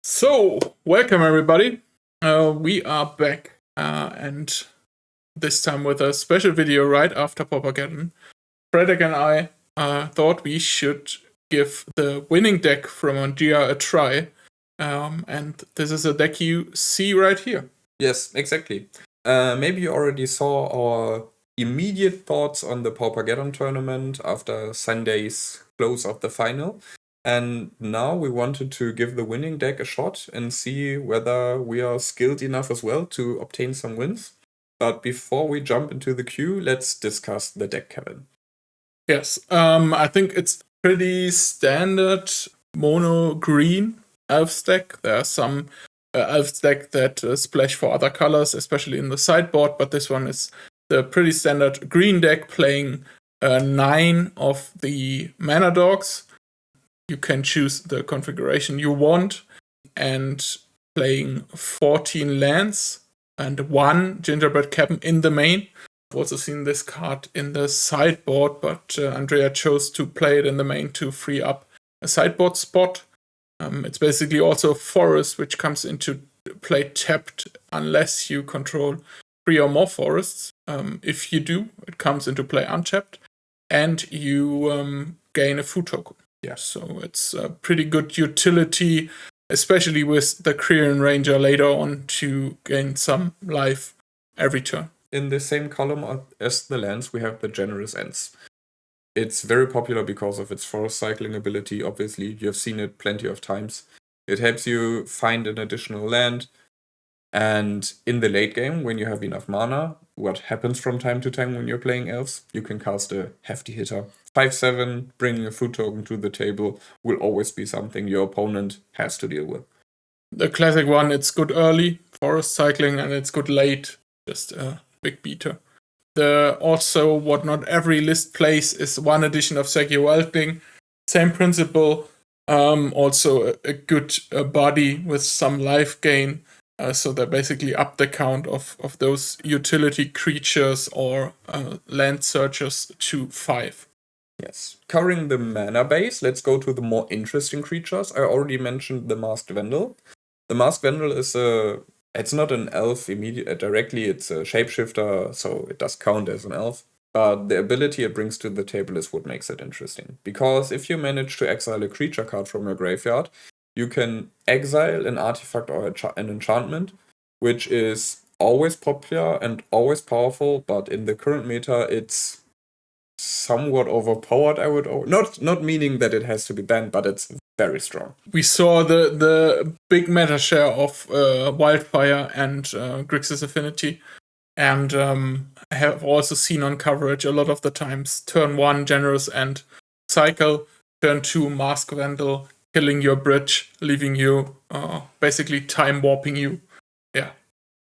So, welcome everybody. We are back, and this time with a special video right after Paupergeddon. Fredrik and I thought we should give the winning deck from Angia a try, and this is a deck you see right here. Yes, exactly. Maybe you already saw our immediate thoughts on the Paupergeddon tournament after Sunday's close of the final. And now we wanted to give the winning deck a shot and see whether we are skilled enough as well to obtain some wins. But before we jump into the queue, let's discuss the deck, Kevin. Yes, I think it's pretty standard mono green elf deck. There are some elf deck that splash for other colors, especially in the sideboard, but this one is the pretty standard green deck playing 9 of the mana dogs. You can choose the configuration you want, and playing 14 lands and 1 gingerbread cabin in the main. I've also seen this card in the sideboard, but Andrea chose to play it in the main to free up a sideboard spot. It's basically also a forest, which comes into play tapped unless you control 3 or more forests. If you do, it comes into play untapped, and you gain a food token. Yeah. So it's a pretty good utility, especially with the Krieran Ranger later on to gain some life every turn. In the same column as the lands, we have the Generous Ends. It's very popular because of its forest cycling ability, obviously. You've seen it plenty of times. It helps you find an additional land. And in the late game, when you have enough mana, what happens from time to time when you're playing elves, you can cast a hefty hitter. 5/7, bringing a food token to the table will always be something your opponent has to deal with. The classic one, it's good early, forest cycling, and it's good late, just a big beater. Also, what not every list plays is one edition of Psychic Welting. Same principle, also a good body with some life gain. So they basically up the count of those utility creatures or land searchers to 5. Yes. Covering the mana base, let's go to the more interesting creatures. I already mentioned the Masked Vandal. The Masked Vandal is it's not an elf directly, it's a shapeshifter, so it does count as an elf. But the ability it brings to the table is what makes it interesting. Because if you manage to exile a creature card from your graveyard, you can exile an artifact or an enchantment, which is always popular and always powerful, but in the current meta, it's somewhat overpowered. Not meaning that it has to be banned, but it's very strong. We saw the big meta share of Wildfire and Grixis Affinity, and I have also seen on coverage a lot of the times turn 1 Generous and cycle, turn 2 Mask Vandal, killing your bridge, leaving you basically time warping you.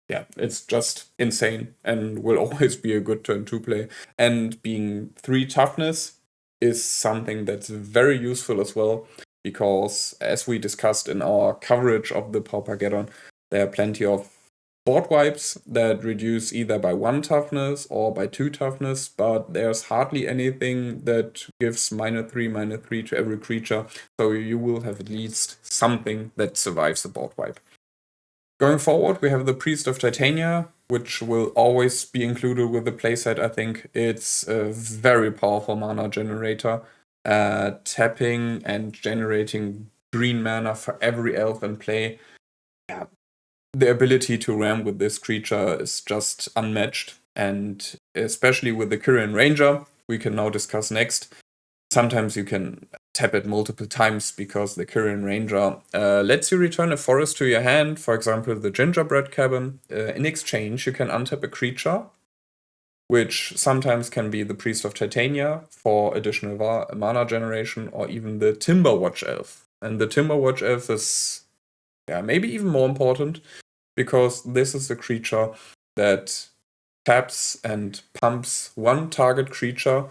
Yeah, it's just insane and will always be a good turn 2 play. And being 3 toughness is something that's very useful as well, because as we discussed in our coverage of the Paupergeddon, there are plenty of board wipes that reduce either by 1 toughness or by 2 toughness, but there's hardly anything that gives -3/-3 to every creature, so you will have at least something that survives the board wipe. Going forward, we have the Priest of Titania, which will always be included with the playset, I think. It's a very powerful mana generator, tapping and generating green mana for every elf in play. Yeah. The ability to ram with this creature is just unmatched, and especially with the Krieran Ranger, we can now discuss next. Sometimes you can tap it multiple times because the Krieran Ranger lets you return a forest to your hand, for example, the Gingerbread Cabin. In exchange, you can untap a creature, which sometimes can be the Priest of Titania for additional mana generation, or even the Timberwatch Elf. And the Timberwatch Elf is maybe even more important, because this is a creature that taps and pumps 1 target creature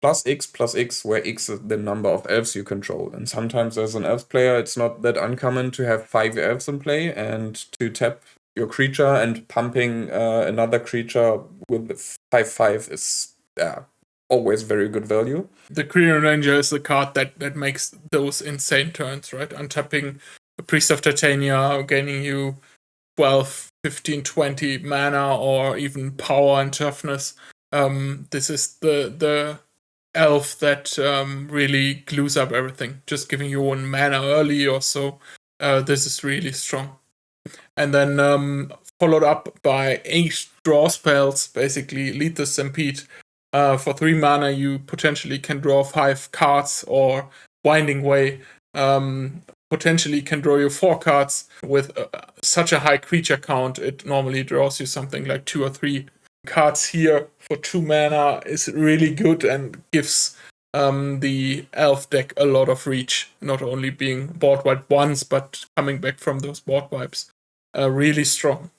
+X/+X, where X is the number of elves you control. And sometimes as an elf player, it's not that uncommon to have 5 elves in play, and to tap your creature and pumping another creature with 5/5 is always very good value. The Krieran Ranger is the card that makes those insane turns, right? Untapping a Priest of Titania gaining you 12, 15, 20 mana or even power and toughness. This is the elf that really glues up everything. Just giving you 1 mana early or so. This is really strong. And then followed up by 8 draw spells, basically Lead the Stampede. For 3 mana, you potentially can draw 5 cards, or Winding Way potentially can draw you 4 cards. With such a high creature count, it normally draws you something like 2 or 3 cards here for 2 mana is really good and gives the elf deck a lot of reach, not only being board wiped once, but coming back from those board wipes. Really strong.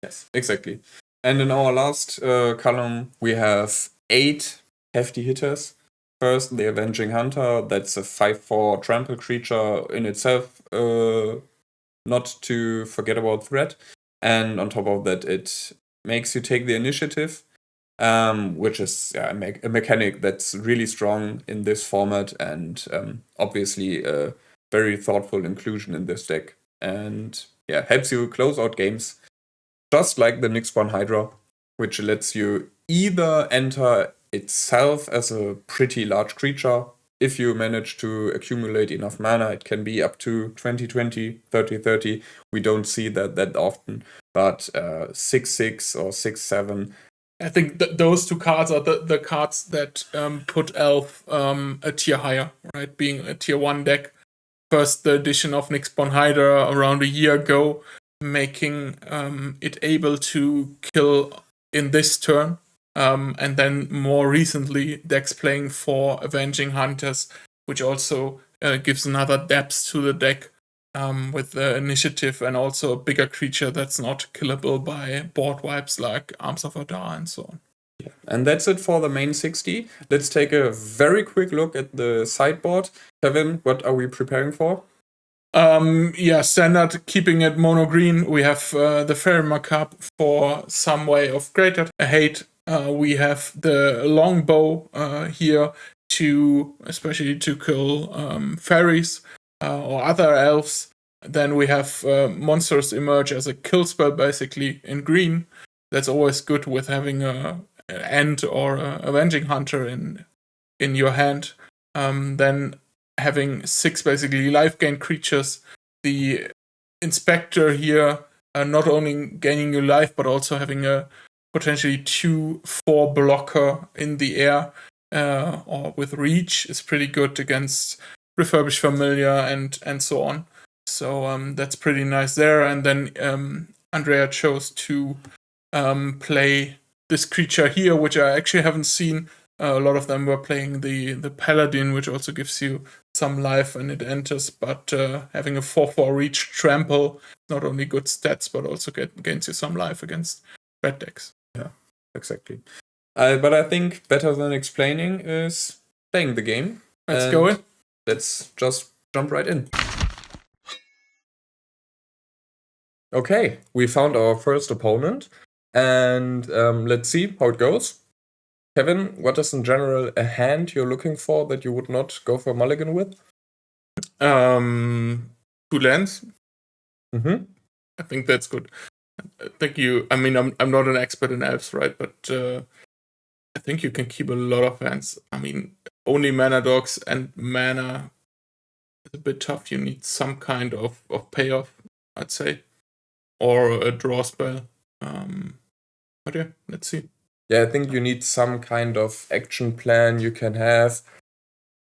Yes, exactly. And in our last column, we have 8 hefty hitters. First, the Avenging Hunter. That's a 5/4 trample creature in itself, not to forget about threat. And on top of that, it makes you take the initiative, which is a mechanic that's really strong in this format, and obviously a very thoughtful inclusion in this deck. And helps you close out games, just like the Nyx-Spawn Hydra, which lets you either enter itself as a pretty large creature. If you manage to accumulate enough mana, it can be up to 20/20, 30/30. We don't see that often, but 6/6 or 6/7. I think those 2 cards are the cards that put elf a tier higher, right? Being a tier 1 deck. First, the edition of Nyx-Spawn Hydra around a year ago, making it able to kill in this turn. And then more recently, decks playing for Avenging Hunters, which also gives another depth to the deck with the initiative, and also a bigger creature that's not killable by board wipes like Arms of Adar and so on. Yeah. And that's it for the main 60. Let's take a very quick look at the sideboard. Kevin, what are we preparing for? Standard, keeping it mono green. We have the Fairy Macabre for some way of greater hate. We have the longbow here especially to kill fairies or other elves. Then we have monsters emerge as a kill spell, basically in green. That's always good with having an End or a Avenging Hunter in your hand. Then having 6 basically life gain creatures. The Inspector here, not only gaining you life, but also having a potentially 2/4 blocker in the air or with reach is pretty good against Refurbished Familiar and so on. So that's pretty nice there. And then Andrea chose to play this creature here, which I actually haven't seen. A lot of them were playing the Paladin, which also gives you some life when it enters, but having a 4/4 reach trample, not only good stats, but also gains you some life against red decks. Yeah, exactly. But I think better than explaining is playing the game. Let's go in. Let's just jump right in. Okay, we found our first opponent, and let's see how it goes. Kevin, what is in general a hand you're looking for that you would not go for mulligan with? 2 lands. Mm-hmm. I think that's good. Thank you. I mean, I'm not an expert in elves, right? But I think you can keep a lot of hands. I mean, only mana dogs and mana is a bit tough. You need some kind of payoff, I'd say, or a draw spell. But yeah, let's see. Yeah, I think you need some kind of action plan you can have.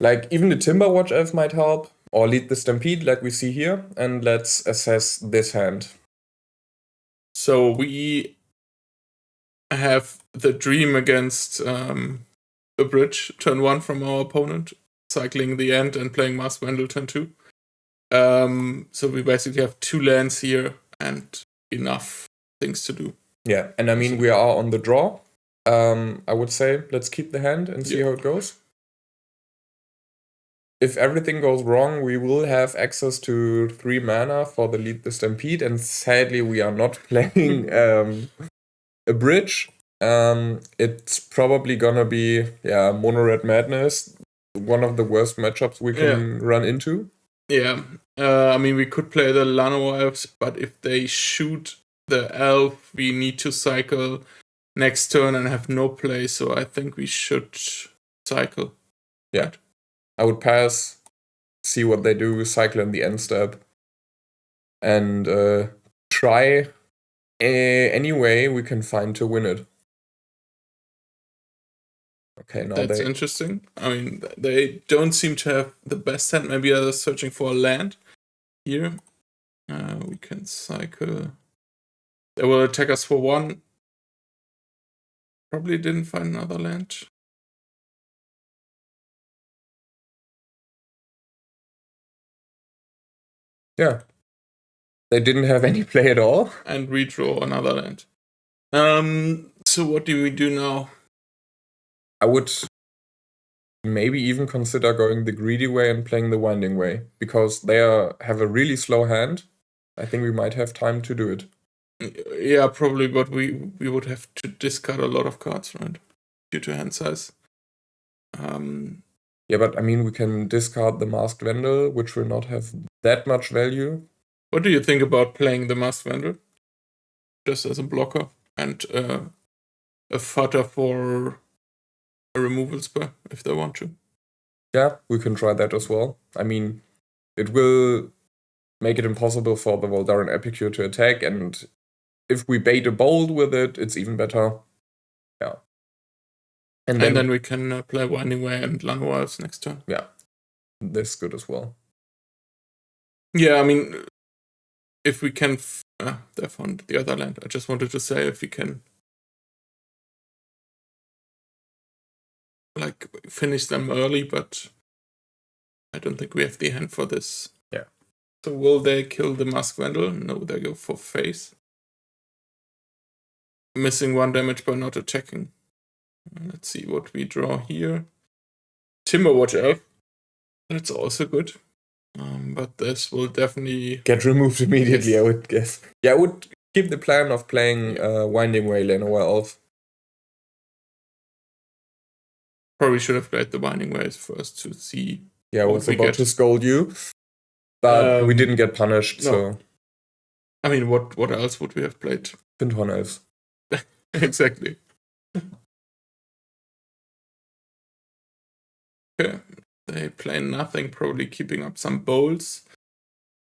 Like, even the Timberwatch Elf might help, or Lead the Stampede like we see here. And let's assess this hand. So we have the Dream against a bridge, turn 1 from our opponent, cycling the end and playing Mass Vandal turn 2. So we basically have 2 lands here and enough things to do. Yeah, and I mean, we are on the draw. I would say let's keep the hand and see how it goes. If everything goes wrong, we will have access to 3 mana for the Lead the Stampede, and sadly we are not playing a bridge. It's probably gonna be Mono Red Madness, one of the worst matchups we can run into. Yeah, I mean, we could play the Lano Elves, but if they shoot the elf, we need to cycle next turn and have no play, so I think we should cycle. Yeah. Right? I would pass, see what they do, cycle in the end step, and try any way we can find to win it. Okay, now That's interesting. I mean, they don't seem to have the best hand. Maybe they're searching for a land here. We can cycle. They will attack us for 1. Probably didn't find another land. Yeah. They didn't have any play at all. And redraw another land. So what do we do now? I would maybe even consider going the greedy way and playing the winding way, because they have a really slow hand. I think we might have time to do it. Yeah, probably, but we would have to discard a lot of cards, right? Due to hand size. Yeah, but I mean, we can discard the Masked Vandal, which will not have that much value. What do you think about playing the Masked Vandal? Just as a blocker and a fodder for a removal spell if they want to. Yeah, we can try that as well. I mean, it will make it impossible for the Voldaren Epicure to attack, and if we bait a bolt with it, it's even better. Yeah. And then we can play Winding Way and Lano Elves next turn. Yeah, that's good as well. Yeah, I mean, if we can... they found the other land. I just wanted to say if we can... like, finish them early, but I don't think we have the hand for this. Yeah. So will they kill the Masked Vandal? No, they go for face. Missing 1 damage by not attacking. Let's see what we draw here. Timberwatch Elf. That's also good. But this will definitely... get removed immediately, yes. I would guess. Yeah, I would keep the plan of playing Winding Way Llanowar Elf. Probably should have played the Winding Ways first to see... Yeah, I was about to scold you. But we didn't get punished, no. So... I mean, what else would we have played? Finthorn Elves. Exactly. Okay. They play nothing, probably keeping up some bowls.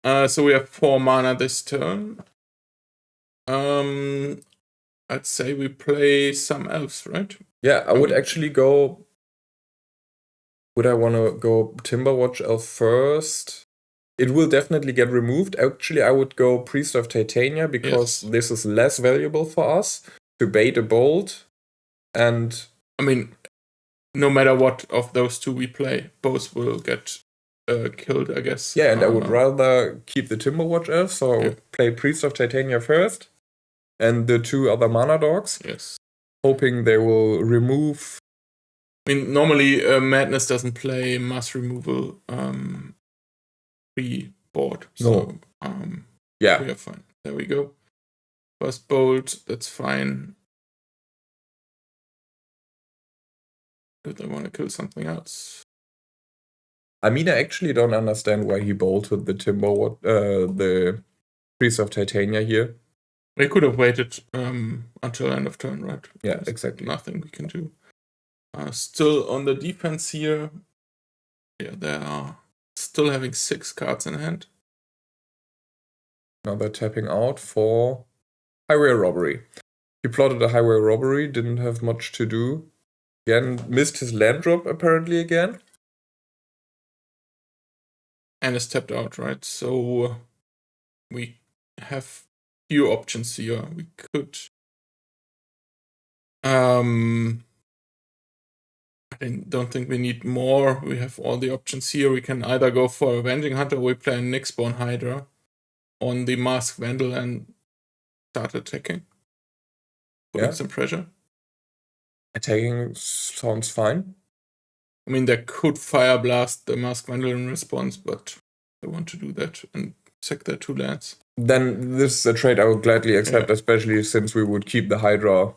So we have 4 mana this turn. I'd say we play some elves, right? Yeah, I would actually go... Would I want to go Timberwatch Elf first? It will definitely get removed. Actually, I would go Priest of Titania, because this is less valuable for us to bait a bolt. And... I mean, no matter what of those 2 we play, both will get killed, I guess. Yeah, and I would rather keep the Timberwatch Elf, so I would play Priest of Titania first, and the 2 other mana dogs. Yes. Hoping they will remove... I mean, normally Madness doesn't play mass removal pre-board. So, yeah. We are fine. There we go. First bolt, that's fine. But I want to kill something else. I mean, I actually don't understand why he bolted the the Priest of Titania here. We could have waited until end of turn, right? Yeah, There's exactly. Nothing we can do. Still on the defense here. Yeah, they are still having 6 cards in hand. Now they're tapping out for Highway Robbery. He plotted a Highway Robbery, didn't have much to do. Again, missed his land drop apparently again. And is tapped out, right? So we have few options here. We could... I don't think we need more. We have all the options here. We can either go for Avenging Hunter or we play Nyxborn Hydra on the Masked Vandal and start attacking. Putting some pressure. Attacking sounds fine. I mean, they could Fire Blast the Masked Vandal in response, but I want to do that and sack their 2 lands. Then this is a trade I would gladly accept, especially since we would keep the Hydra.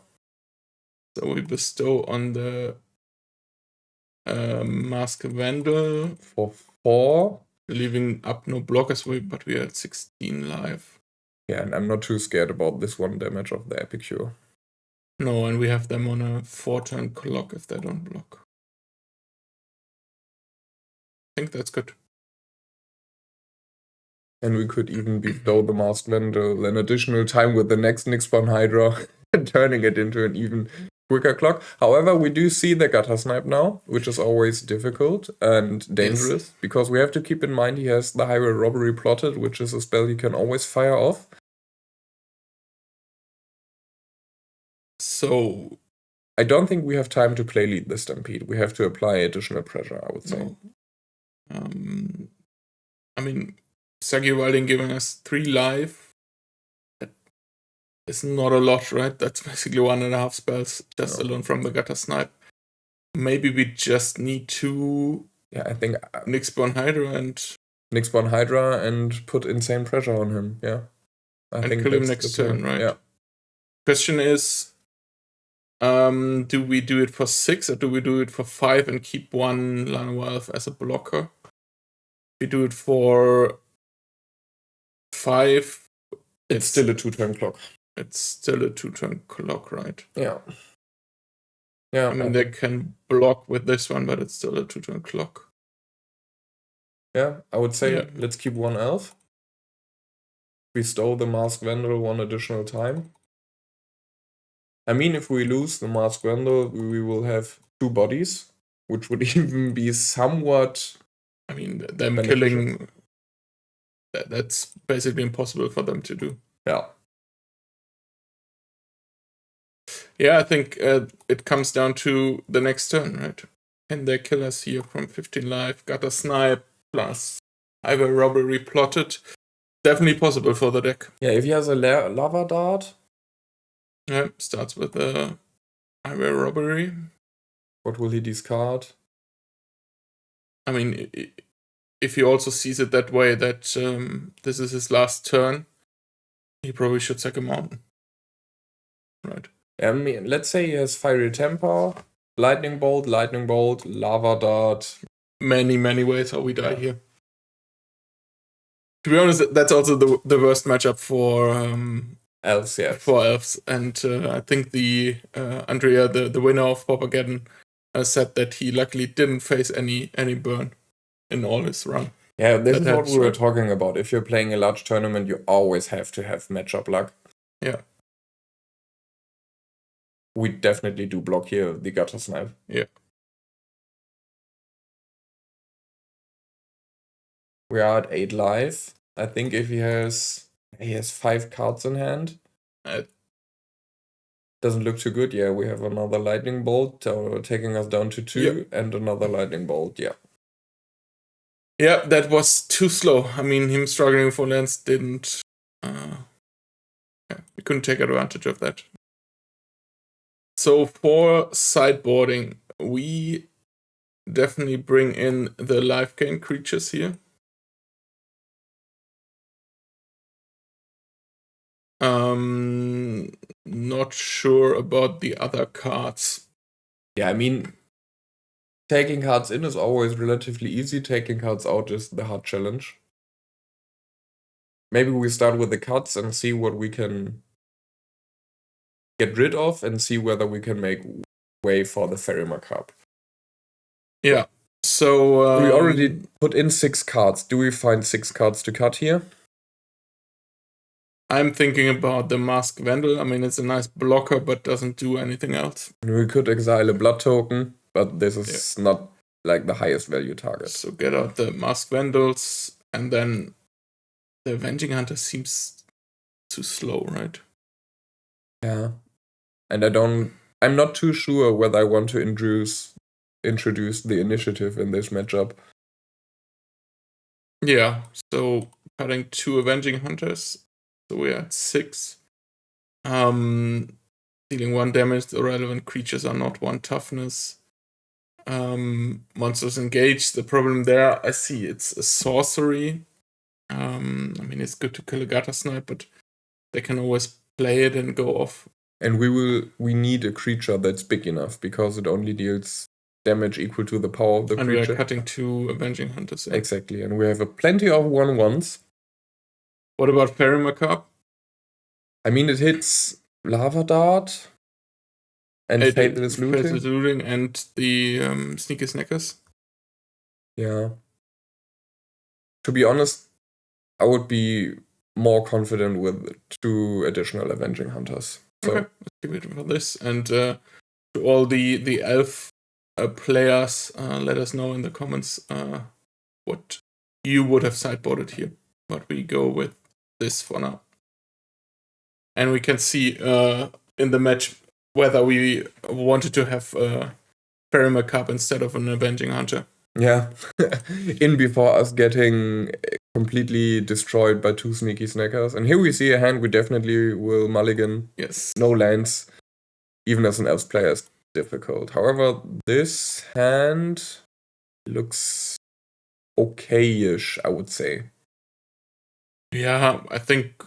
So we bestow on the Masked Vandal for 4. leaving up no blockers, but we are at 16 live. Yeah, and I'm not too scared about this 1 damage of the Epic Cure. No, and we have them on a 4-turn clock if they don't block. I think that's good. And we could even bestow the Masked Vandal an additional time with the next Nyxbon Hydra, turning it into an even quicker clock. However, we do see the Gutter Snipe now, which is always difficult and dangerous, because we have to keep in mind he has the Highway Robbery plotted, which is a spell he can always fire off. So I don't think we have time to play Lead the Stampede. We have to apply additional pressure, I would say. No. I mean, Sagi Wilding giving us 3 live. That is not a lot, right? That's basically 1.5 spells just alone from the Gutter Snipe. Maybe we just need to. Yeah, I think Nyxbon Hydra and put insane pressure on him. Yeah, I think kill him next turn, right? Yeah. Question is, do we do it for 6 or do we do it for 5 and keep 1 Llanowar Elf as a blocker? If we do it for 5, it's still a 2-turn clock. It's still a 2-turn clock, right? Yeah. Yeah. I mean, they can block with this one, but it's still a 2-turn clock. Yeah, I would say let's keep 1 elf. Bestow the Masked Vandal 1 additional time. I mean, if we lose the Masked Vandal, we will have 2 bodies, which would even be somewhat. I mean, them killing. That's basically impossible for them to do. Yeah. Yeah, I think it comes down to the next turn, right? Can they kill us here from 15 life? Gutter Snipe plus Highway Robbery plotted. Definitely possible for the deck. Yeah, if he has a Lava Dart. Yeah, starts with a Highway Robbery. What will he discard? I mean, if he also sees it that way, that this is his last turn, he probably should sack a mountain. Right. I mean, let's say he has Fiery Temper, Lightning Bolt, Lava Dart. Many ways how we die here. To be honest, that's also the worst matchup for elves, yeah. For elves. And I think the Andrea, the winner of Paupergeddon, said that he luckily didn't face any burn in all his run. Yeah, this is what we were talking about. If you're playing a large tournament, you always have to have matchup luck. Yeah. We definitely do block here the Gutter Snipe. Yeah. We are at 8 live. I think if he has 5 cards in hand. Doesn't look too good. Yeah, we have another Lightning Bolt taking us down to 2 and another Lightning Bolt. Yeah. Yeah, that was too slow. I mean, him struggling for lands didn't. We couldn't take advantage of that. So for sideboarding, we definitely bring in the life gain creatures here. Not sure about the other cards. Yeah, I mean, taking cards in is always relatively easy. Taking cards out is the hard challenge. Maybe we start with the cards and see what we can get rid of and see whether we can make way for the Ferryma Cup. Yeah. So we already put in 6 cards. Do we find 6 cards to cut here? I'm thinking about the Masked Vandal. I mean, it's a nice blocker, but doesn't do anything else. We could exile a blood token, but this is not like the highest value target. So get out the Masked Vandals, and then the Avenging Hunter seems too slow, right? Yeah. And I'm not too sure whether I want to introduce the initiative in this matchup. Yeah, so cutting 2 Avenging Hunters. So we're at 6. Dealing 1 damage, the relevant creatures are not 1 toughness. Monsters engaged. The problem there, I see it's a sorcery. I mean, it's good to kill a Gutter Snipe, but they can always play it and go off. And we need a creature that's big enough, because it only deals damage equal to the power of the and creature. we are cutting 2 Avenging Hunters. Exactly, and we have plenty of 1/1s. What about Perimacarp? I mean, it hits Lava Dart and Faithless Looting. And the Sneaky Snackers. Yeah. To be honest, I would be more confident with 2 additional Avenging Hunters. So. Okay, let's keep it for this. And to all the elf players, let us know in the comments what you would have sideboarded here. But we go with this for now. And we can see in the match whether we wanted to have Perimacarp instead of an Avenging Hunter. Yeah, in before us getting completely destroyed by 2 Sneaky Snackers. And here we see a hand we definitely will mulligan. Yes. No lands, even as an elf player, is difficult. However, this hand looks okay-ish, I would say. Yeah, I think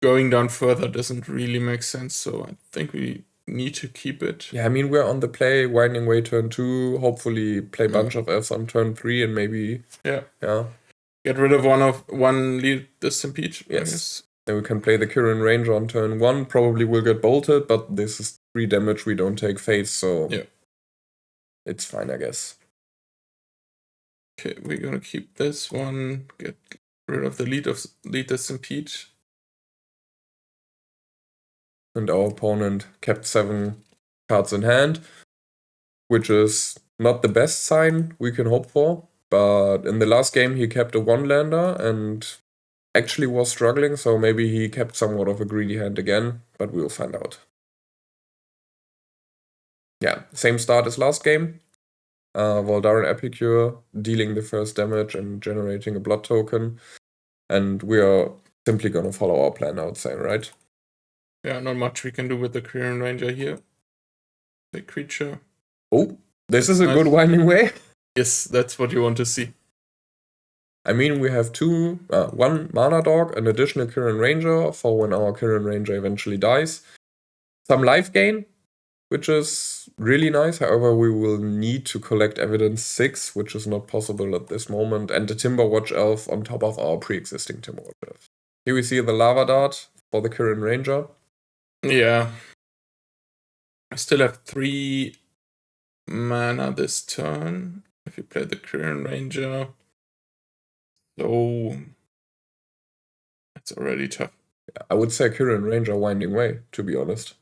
going down further doesn't really make sense, so I think we need to keep it. Yeah, I mean, we're on the play, Winding Way turn 2, hopefully play Bunch of Elves on turn 3, and maybe... Yeah. Get rid of one lead the Stampede. Yes. Then we can play the Kirin Ranger on turn 1, probably will get bolted, but this is 3 damage, we don't take face, so... Yeah. It's fine, I guess. Okay, we're gonna keep this one, get rid of the lead the Stampede. And our opponent kept 7 cards in hand, which is not the best sign we can hope for. But in the last game, he kept a 1-lander and actually was struggling, so maybe he kept somewhat of a greedy hand again, but we'll find out. Yeah, same start as last game. Voldaren Epicure dealing the first damage and generating a blood token. And we are simply going to follow our plan, I would say, right? Yeah, not much we can do with the Kirin Ranger here. The creature. Oh, this is a nice. Good Winding Way. Yes, that's what you want to see. I mean, we have 1 Mana Dog, an additional Kirin Ranger for when our Kirin Ranger eventually dies. Some life gain, which is really nice. However, we will need to collect Evidence 6, which is not possible at this moment, and the Timberwatch Elf on top of our pre-existing Timberwatch Elf. Here we see the Lava Dart for the Kirin Ranger. Yeah. I still have 3 mana this turn if you play the Kirin Ranger. So it's already tough. I would say Kirin Ranger Winding Way, to be honest.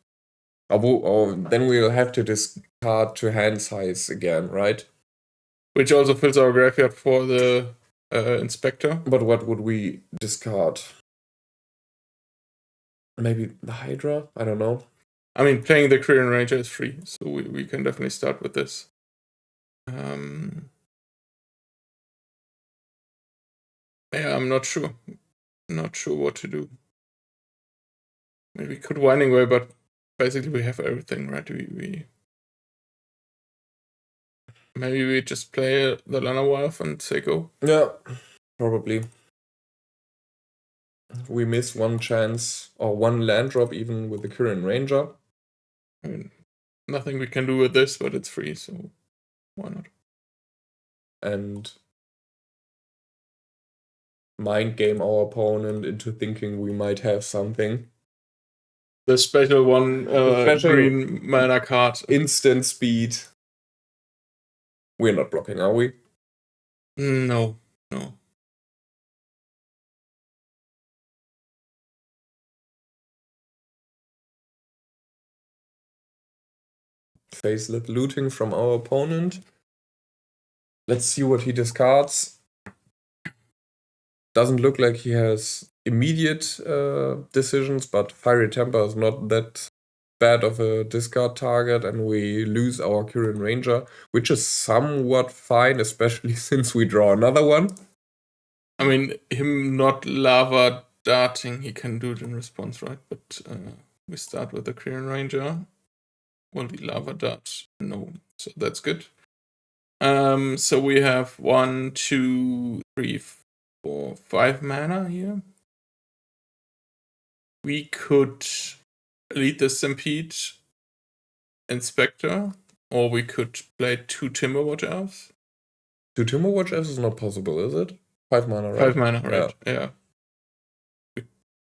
Then we'll have to discard to hand size again, right? Which also fills our graveyard for the Inspector. But what would we discard? Maybe the Hydra? I don't know. I mean, playing the Kirin Ranger is free, so we can definitely start with this. Yeah, I'm not sure. Not sure what to do. Maybe we could Winding Way, but basically we have everything, right? Maybe we just play the Lana Wolf and say go. Yeah, probably. We miss 1 chance, or 1 land drop even with the Kirin Ranger. I mean, nothing we can do with this, but it's free, so why not? And mind game our opponent into thinking we might have something. The special one, green mana card. Instant speed. We're not blocking, are we? No. Faceless looting from our opponent. Let's see what he discards. Doesn't look like he has immediate decisions, but Fiery Temper is not that bad of a discard target, and we lose our Kirin Ranger, which is somewhat fine, especially since we draw another one. I mean, him not lava darting, he can do it in response, right? But we start with the Kirin Ranger. Will the lava dart? No, so that's good. So we have 1, 2, 3, 4, 5 mana here. We could lead the Stampede Inspector or we could play 2 Timberwatch Elves. 2 Timberwatch Elves is not possible, is it? 5 mana, right? 5 mana, right? Yeah.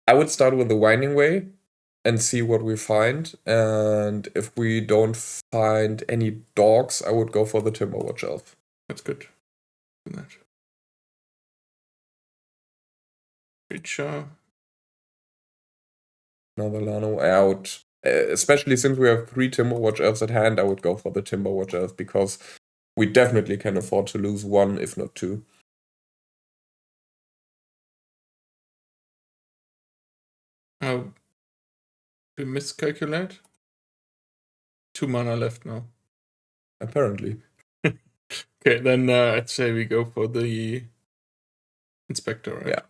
I would start with the Winding Way and see what we find. And if we don't find any dogs, I would go for the Timberwatch Elf. That's good. Creature. Another Lano out. Especially since we have 3 Timberwatch Elves at hand, I would go for the Timberwatch Elf because we definitely can afford to lose 1, if not 2. Oh, we miscalculate. 2 mana left now. Apparently. Okay, then I'd say we go for the Inspector, right? Yeah.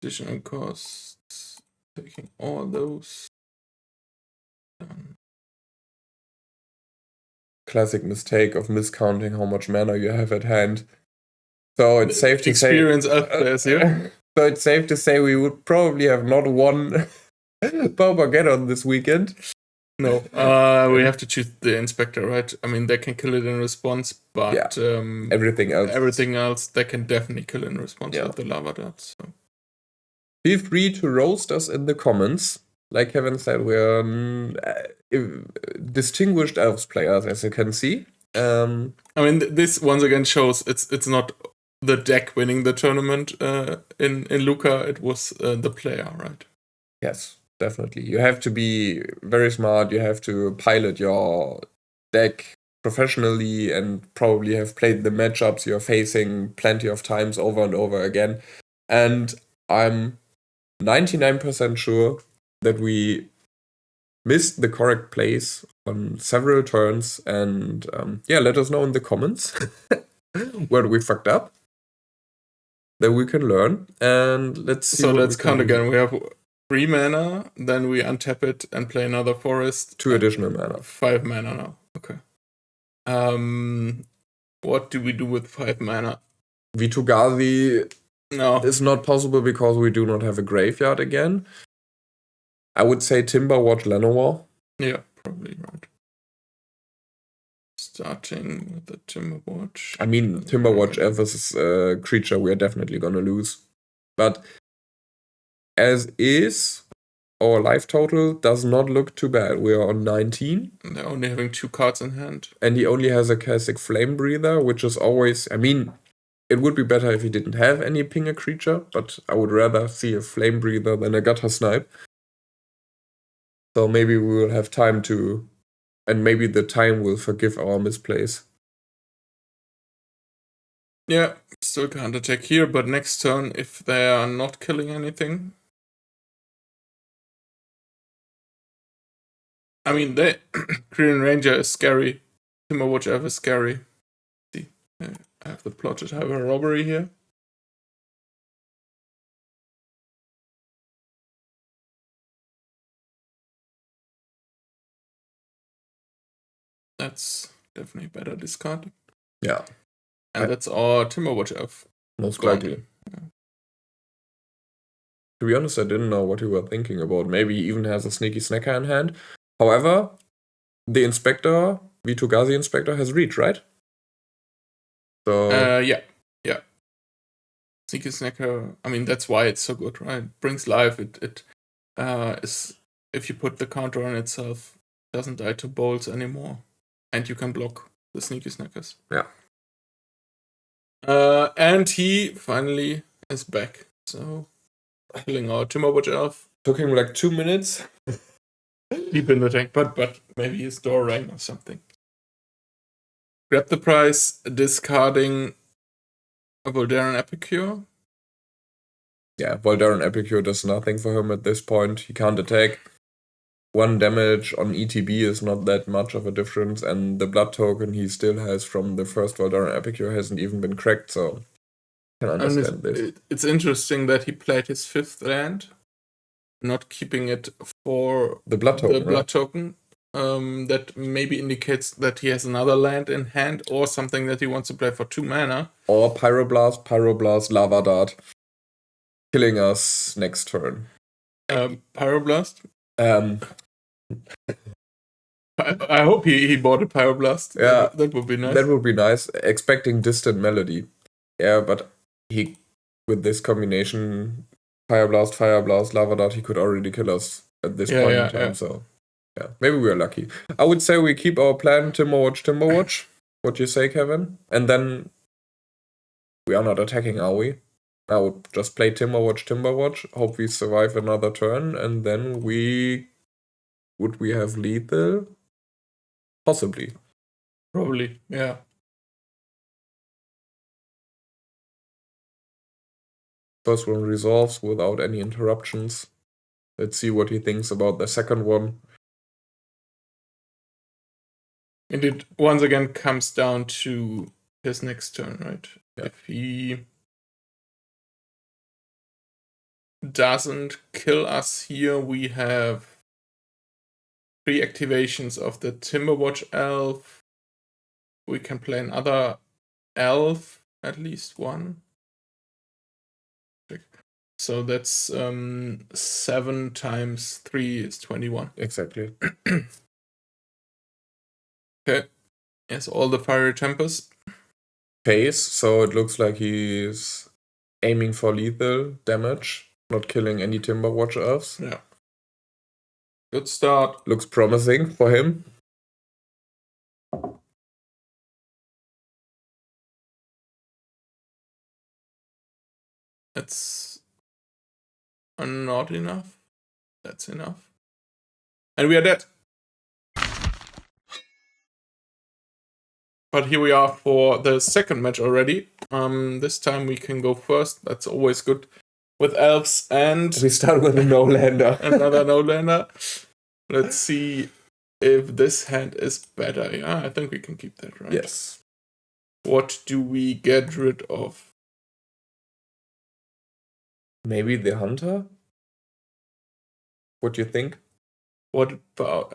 Additional costs. Taking all those. Classic mistake of miscounting how much mana you have at hand. So it's safe to say. Experience elf players here. So it's safe to say we would probably have not won Paupergeddon this weekend. No, we have to choose the Inspector, right? I mean, they can kill it in response, but everything else they can definitely kill in response Yeah. with the lava darts. So. Feel free to roast us in the comments. Like Kevin said, we're distinguished elves players, as you can see. I mean, this once again shows it's not the deck winning the tournament in Luca. It was the player, right? Yes, definitely. You have to be very smart. You have to pilot your deck professionally and probably have played the matchups you're facing plenty of times over and over again. And I'm 99% sure that we missed the correct place on several turns. And let us know in the comments where we fucked up. That we can learn. And let's see. So let's count again. We have 3 mana, then we untap it and play another forest. 2 additional mana. 5 mana now. Okay. What do we do with 5 mana? Vitu-Ghazi is not possible because we do not have a graveyard again. I would say Timberwatch Llanowar. Yeah, probably right. Starting with the Timberwatch. I mean, Timberwatch versus a creature we are definitely gonna lose. But as is, our life total does not look too bad. We are on 19. They're only having 2 cards in hand. And he only has a classic Flame Breather, which is always... I mean, it would be better if he didn't have any pinger creature, but I would rather see a Flame Breather than a Gutter Snipe. So maybe we will have time to... And maybe the time will forgive our misplays. Yeah, still can't attack here, but next turn, if they are not killing anything... I mean, Green Ranger is scary. Timberwatch Elf is scary. See, I have the plotted highway robbery here. That's definitely better discard. Yeah. And that's our Timberwatch Elf. Most likely. Yeah. To be honest, I didn't know what you were thinking about. Maybe he even has a sneaky snacker in hand. However, the Inspector, Vitu-Ghazi Inspector, has reach, right? So yeah. Sneaky snacker. I mean, that's why it's so good, right? It brings life. It is, if you put the counter on itself, it doesn't die to bolts anymore, and you can block the sneaky snackers. Yeah. And he finally is back. So killing our Timberwatch Elf. Took him like 2 minutes. Deep in the tank, but maybe his door rang or something. Grab the prize, discarding a Voldaren Epicure. Yeah, Voldaren Epicure does nothing for him at this point. He can't attack. 1 damage on ETB is not that much of a difference, and the blood token he still has from the first Voldaren Epicure hasn't even been cracked, so I can understand this. It's interesting that he played his 5th land, not keeping it for the blood token. That maybe indicates that he has another land in hand or something that he wants to play for 2 mana. Or Pyroblast, Lava Dart, killing us next turn. Pyroblast? I hope he bought a Pyroblast. Yeah. That would be nice. That would be nice. Expecting Distant Melody. Yeah, but he, with this combination, Fire Blast, Lava Dart, he could already kill us at this point in time. So, yeah, maybe we are lucky. I would say we keep our plan, Timberwatch. What do you say, Kevin? And then we are not attacking, are we? I would just play Timberwatch, hope we survive another turn, and then would we have lethal? Possibly. Probably, yeah. First one resolves without any interruptions. Let's see what he thinks about the second one. And it once again comes down to his next turn, right? Yeah. If he doesn't kill us here, we have 3 activations of the Timberwatch elf. We can play another elf, at least one. So that's 7 times 3 is 21. Exactly. Okay. Yes, all the fiery tempers. Pace, so it looks like he's aiming for lethal damage, not killing any Timberwatch elves. Yeah. Good start. Looks promising for him. That's not enough. That's enough. And we are dead. But here we are for the second match already. This time we can go first. That's always good with elves. And we start with a no-lander. Another no-lander. Let's see if this hand is better. Yeah, I think we can keep that, right? Yes. What do we get rid of? Maybe the Hunter? What do you think? What about,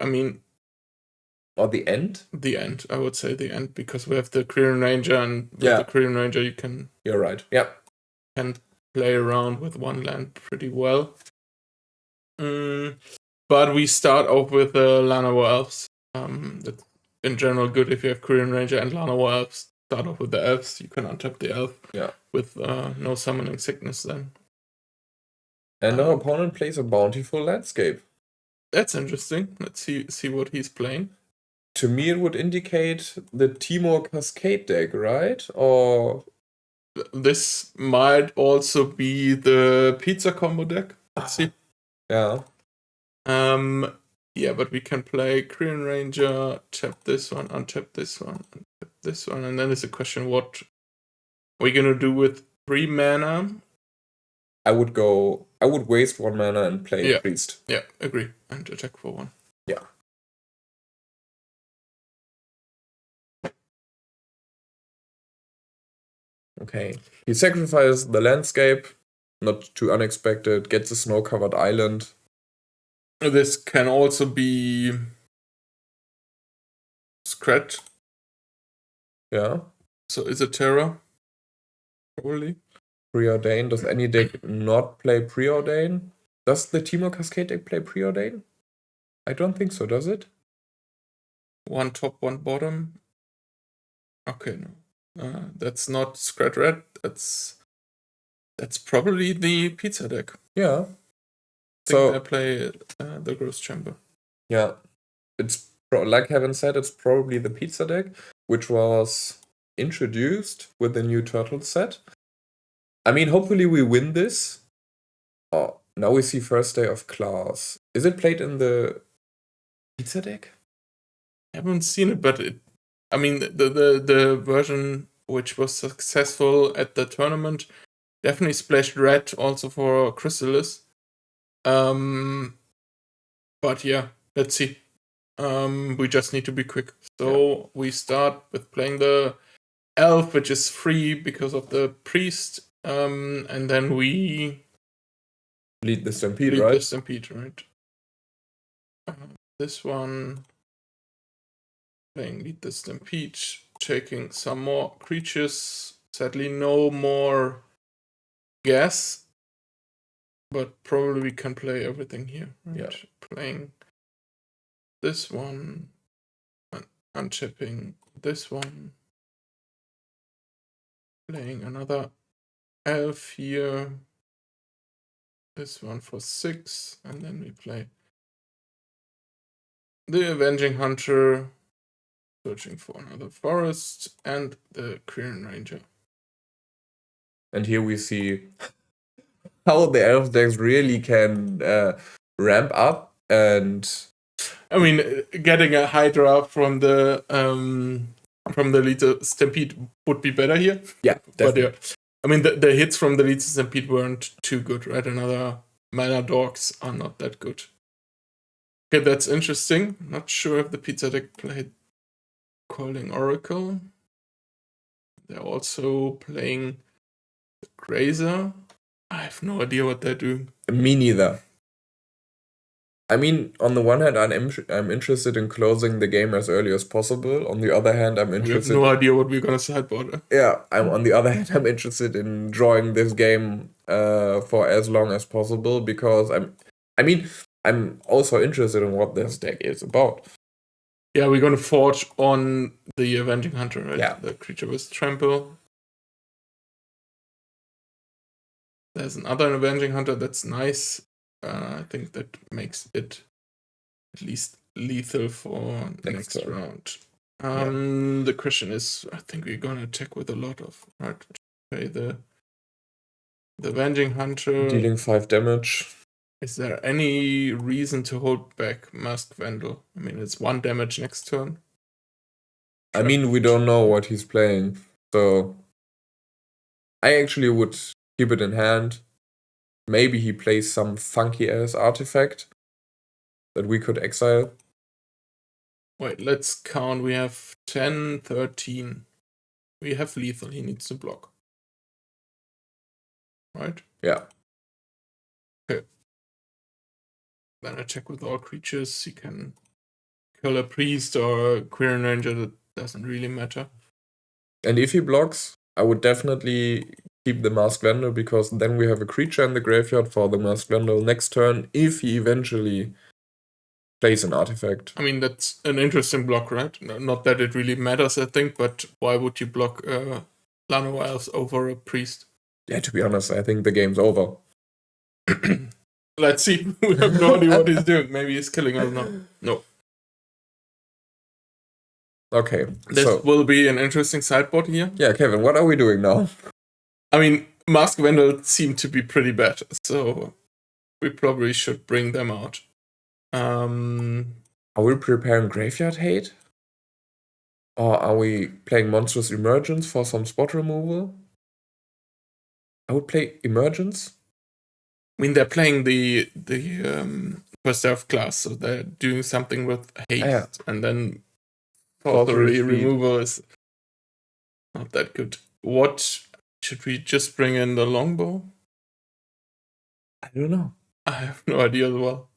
or the End? The End. I would say the End, because we have the Kryn Ranger, and with the Kryn Ranger you can... You're right. Yep. Can play around with one land pretty well. But we start off with Llanowar Elves. That's in general good if you have Kryn Ranger and Llanowar Elves. Start off with the elves. You can untap the elf with no summoning sickness then. And our opponent plays a Bountiful Landscape. That's interesting. Let's see what he's playing. To me, it would indicate the Timor Cascade deck, right? Or this might also be the Pizza combo deck. Let's see. Yeah. Yeah, but we can play Kryn Ranger, tap this one, untap this one, untap this one, and then it's a question what we're gonna do with 3 mana. I would waste 1 mana and play Priest. Yeah, agree. And attack for 1. Yeah. Okay. He sacrifices the landscape, not too unexpected, gets a snow-covered island. This can also be Scratch. Yeah. So is it Terra? Probably. Preordain. Does any deck not play Preordain? Does the Timor Cascade deck play Preordain? I don't think so, does it? 1 top, 1 bottom. Okay, no. That's not Scratch Red. That's probably the Pizza deck. Yeah. I think they play the Gross Chamber. Yeah. It's like Kevin said, it's probably the Pizza deck, which was introduced with the new Turtle set. I mean, hopefully we win this. Oh, now we see first day of class. Is it played in the Pizza deck? I haven't seen it, but the version which was successful at the tournament definitely splashed red also for Chrysalis. But yeah, let's see. We just need to be quick. So we start with playing the elf, which is free because of the priest. And then we lead the Stampede, right? Lead the Stampede, right? This one, playing Lead the Stampede, taking some more creatures. Sadly, no more gas, but probably we can play everything here. Right? Yeah. Playing this one, unchipping this one. Playing another elf here. This one for 6. And then we play the Avenging Hunter. Searching for another forest. And the Quirion Ranger. And here we see how the elf decks really can ramp up. And I mean, getting a Hydra from the Elite Stampede would be better here. yeah, definitely. But I mean, the hits from the Elite Stampede weren't too good, right? Another Mana Dogs are not that good. Okay, that's interesting. Not sure if the pizza deck played Calling Oracle. They're also playing the Grazer. I have no idea what they're doing. Me neither. I mean, on the one hand, I'm interested in closing the game as early as possible. On the other hand, I'm interested. We have no idea what we're gonna sideboard. Yeah, on the other hand, I'm interested in drawing this game for as long as possible because I'm also interested in what this deck is about. Yeah, we're gonna forge on the Avenging Hunter, right? Yeah. The creature with trample. There's another Avenging Hunter that's nice. I think that makes it at least lethal for next round. The question is, I think we're gonna attack with a lot of, right? Okay, the Avenging Hunter. Dealing 5 damage. Is there any reason to hold back Masked Vandal? I mean, it's 1 damage next turn. I mean, we don't know what he's playing, so I actually would keep it in hand. Maybe he plays some funky ass artifact that we could exile. Wait, let's count. We have 10, 13. We have lethal. He needs to block. Right? Yeah. Okay. Then I check with all creatures. He can kill a priest or a Quirion Ranger. That doesn't really matter. And if he blocks, I would definitely keep the Masked Vandal because then we have a creature in the graveyard for the Masked Vandal next turn if he eventually plays an artifact. I mean, that's an interesting block, right? Not that it really matters, I think, but why would you block Lano Elves over a priest? Yeah, to be honest, I think the game's over. Let's see. We have no idea what he's doing. Maybe he's killing us now. No. Okay. This will be an interesting sideboard here. Yeah, Kevin, what are we doing now? I mean, Masked Vandal seem to be pretty bad, so we probably should bring them out. Are we preparing Graveyard Hate? Or are we playing Monstrous Emergence for some spot removal? I would play Emergence. I mean, they're playing the first elf class, so they're doing something with haste, and then sorcery removal is not that good. What should we just bring in the longbow? I don't know. I have no idea as well.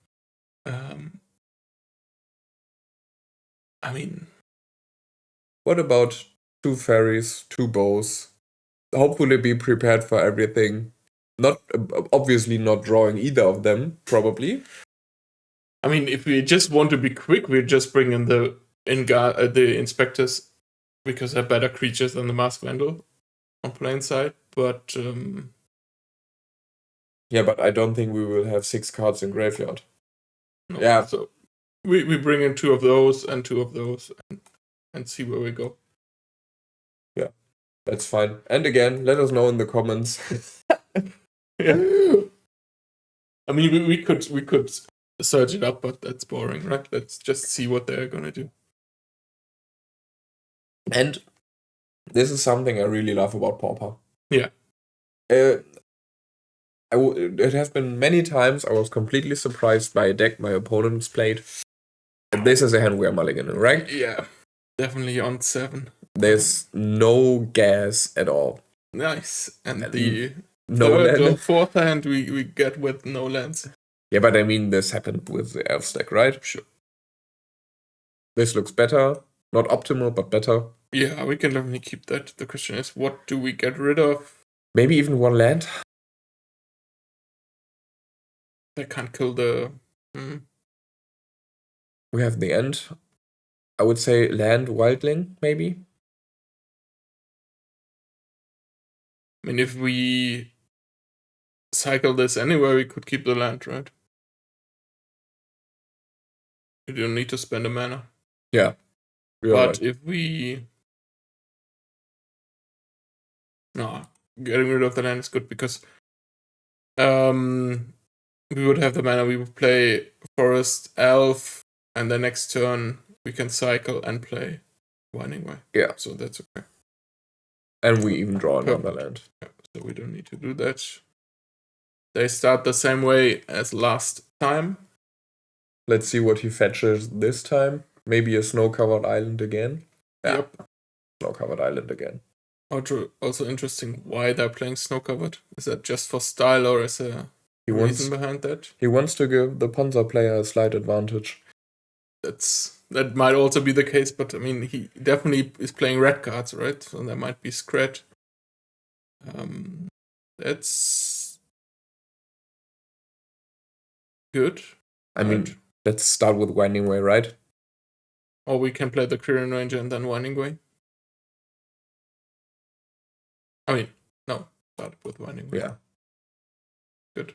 I mean, what about 2 fairies, 2 bows? Hopefully be prepared for everything. Not obviously not drawing either of them, probably. I mean, if we just want to be quick, we just bring in the inspectors because they're better creatures than the Masked Vandal on plain side. But yeah, but I don't think we will have 6 cards in graveyard. No, yeah, so we bring in 2 of those and 2 of those and see where we go. Yeah, that's fine. And again, let us know in the comments. Yeah. I mean, we could search it up, but that's boring, right? Let's just see what they're gonna do. And this is something I really love about Pauper. Yeah. It has been many times I was completely surprised by a deck my opponents played. And this is a hand we are mulliganing, right? Yeah, definitely on 7. There's no gas at all. Nice. And the fourth hand we get with no lands. Yeah, but I mean, this happened with the elf stack, right? Sure. This looks better. Not optimal, but better. Yeah, we can definitely keep that. The question is, what do we get rid of? Maybe even 1 land. They can't kill the... We have the end. I would say land Wildling, maybe. I mean, if we cycle this anywhere, we could keep the land, right? You don't need to spend a mana. Yeah. But if we... No, getting rid of the land is good because we would have the mana, we would play Forest, Elf, and the next turn we can cycle and play Winding Way. Yeah. So that's okay. And we even draw another land. Yeah, so we don't need to do that. They start the same way as last time. Let's see what he fetches this time. Maybe a snow-covered island again. Yeah. Yep. Snow-covered island again. Also interesting why they're playing snow-covered. Is that just for style or is there a reason behind that? He wants to give the Panzer player a slight advantage. That might also be the case, but I mean, he definitely is playing red cards, right? So there might be scratch. That's good. I mean, let's start with Winding Way, right? Or we can play the Kirin Ranger and then Winding Way. I mean, no, start with Winding Way. Yeah. Good.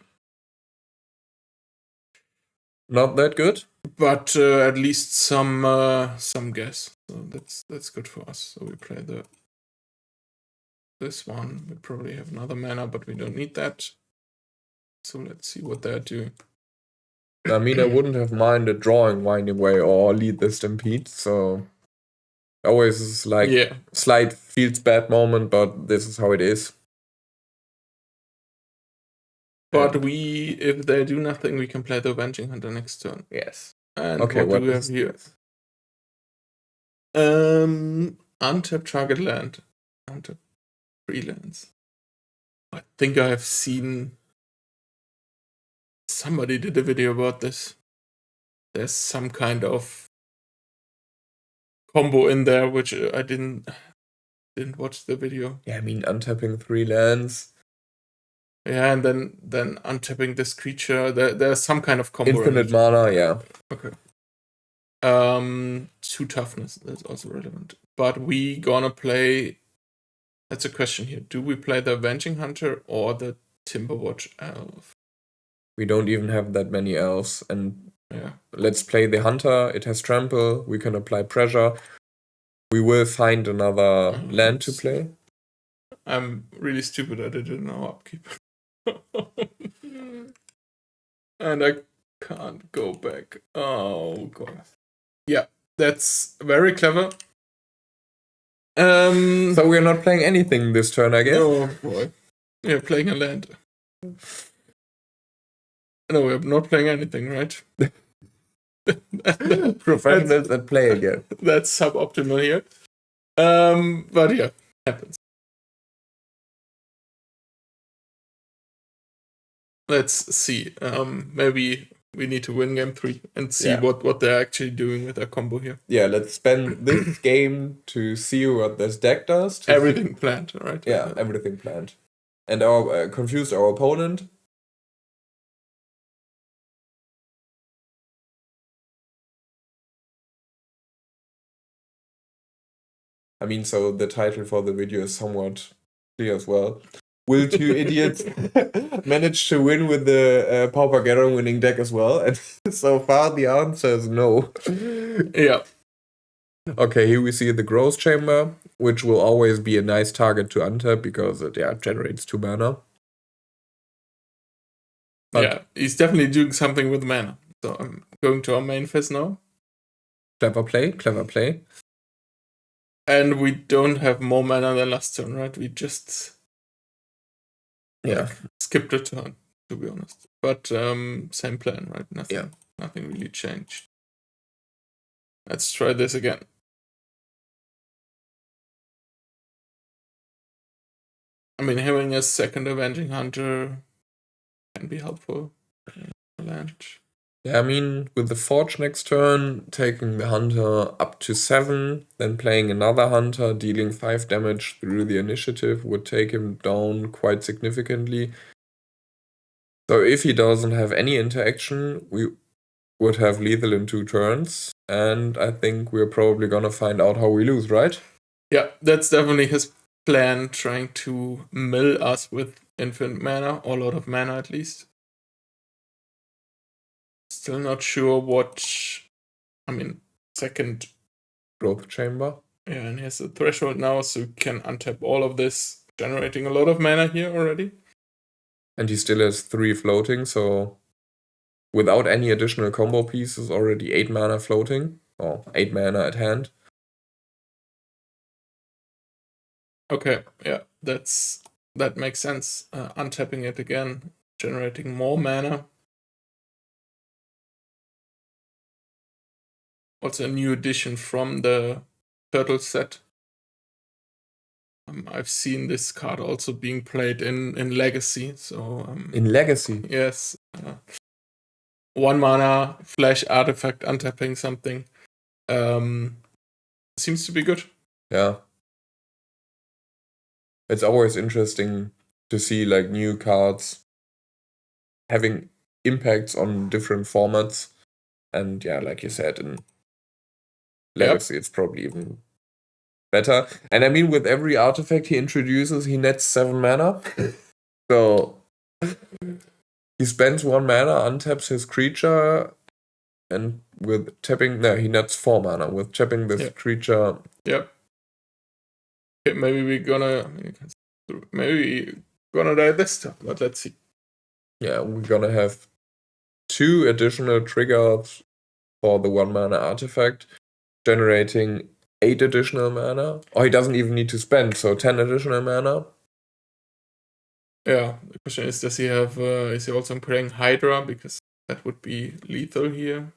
Not that good, but at least some guess. So that's good for us. So we play this one. We probably have another mana, but we don't need that. So let's see what they're doing. I mean, I wouldn't have minded drawing Winding Way or Lead the Stampede, so always is like slight feels bad moment, but this is how it is. But if they do nothing, we can play the Avenging Hunter next turn. Yes. And okay, what do we have here? Untap target land. Untap 3 lands. I think I have seen somebody did a video about this. There's some kind of combo in there which I didn't watch the video. Yeah, I mean untapping 3 lands. Yeah, and then untapping this creature. There's some kind of combo. Infinite mana, yeah. Okay. 2 toughness, that's also relevant. But we gonna play. That's a question here. Do we play the Avenging Hunter or the Timberwatch Elf? We don't even have that many elves, and yeah. Let's play the Hunter. It has trample. We can apply pressure. We will find another land to play. I'm really stupid. I did it in our upkeep. And I can't go back. Oh god. Yeah, that's very clever. So we're not playing anything this turn, I guess. No, boy. We're playing a land. No, we're not playing anything, right? Professionals that play again. That's suboptimal here. But yeah, happens. Let's see. Maybe we need to win game 3 and see what they're actually doing with their combo here. Yeah, let's spend this game to see what this deck does. Everything planned, right? Yeah, everything planned. And our confused our opponent. I mean, so the title for the video is somewhat clear as well. Will 2 idiots manage to win with the Paupergeddon winning deck as well? And so far the answer is no. Yeah. Okay, here we see the Growth Chamber, which will always be a nice target to untap because it generates 2 mana. But yeah, he's definitely doing something with mana. So I'm going to our main phase now. Clever play, clever play. And we don't have more mana than last turn, right? We just skipped a turn, to be honest. But same plan, right? Nothing really changed. Let's try this again. I mean, having a second Avenging Hunter can be helpful. Land. Yeah, I mean, with the Forge next turn, taking the Hunter up to 7, then playing another Hunter, dealing 5 damage through the initiative would take him down quite significantly. So if he doesn't have any interaction, we would have lethal in 2 turns. and I think we're probably gonna find out how we lose, right? Yeah, that's definitely his plan, trying to mill us with infinite mana, or a lot of mana at least. Still not sure what. I mean, second Growth chamber. Yeah, and he has a threshold now, so he can untap all of this, generating a lot of mana here already. And he still has 3 floating, so without any additional combo pieces, already 8 mana floating, or 8 mana at hand. Okay, yeah, that makes sense. Untapping it again, generating more mana. Also a new addition from the turtle set. I've seen this card also being played in Legacy. So in Legacy? Yes. 1 mana, flash artifact, untapping something. Seems to be good. Yeah. It's always interesting to see like new cards having impacts on different formats. And yeah, like you said, in Legacy, it's probably even better. And I mean, with every artifact he introduces, he nets 7 mana. So he spends 1 mana, untaps his creature, and with tapping, no, he nets 4 mana. With tapping this creature. Yep. Okay, maybe gonna die this time, but let's see. Yeah, we're gonna have 2 additional triggers for the 1 mana artifact, generating 8 additional mana. Or he doesn't even need to spend, so 10 additional mana. Yeah, the question is, does he have? Is he also playing Hydra, because that would be lethal here?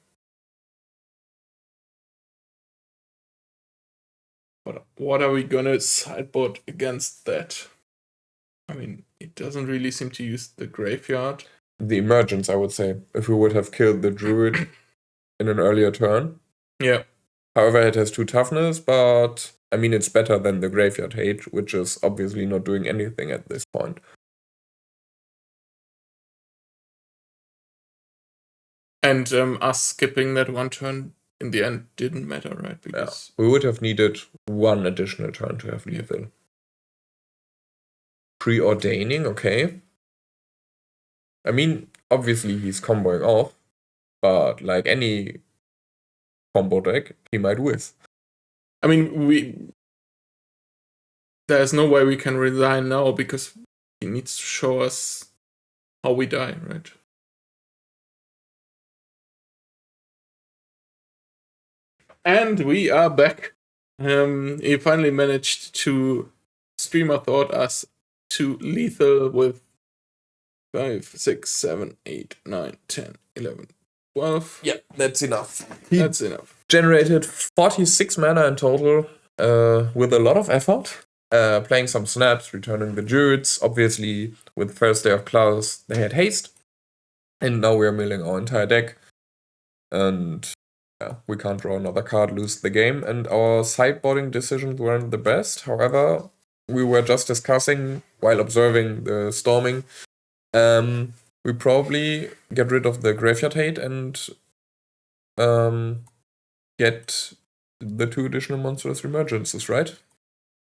But what are we gonna sideboard against that? I mean, it doesn't really seem to use the graveyard. The emergence, I would say, if we would have killed the druid in an earlier turn. Yeah. However, it has 2 toughness, but I mean, it's better than the graveyard hate, which is obviously not doing anything at this point. And us skipping that 1 turn in the end didn't matter, right? Because we would have needed 1 additional turn to have lethal. Preordaining, okay. I mean, obviously he's comboing off, but like any combo deck, he might whiz. I mean, there's no way we can resign now, because he needs to show us how we die, right? And we are back. He finally managed to streamer thought us to lethal with 5, 6, 7, 8, 9, 10, 11, 12. Yeah, that's enough. That's enough. Generated 46 mana in total, with a lot of effort. Playing some snaps, returning the druids. Obviously, with first day of class, they had haste. And now we're milling our entire deck. And yeah, we can't draw another card, lose the game. And our sideboarding decisions weren't the best. However, we were just discussing while observing the storming. We probably get rid of the graveyard hate and get the 2 additional monstrous remergences, right?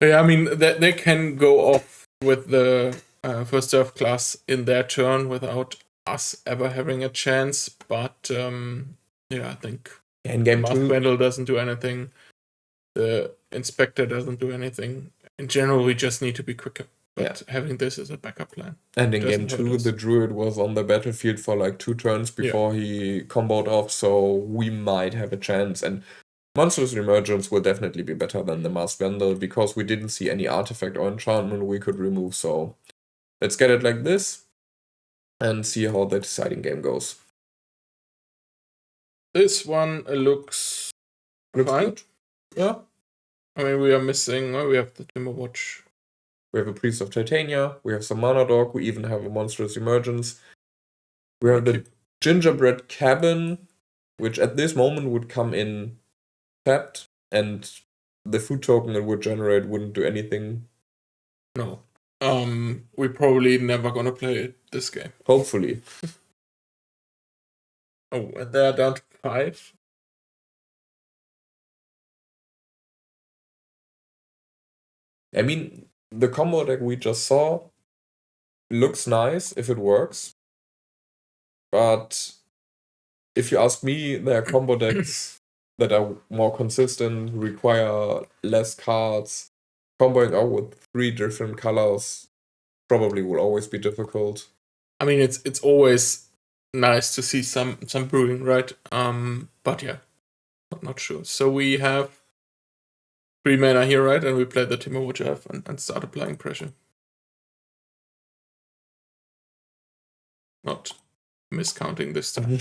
Yeah, I mean, they can go off with the first serve class in their turn without us ever having a chance. But yeah, I think in game 2, Vandal doesn't do anything. The Inspector doesn't do anything. In general, we just need to be quicker. But having this as a backup plan. And in game 2, the druid was on the battlefield for like 2 turns before he comboed off, so we might have a chance. And Monstrous Remergence will definitely be better than the Masked Vandal, because we didn't see any artifact or enchantment we could remove, so let's get it like this and see how the deciding game goes. This one looks fine. Good. Yeah. I mean, we are missing, we have the Dimir Watch. We have a Priest of Titania, we have some Mana Dog, we even have a Monstrous Emergence. We have the Gingerbread Cabin, which at this moment would come in tapped, and the food token it would generate wouldn't do anything. No. We're probably never gonna play it this game. Hopefully. Oh, and they are down to 5. I mean, the combo deck we just saw looks nice if it works. But if you ask me, there are combo decks that are more consistent, require less cards. Comboing out with 3 different colors probably will always be difficult. I mean, it's always nice to see some brewing, right? But yeah, not sure. So we have 3 mana here, right? And we play the Dimir which I have and start applying pressure. Not miscounting this time.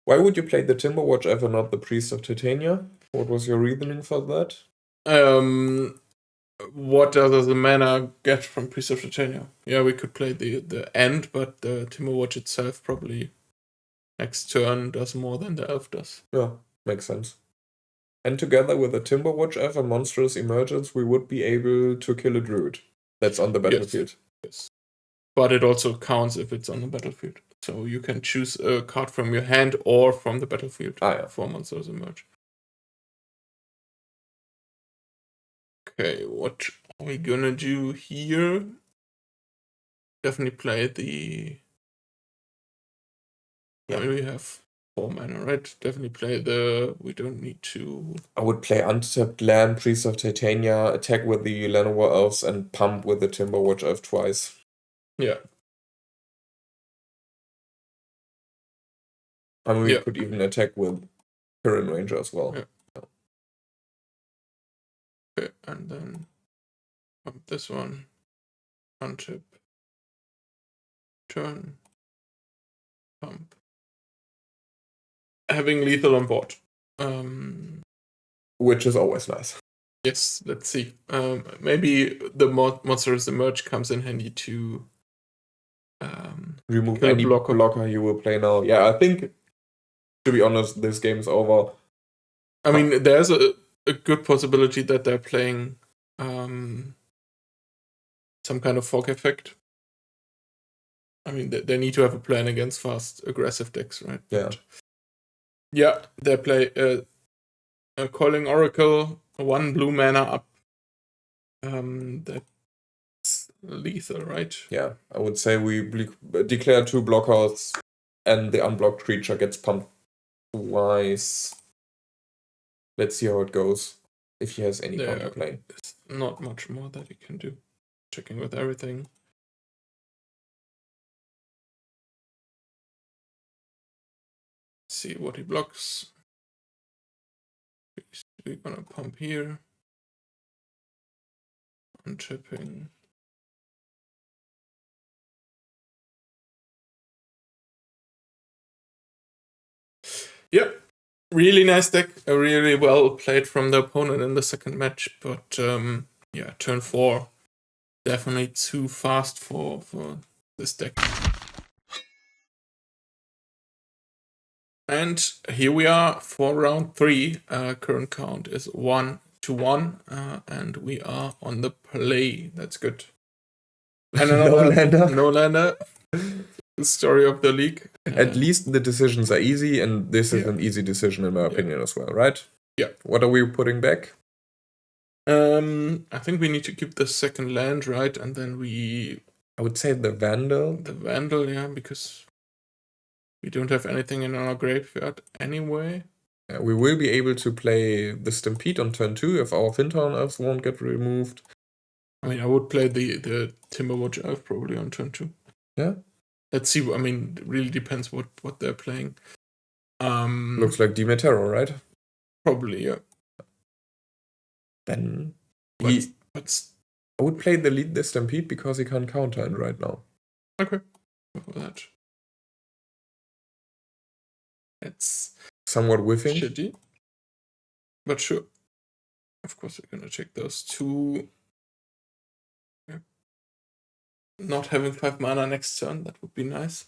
Why would you play the Timberwatch ever not the Priest of Titania? What was your reasoning for that? What does the mana get from Priest of Titania? Yeah, we could play the end, but the Timberwatch itself probably next turn does more than the elf does. Yeah, makes sense. And together with the Timberwatch F, a monstrous emergence, we would be able to kill a druid. That's on the battlefield. Yes. But it also counts if it's on the battlefield. So you can choose a card from your hand or from the battlefield for monsters emerge. Okay, what are we gonna do here? Definitely play the... I mean, we have 4 mana, right? Definitely play the... We don't need to... I would play untapped land, Priest of Titania, attack with the Llanowar Elves, and pump with the Timberwatch Elf twice. Yeah. I mean, we could even attack with Piran Ranger as well. Yeah. Okay, and then pump this one, untap, turn, pump. Having lethal on board. Which is always nice. Yes, let's see. Maybe the monsters emerge comes in handy to remove any blocker you will play now. Yeah, I think, to be honest, this game's over. I mean, there's a good possibility that they're playing some kind of fog effect. I mean, they need to have a plan against fast, aggressive decks, right? Yeah. Yeah, they play a Calling Oracle, 1 blue mana up. That's lethal, right? Yeah, I would say we declare 2 blockers and the unblocked creature gets pumped twice. Let's see how it goes. If he has any counterplay. There's not much more that he can do. Checking with everything. See what he blocks. We're gonna pump here. Unchipping. Yep. Really nice deck. Really well played from the opponent in the second match. But yeah, turn 4. Definitely too fast for this deck. And here we are for round 3. Current count is 1-1, and we are on the play. That's good. And no lander. The story of the league. At least the decisions are easy, and this is an easy decision in my opinion as well, right? Yeah. What are we putting back? I think we need to keep the second land, right? And then I would say the Vandal. The Vandal, yeah, because we don't have anything in our graveyard anyway. Yeah, we will be able to play the Stampede on turn 2 if our Fintown Elves won't get removed. I mean, I would play the Timberwatch Elf probably on turn 2. Yeah. Let's see. I mean, it really depends what they're playing. Looks like Dimir Terror, right? Probably, yeah. Then I would play the Stampede because he can't counter it right now. Okay. Go for that. It's somewhat whiffing. Shitty. But sure. Of course, we're gonna check those 2. Yeah. Not having 5 mana next turn, that would be nice.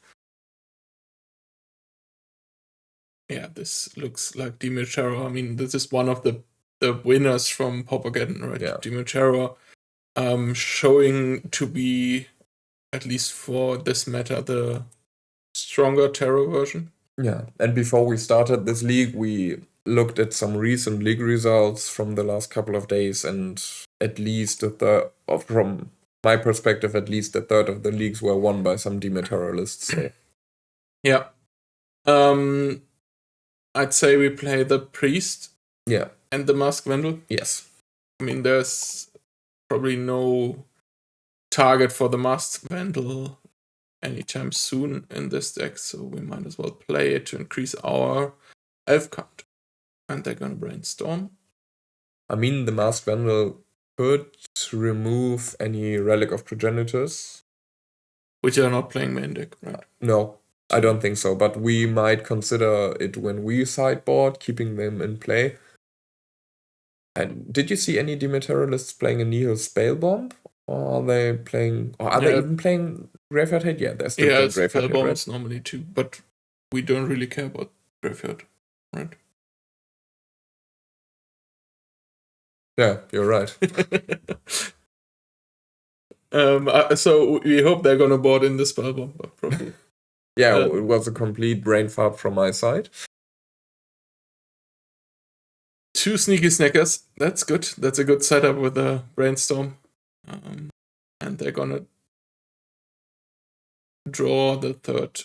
Yeah, this looks like Dimir Terror. I mean, this is one of the winners from Paupergeddon, right? Yeah. Dimir Terror showing to be, at least for this meta, the stronger Terror version. Yeah, and before we started this league, we looked at some recent league results from the last couple of days, and at least from my perspective, at least a third of the leagues were won by some dematerialists. So. Yeah. I'd say we play the Priest. Yeah. And the Mask Vandal. Yes. I mean, there's probably no target for the Mask Vandal anytime soon in this deck, so we might as well play it to increase our elf count. And they're gonna brainstorm. I mean, the Masked Vandal could remove any Relic of Progenitors. Which are not playing main deck, right? No, I don't think so, but we might consider it when we sideboard, keeping them in play. And did you see any Dematerialists playing a Nihil Spellbomb? Or are they playing... Or are they even playing Graveyard Hate? Yeah, they're still playing Graveyard Hate, right? Spellbombs normally too, but we don't really care about Graveyard, right? Yeah, you're right. So we hope they're gonna board in the Spellbomb, probably. Yeah, it was a complete brain fart from my side. 2 sneaky snackers. That's good. That's a good setup with the brainstorm. And they're gonna draw the 3rd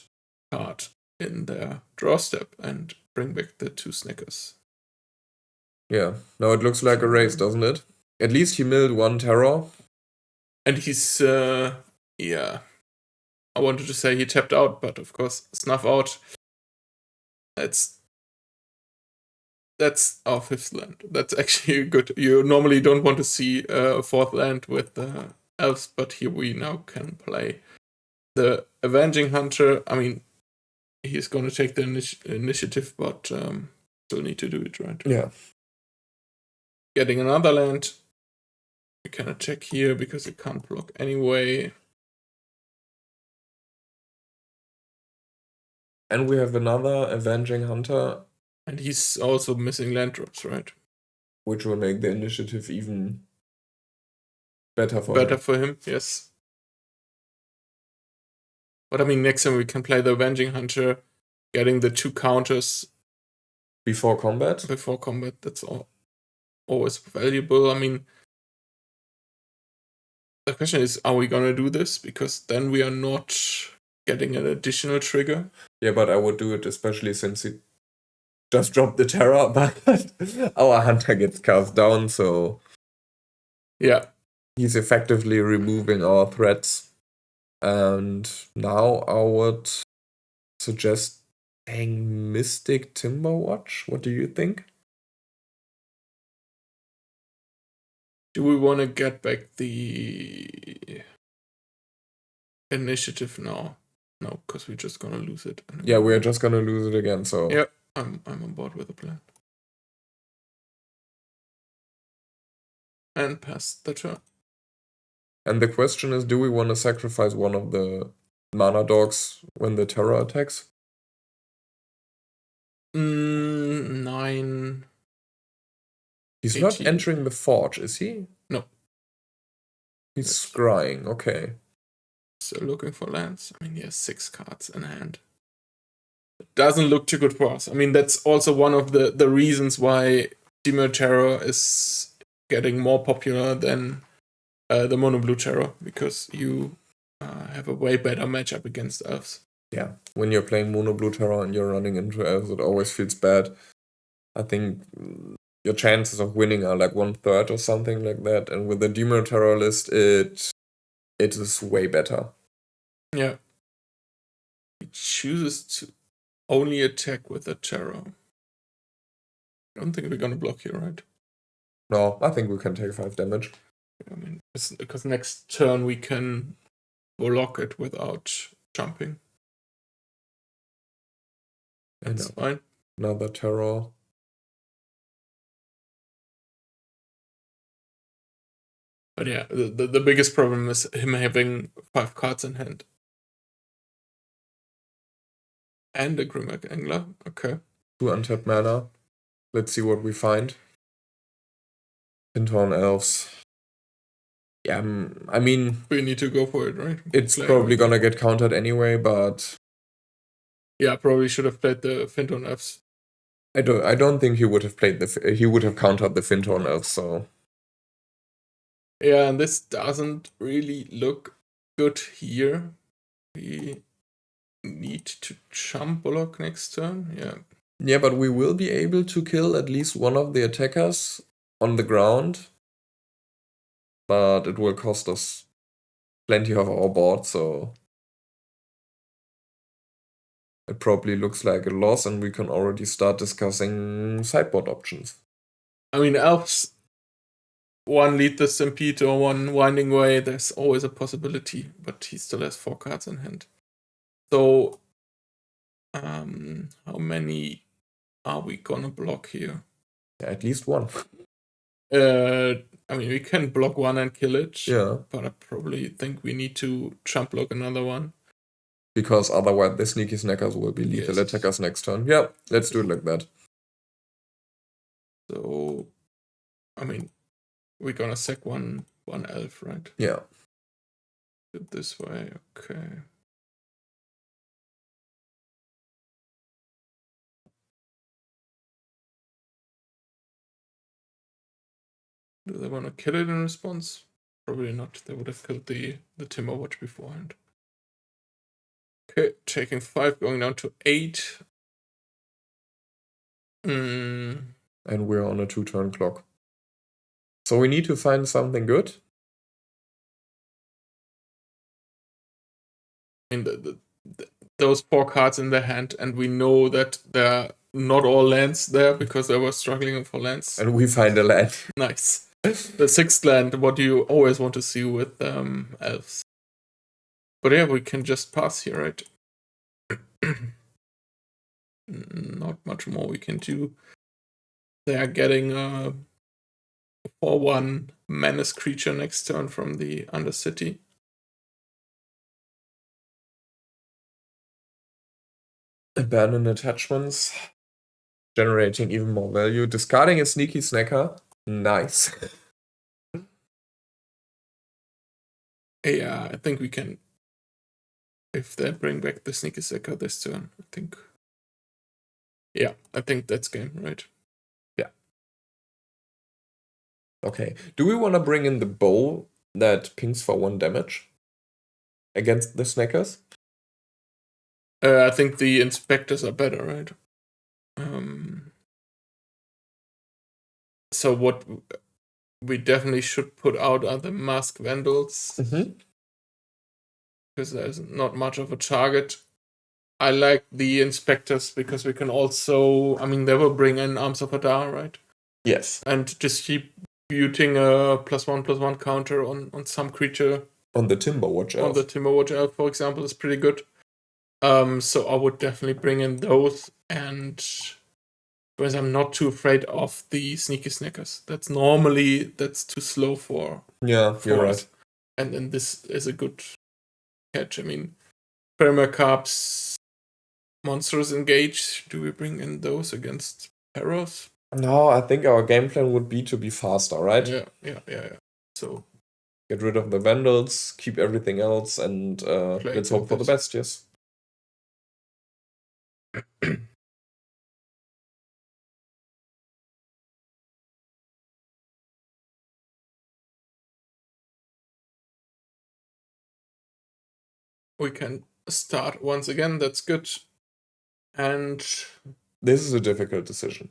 card in their draw step and bring back the 2 snackers. Yeah. No, it looks like a race, doesn't it? At least he milled 1 terror. And he's yeah. I wanted to say he tapped out, but of course, snuff out. That's our 5th land. That's actually good. You normally don't want to see a 4th land with elves, but here we now can play the Avenging Hunter. I mean, he's going to take the initiative, but still need to do it, right? Yeah. Getting another land. We can attack here because it can't block anyway. And we have another Avenging Hunter. And he's also missing land drops, right? Which will make the initiative even better for him, yes. But I mean, next time we can play the Avenging Hunter, getting the 2 counters before combat. That's always valuable. I mean, the question is, are we gonna do this? Because then we are not getting an additional trigger. Yeah, but I would do it especially since he just dropped the terror, but our hunter gets cast down, so yeah, he's effectively removing our threats. And now I would suggest playing Mystic Timberwatch. What do you think? Do we want to get back the initiative now? No, because we're just gonna lose it. Yeah, we're just gonna lose it again. So yeah, I'm on board with the plan. And pass the turn. And the question is, do we want to sacrifice one of the mana dogs when the terror attacks? 9. He's 18. not entering the forge, is he? No. He's scrying, okay. So looking for lands. I mean, he has 6 cards in hand. It doesn't look too good for us. I mean, that's also one of the reasons why Dimir Terror is getting more popular than the Mono Blue Terror, because you have a way better matchup against elves. Yeah, when you're playing Mono Blue Terror and you're running into elves, it always feels bad. I think your chances of winning are like 1/3 or something like that, and with the Dimir Terror list, it is way better. Yeah. He chooses to only attack with the Terror. I don't think we're gonna block here, right? No, I think we can take 5 damage. I mean, because next turn we can block it without jumping. That's fine. Another terror. But yeah, the biggest problem is him having 5 cards in hand. And a Grimmack Angler, okay. 2 untapped mana. Let's see what we find. Pintorn Elves. Yeah, I mean... We need to go for it, right? It's probably gonna get countered anyway, but... Yeah, probably should have played the Finton Elves. I don't think he would have played he would have countered the Fintorn Elf, so. Yeah, and this doesn't really look good here. We need to jump block next turn, yeah. Yeah, but we will be able to kill at least one of the attackers on the ground. But it will cost us plenty of our board, so it probably looks like a loss, and we can already start discussing sideboard options. I mean, Elves, one Lead the Stampede or one Winding Way, there's always a possibility, but he still has 4 cards in hand. So, how many are we gonna block here? Yeah, at least one. I mean, we can block one and kill it. Yeah. But I probably think we need to jump block another one. Because otherwise the Sneaky Snackers will be lethal attackers next turn. Yeah, let's do it like that. So, I mean, we're gonna sack one elf, right? Yeah. Do it this way, okay. Do they want to kill it in response? Probably not. They would have killed the Timberwatch beforehand. Okay, taking 5, going down to 8. And we're on a 2-turn clock. So we need to find something good. I mean, those 4 cards in their hand, and we know that they're not all lands there because they were struggling for lands. And we find a land. Nice. The 6th land, what you always want to see with elves. But yeah, we can just pass here, right? Not much more we can do. They are getting a 4/1 menace creature next turn from the Undercity. Abandon attachments. Generating even more value. Discarding a Sneaky Snacker. Nice. Yeah, I think we can. If they bring back the Sneaky Snacker this turn, I think. Yeah, I think that's game, right? Yeah. Okay. Do we want to bring in the bow that pings for 1 damage against the Snackers? I think the Inspectors are better, right? So what we definitely should put out are the Masked Vandals. Because there's not much of a target. I like the Inspectors because we can also, I mean, they will bring in Arms of Adar, right? Yes. And distributing a +1/+1 counter on some creature. On the Timberwatch Elf. On the Timberwatch Elf, for example, is pretty good. So I would definitely bring in those, and because I'm not too afraid of the Sneaky Snackers. That's too slow for. Yeah, you're right. And then this is a good catch. I mean, Permacarps, Monsters Engage. Do we bring in those against Perros? No, I think our game plan would be to be faster, right? Yeah. So get rid of the Vandals, keep everything else, and let's hope for the best, yes. We can start once again, that's good. And this is a difficult decision.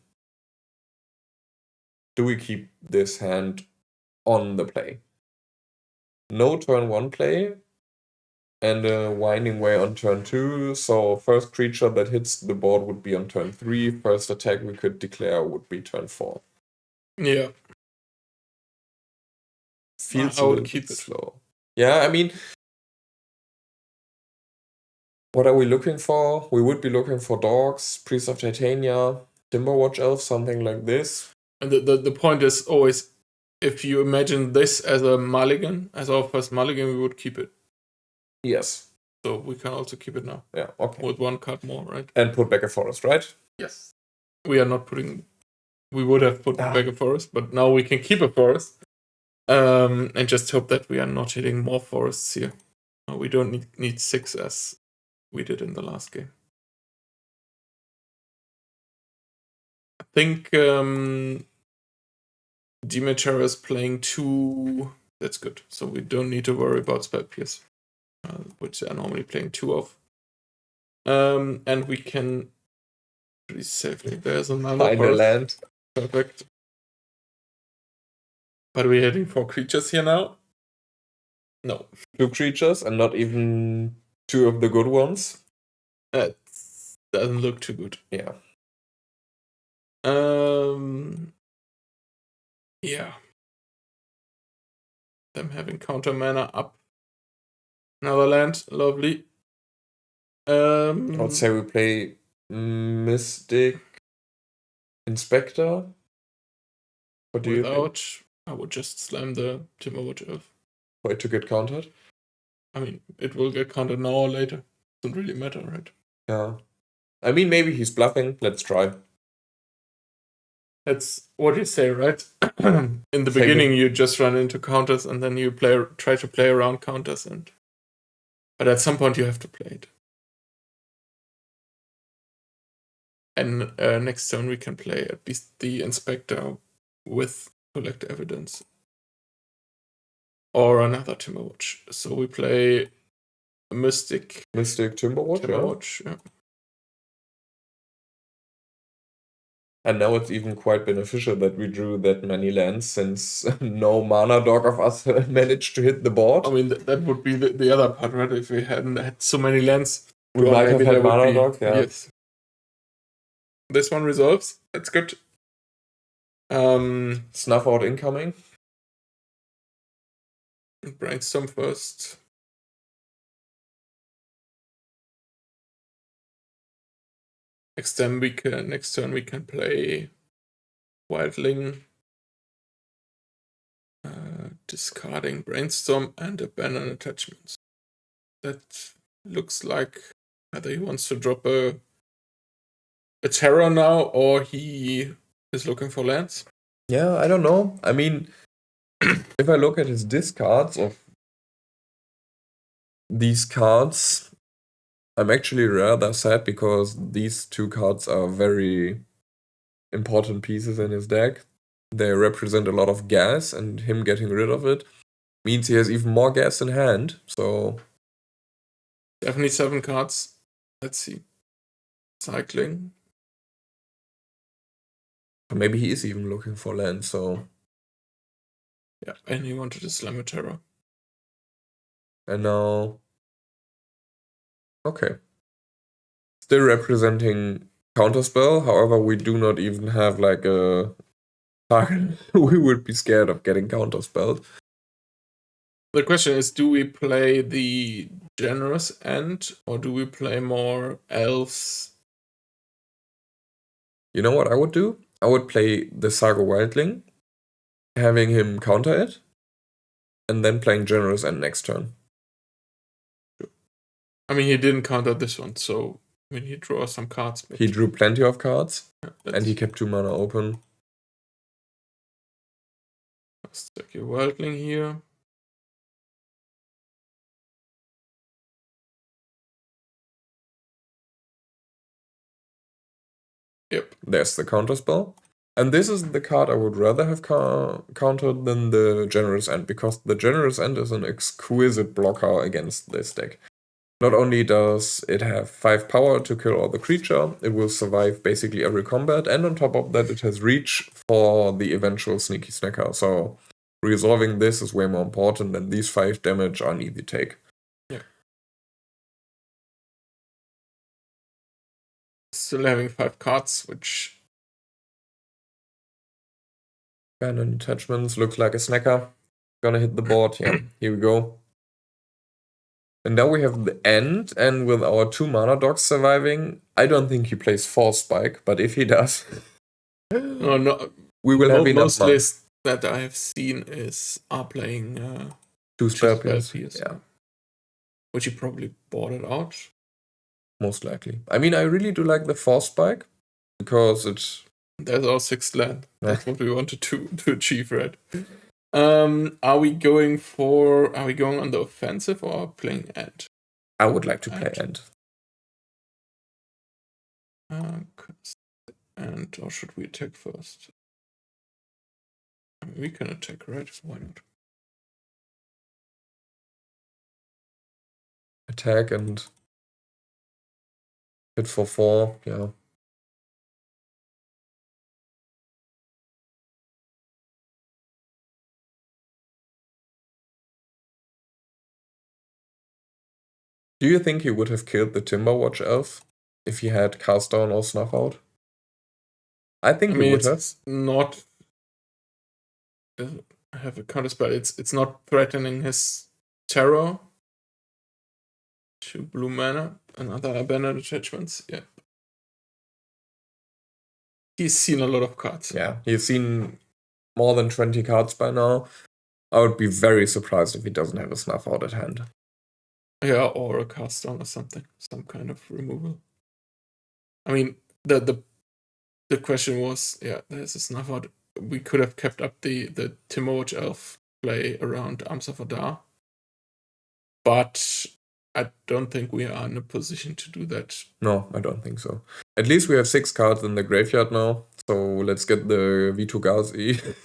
Do we keep this hand on the play? No turn 1 play, and a Winding Way on turn 2, so first creature that hits the board would be on turn 3, first attack we could declare would be turn 4. Yeah. Feels a little bit slow. Yeah, I mean, what are we looking for? We would be looking for Dogs, Priest of Titania, Timberwatch Elf, something like this. And the point is always, if you imagine this as a mulligan, as our first mulligan, we would keep it. Yes. So we can also keep it now. Yeah, okay. With 1 card more, right? And put back a forest, right? Yes. We are not putting... We would have put back a forest, but now we can keep a forest. And just hope that we are not hitting more forests here. We don't need 6 as we did in the last game. think Dimir is playing 2. That's good. So we don't need to worry about Spell Pierce, which they're normally playing 2 of. And we can pretty safely. There's another Final land. Perfect. But we're hitting 4 creatures here now. No. 2 creatures and not even 2 of the good ones. That doesn't look too good. Yeah. Yeah. Them having counter mana up. Another land. Lovely. I would say we play Mystic Inspector. What do you think? I would just slam the Timberwatch Elf. For it to get countered? I mean, it will get countered now or later. Doesn't really matter, right? Yeah. I mean, maybe he's bluffing. Let's try. That's what you say, right? In the beginning, you just run into counters and then you try to play around counters. But at some point, you have to play it. And next turn, we can play at least the Inspector with Collect Evidence. Or another Timberwatch. So we play a Mystic Timberwatch, yeah. And now it's even quite beneficial that we drew that many lands, since no mana dog of us managed to hit the board. I mean, that would be the other part, right? If we hadn't had so many lands, we might have had mana dog, yeah. Yes. This one resolves. That's good. Snuff out incoming. Brainstorm first. Next turn we can play Wildling, discarding Brainstorm and abandon attachments. That looks like either he wants to drop a terror now or he is looking for lands. Yeah, I don't know. I mean, if I look at his discards of these cards, I'm actually rather sad because these 2 cards are very important pieces in his deck. They represent a lot of gas, and him getting rid of it means he has even more gas in hand. So 77 cards. Let's see. Cycling. Maybe he is even looking for land, so... Yeah, and he wanted to slam a terror. And now... Okay. Still representing counterspell, however, we do not even have like a target we would be scared of getting counterspelled. The question is, do we play the generous end or do we play more elves? You know what I would do? I would play the Saga Wildling, having him counter it, and then playing generous end next turn. I mean, he didn't counter this one, so I mean, he drew some cards. He drew plenty of cards, yeah, and he kept 2 mana open. Stack your Wildling here. Yep. There's the counterspell. And this is the card I would rather have countered than the Generous End, because the Generous End is an exquisite blocker against this deck. Not only does it have 5 power to kill all the creature, it will survive basically every combat, and on top of that it has reach for the eventual Sneaky Snacker. So resolving this is way more important, and these 5 damage are an easy take. Yeah. Still having 5 cards, which... Abandon attachments, looks like a snacker. Gonna hit the board, yeah, here we go. And now we have the end, and with our 2 mana dogs surviving, I don't think he plays Force Spike, but if he does, no, we will have enough most lists that I have seen are playing 2 Spell Pierce, yeah. Which he probably bought it out. Most likely. I mean, I really do like the Force Spike, because it's... There's our 6th land. That's what we wanted to achieve, right? Are we going on the offensive or playing end? I would like to play end. And or should we attack first? I mean, we can attack, right? Why not? Attack and hit for 4, yeah. Do you think he would have killed the Timberwatch elf if he had Cast Down or Snuff Out? I think he would have. It's not. I have a counter spell. It's not threatening his terror. 2 blue mana, another abandoned attachments. Yeah. He's seen a lot of cards. Yeah, he's seen more than 20 cards by now. I would be very surprised if he doesn't have a Snuff Out at hand. Yeah, or a cast down or something. Some kind of removal. I mean, the question was, yeah, there's a Snuff Out. We could have kept up the Timberwatch Elf play around Arms of Adar. But I don't think we are in a position to do that. No, I don't think so. At least we have 6 cards in the graveyard now. So let's get the Vitugazi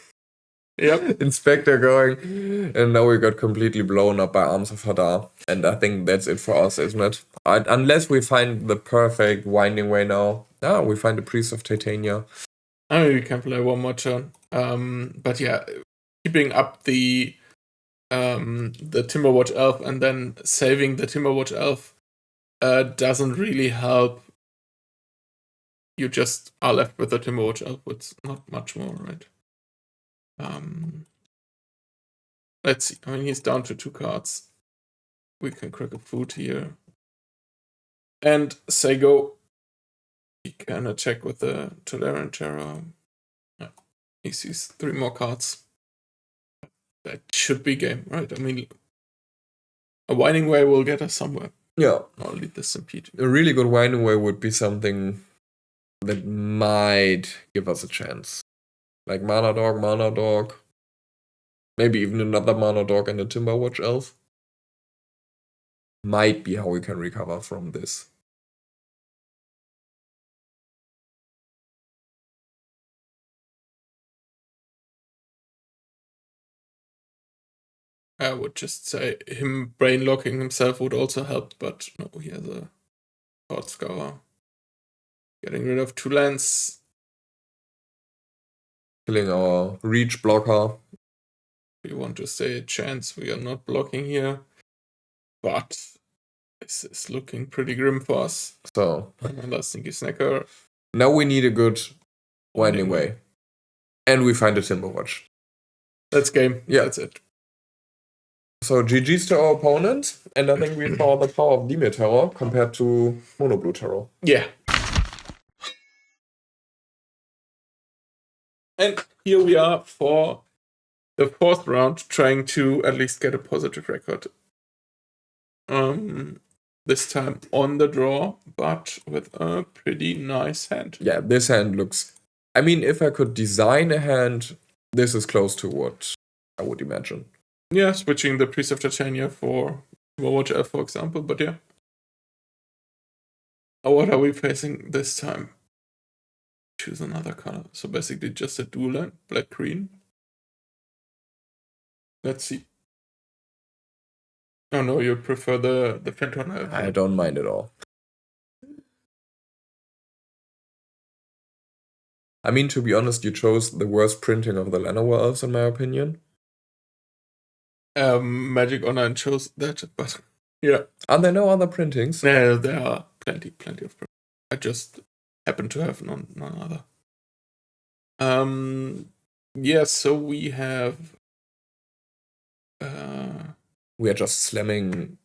Inspector going. And now we got completely blown up by Arms of Hadar. And I think that's it for us, isn't it? Unless we find the perfect Winding Way now. We find the Priest of Titania. I mean, we can play one more turn. But yeah, keeping up the Timberwatch Elf and then saving the Timberwatch Elf doesn't really help. You just are left with the Timberwatch Elf. It's not much more, right? Let's see. I mean, he's down to 2 cards. We can crack a food here. And say go. He can attack with the Tolerant Terror. Yeah. He sees 3 more cards. That should be game, right? I mean, a Winding Way will get us somewhere. Yeah. I'll lead this impede. A really good Winding Way would be something that might give us a chance. Like Mana Dog. Maybe even another Mana Dog and a Timberwatch Elf. Might be how we can recover from this. I would just say him brain locking himself would also help, but no, he has a Thought Scour. Getting rid of 2 lands. Killing our reach blocker. We want to say a chance we are not blocking here. But this is looking pretty grim for us. So another Sneaky Snacker. Now we need a good Winding Way. And we find a Timberwatch. That's game. Yeah. That's it. So GG's to our opponent, and I think we saw the power of Dimir Terror compared to Mono Blue Terror. Yeah. And here we are for the 4th round, trying to at least get a positive record. This time on the draw, but with a pretty nice hand. Yeah, this hand looks... I mean, if I could design a hand, this is close to what I would imagine. Yeah, switching the Priest of Titania for Timberwatch Elf, for example, but yeah. What are we facing this time? Choose another color. So basically just a dual land, black-green. Let's see. Oh no, you prefer the Phantom Elf. I don't mind at all. I mean, to be honest, you chose the worst printing of the Llanowar Elves, in my opinion. Magic Online chose that, but yeah. Are there no other printings? Yeah, there are plenty of printings. I just happen to have none other. Yeah, so we have... we are just slamming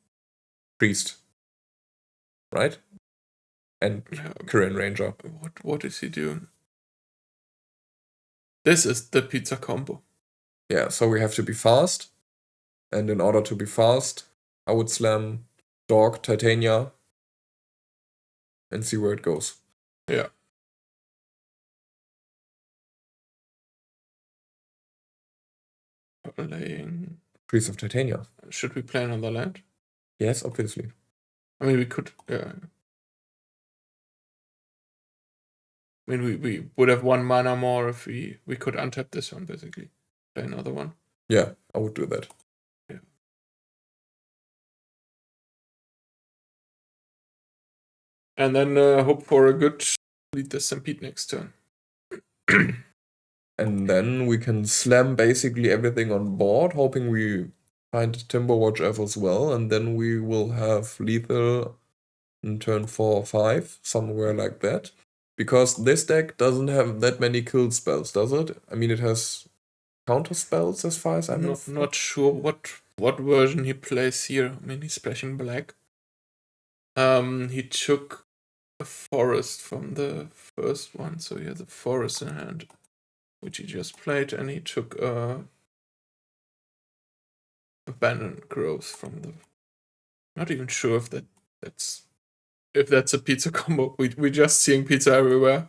Priest, right? And Kirin Ranger. What is he doing? This is the pizza combo. Yeah, so we have to be fast. And in order to be fast, I would slam Dog, Titania, and see where it goes. Yeah. Playing Priest of Titania. Should we play another land? Yes, obviously. I mean, we could. I mean, we would have 1 mana more if we could untap this one, basically. Play another one. Yeah, I would do that. Yeah. And then hope for a good lead the Stampede next turn. And then we can slam basically everything on board, hoping we find Timberwatch F as well, and then we will have lethal in turn 4 or 5, somewhere like that. Because this deck doesn't have that many kill spells, does it? I mean, it has counter spells as far as I'm not sure what version he plays here. I mean, he's splashing black. He took a forest from the first one, so he has a forest in hand, which he just played, and he took abandoned growth from the. Not even sure if that's a pizza combo. We're just seeing pizza everywhere.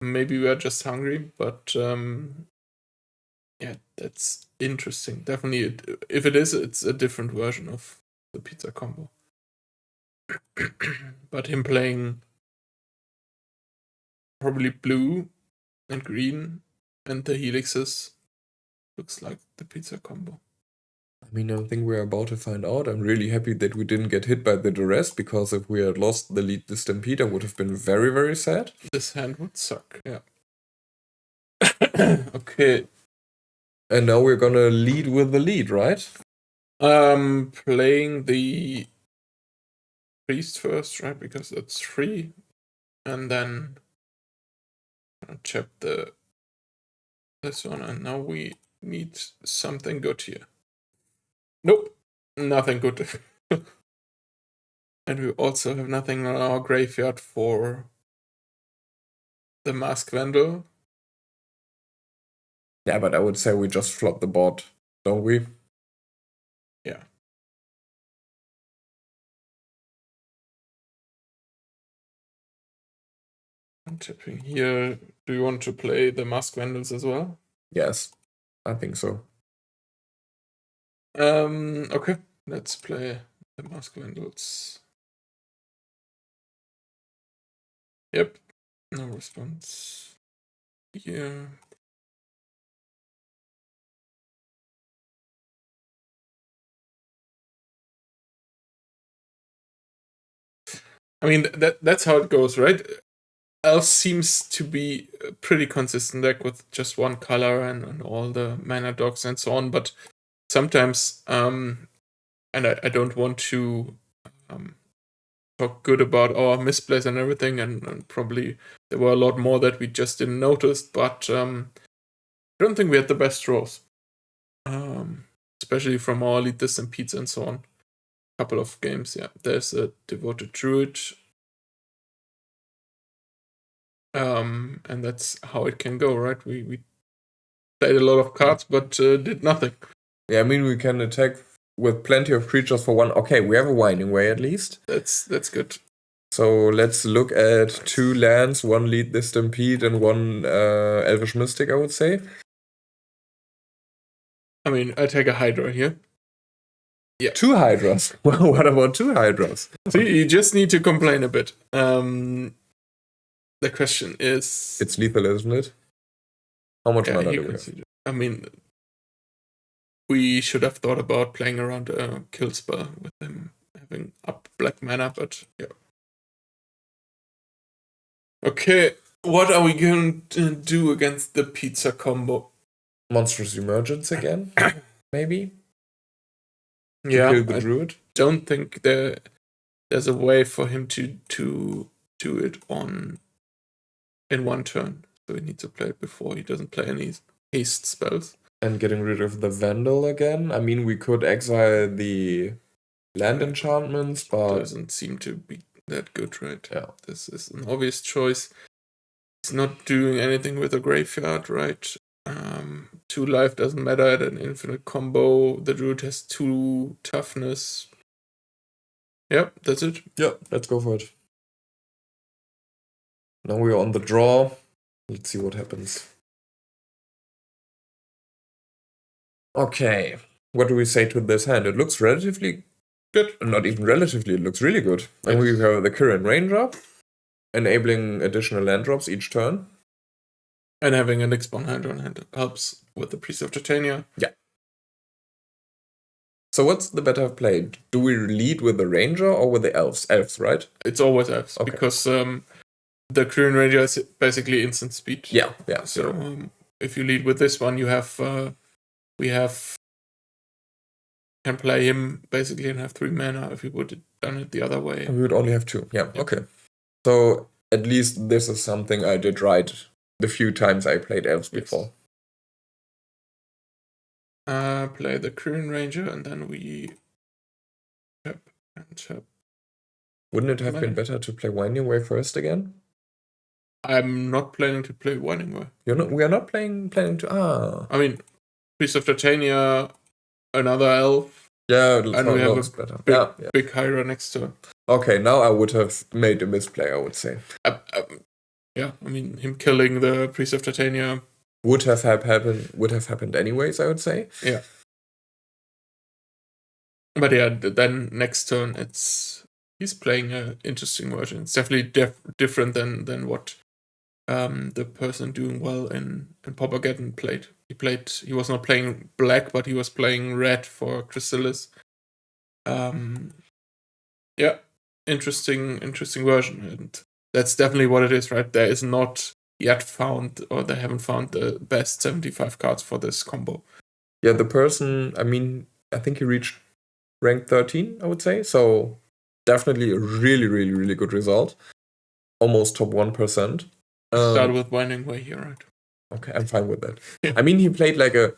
Maybe we are just hungry, but yeah, that's interesting. Definitely, if it is, it's a different version of the pizza combo. But him playing probably blue and green and the helixes looks like the pizza combo. I mean, I think we're about to find out. I'm really happy that we didn't get hit by the duress, because if we had lost the lead, the Stampede, I would have been very, very sad. This hand would suck, yeah. Okay. And now we're gonna lead with the lead, right? Playing the priest first, right? Because that's free. And then I'll check this one, and now we need something good here. Nope, nothing good. And we also have nothing on our graveyard for the Mask Vandal. Yeah, but I would say we just flop the board, don't we? Yeah. I'm tipping here. Do you want to play the Mask Vandals as well? Yes, I think so. Okay, let's play the Mask Vandals. Yep, no response here. I mean, that's how it goes, right? Elf seems to be a pretty consistent deck with just one color and all the mana dogs and so on, but sometimes, and I don't want to talk good about our misplays and everything, and probably there were a lot more that we just didn't notice, but I don't think we had the best draws. Especially from our lead Stampedes and so on. Couple of games, yeah. There's a Devoted Druid. And that's how it can go, right? We played a lot of cards, but did nothing. Yeah, I mean, we can attack with plenty of creatures for one. Okay, we have a Winding Way at least. That's good. So let's look at 2 lands, 1 Lead the Stampede and 1 Elvish Mystic, I would say. I mean, I take a Hydra here. Yeah. 2 Hydras. Well, what about 2 Hydras? See, you just need to complain a bit. The question is... It's lethal, isn't it? How much mana do we have? I mean, we should have thought about playing around a kill spell with him having up black mana, but yeah. Okay, what are we going to do against the pizza combo? Monstrous Emergence again? Maybe? Yeah, kill the Druid? Don't think there's a way for him to do it in one turn. So he needs to play it before he doesn't play any haste spells. And getting rid of the Vandal again? I mean, we could exile the land enchantments, but... Doesn't seem to be that good, right? Yeah. This is an obvious choice. He's not doing anything with the graveyard, right? 2 life doesn't matter at an infinite combo. The Druid has 2 toughness. Yep, that's it. Yeah, let's go for it. Now we're on the draw. Let's see what happens. Okay. What do we say to this hand? It looks relatively good. Not even relatively, it looks really good. And we have the Kirin Raindrop. enabling additional land drops each turn. And having an X-Spawn hand on hand helps with the Priest of Titania. Yeah. So what's the better play? Do we lead with the Ranger or with the Elves? Elves, right? It's always Elves, Okay. because the Korean Ranger is basically instant speed. Yeah. So if you lead with this one, you have can play him basically and have 3 mana. If you would have done it the other way, we would only have 2. Yeah. Okay. So at least this is something I did right the few times I played Elves before. Play the Korean Ranger and then we tap and tap. Wouldn't it have been better to play Winding Way first again? I'm not planning to play Winding Way. We are not planning to. I mean, Priest of Titania, another elf. Yeah, and we have a better. Big Hydra next to it. Okay, now I would have made a misplay, I would say. Yeah, I mean, him killing the Priest of Titania would have happened anyways, I would say. Yeah. But yeah, then next turn he's playing an interesting version. It's definitely different than what the person doing well in Paupergeddon played. He was not playing black, but he was playing red for Chrysalis. Yeah, interesting version, and that's definitely what it is, right? There is not yet found, or they haven't found the best 75 cards for this combo. Yeah, the person, I mean, I think he reached rank 13, I would say. So definitely a really, really, really good result. Almost top 1%. Start with Winding Way here, right? Okay, I'm fine with that. Yeah. I mean, he played like a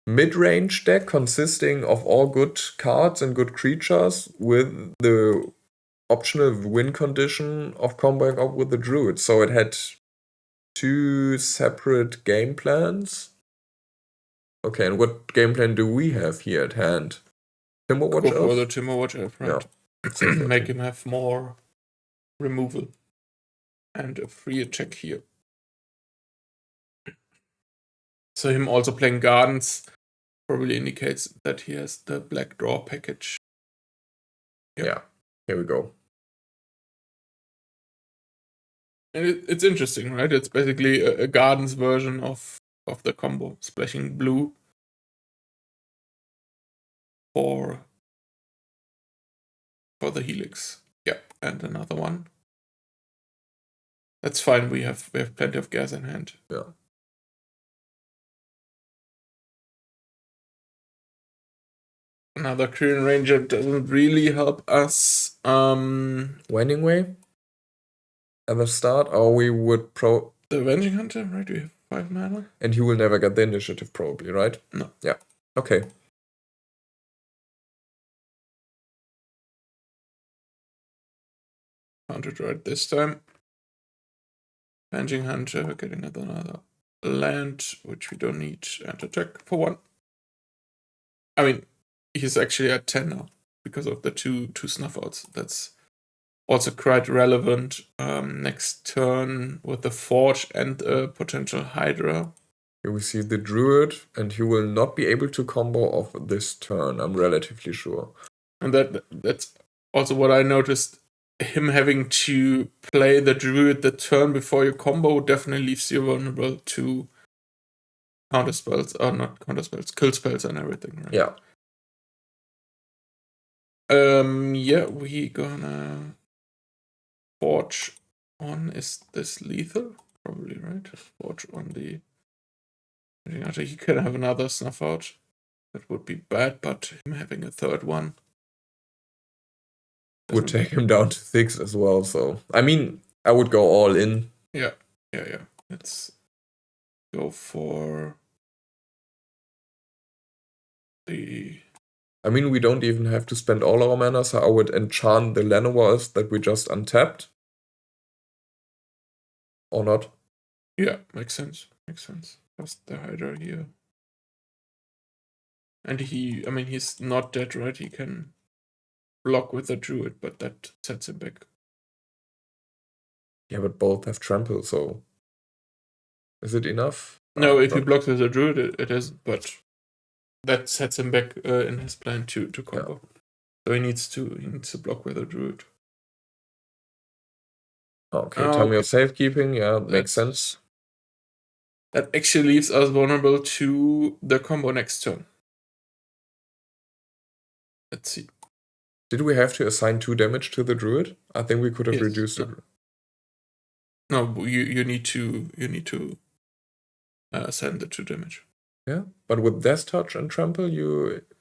mid-range deck consisting of all good cards and good creatures with the optional win condition of comboing up with the Druid. So it had 2 separate game plans. Okay, and what game plan do we have here at hand? Timberwatch Elf? Go for the Timberwatch Elf, right? Yeah. Make him have more removal. And a free attack here. So him also playing Gardens probably indicates that he has the black draw package. Yep. Yeah, here we go. And it's interesting, right? It's basically a Gardens version of the combo. Splashing blue for the Helix. Yeah, and another one. That's fine. We have plenty of gas in hand. Yeah. Another Korean Ranger doesn't really help us. Winding Way at the start, or we would the Avenging Hunter, right? We have 5 mana. And he will never get the initiative, probably, right? No. Yeah. Okay. Hunted right this time. Avenging Hunter, getting another land, which we don't need, and attack for 1. I mean, he's actually at 10 now because of the two snuff outs. That's also quite relevant. Next turn with the Forge and a potential Hydra. Here we see the Druid, and he will not be able to combo off this turn, I'm relatively sure. And that's also what I noticed. Him having to play the Druid the turn before your combo definitely leaves you vulnerable to counter spells, or not counter spells, kill spells and everything, right? Yeah. Yeah, we gonna Forge on. Is this lethal? Probably, right? Forge on the. He can have another snuff out. That would be bad, but him having a third one would take him down to 6 as well. So, I mean, I would go all in. Yeah. Let's go for the. I mean, we don't even have to spend all our mana, so I would enchant the Llanowars that we just untapped. Or not? Yeah, makes sense. Just the Hydra here. And he's not dead, right? He can block with the Druid, but that sets him back. Yeah, but both have trample, so is it enough? No, if he blocks with the Druid, it isn't, but that sets him back in his plan to combo. Yeah. So he needs to block with the Druid. Okay, tell me of safekeeping. Yeah, makes sense. That actually leaves us vulnerable to the combo next turn. Let's see. Did we have to assign 2 damage to the druid? I think we could have reduced it. No, you need to assign the 2 damage. Yeah, but with Death Touch and Trample,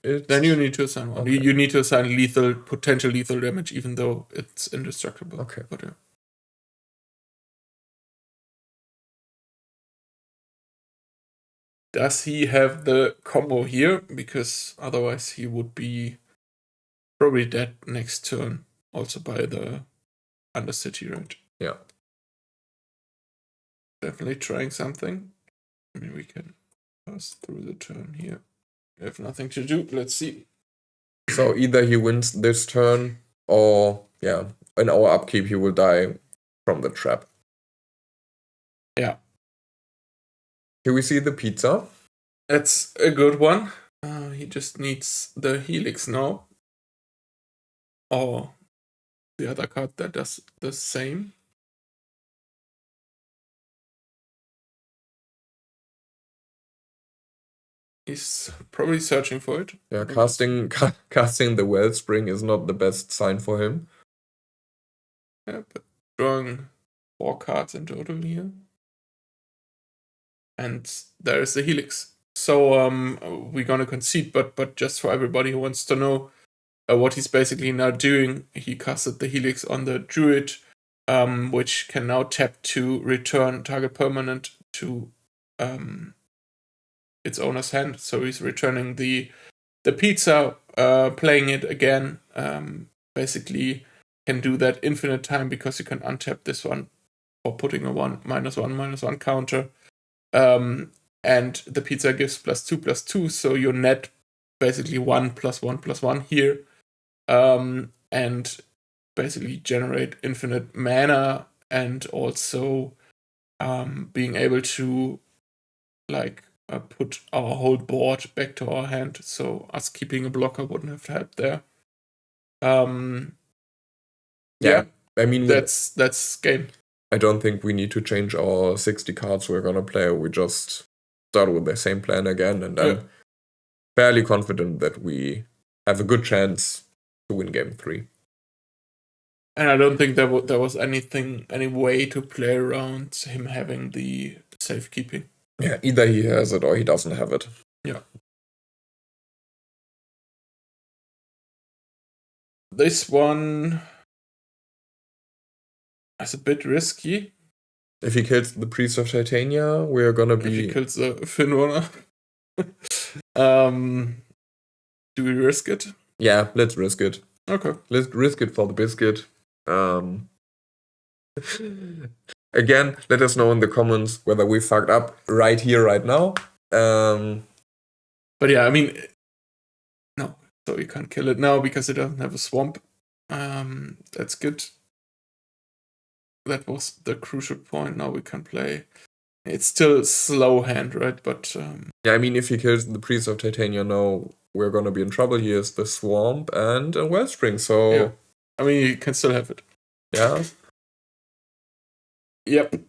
then you need to assign 1. Okay. You need to assign potential lethal damage, even though it's indestructible. Okay. But, yeah. Does he have the combo here? Because otherwise he would be probably dead next turn, also by the Undercity, right? Yeah. Definitely trying something. I mean, we can pass through the turn here. We have nothing to do. Let's see. So either he wins this turn, or, yeah, in our upkeep he will die from the trap. Yeah. Here we see the pizza. That's a good one. He just needs the Helix now. Or the other card that does the same. He's probably searching for it. Yeah, casting the Wellspring is not the best sign for him. Yeah, but drawing 4 cards in total here. And there is the Helix. So we're gonna concede, but just for everybody who wants to know what he's basically now doing, he casted the Helix on the Druid, which can now tap to return target permanent to its owner's hand. So he's returning the pizza, playing it again. Basically can do that infinite time because you can untap this one or putting a -1/-1 counter. And the pizza gives +2/+2, so your net basically 1/1/1 here. And basically generate infinite mana, and also being able to put our whole board back to our hand, so us keeping a blocker wouldn't have helped there. Yeah, I mean, that's game. I don't think we need to change our 60 cards we're gonna play. We just start with the same plan again, and I'm fairly confident that we have a good chance to win game 3. And I don't think there was any way to play around him having the safekeeping. Yeah, either he has it or he doesn't have it. Yeah. This one is a bit risky. If he kills the Priest of Titania, we're gonna be... If he kills the Finrunner. Do we risk it? Yeah, let's risk it. Okay. Let's risk it for the biscuit. Again, let us know in the comments whether we fucked up right here, right now. But yeah, I mean, no. So you can't kill it now because it doesn't have a swamp. That's good. That was the crucial point. Now we can play. It's still slow hand, right? But yeah, I mean, if he kills the Priest of Titania now, we're gonna be in trouble. Here's the swamp and a Wellspring, so... Yeah. I mean, you can still have it. Yeah. Yep.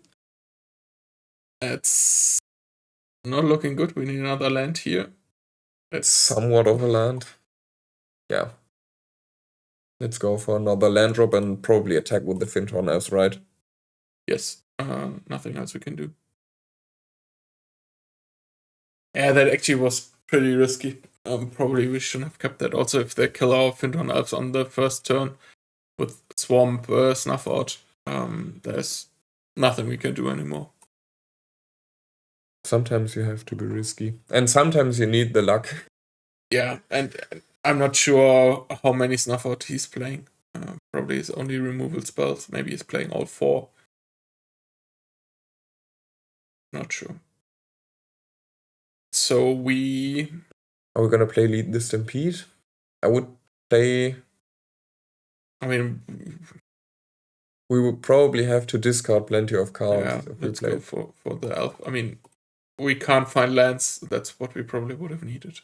That's not looking good. We need another land here. It's somewhat of a land. Yeah. Let's go for another land drop and probably attack with the Fintorn Elves, right? Yes. Nothing else we can do. Yeah, that actually was pretty risky. Probably we shouldn't have kept that. Also, if they kill our Fintorn Elves on the first turn with Swamp Snuff Out, there's nothing we can do anymore. Sometimes you have to be risky. And sometimes you need the luck. Yeah, and I'm not sure how many Snuff Out he's playing. Probably his only removal spells. Maybe he's playing all 4. Not sure. So Are we gonna play Lead the Stampede? I would play... I mean... We would probably have to discard plenty of cards. Yeah, let's go for the elf. I mean, we can't find lands. That's what we probably would have needed.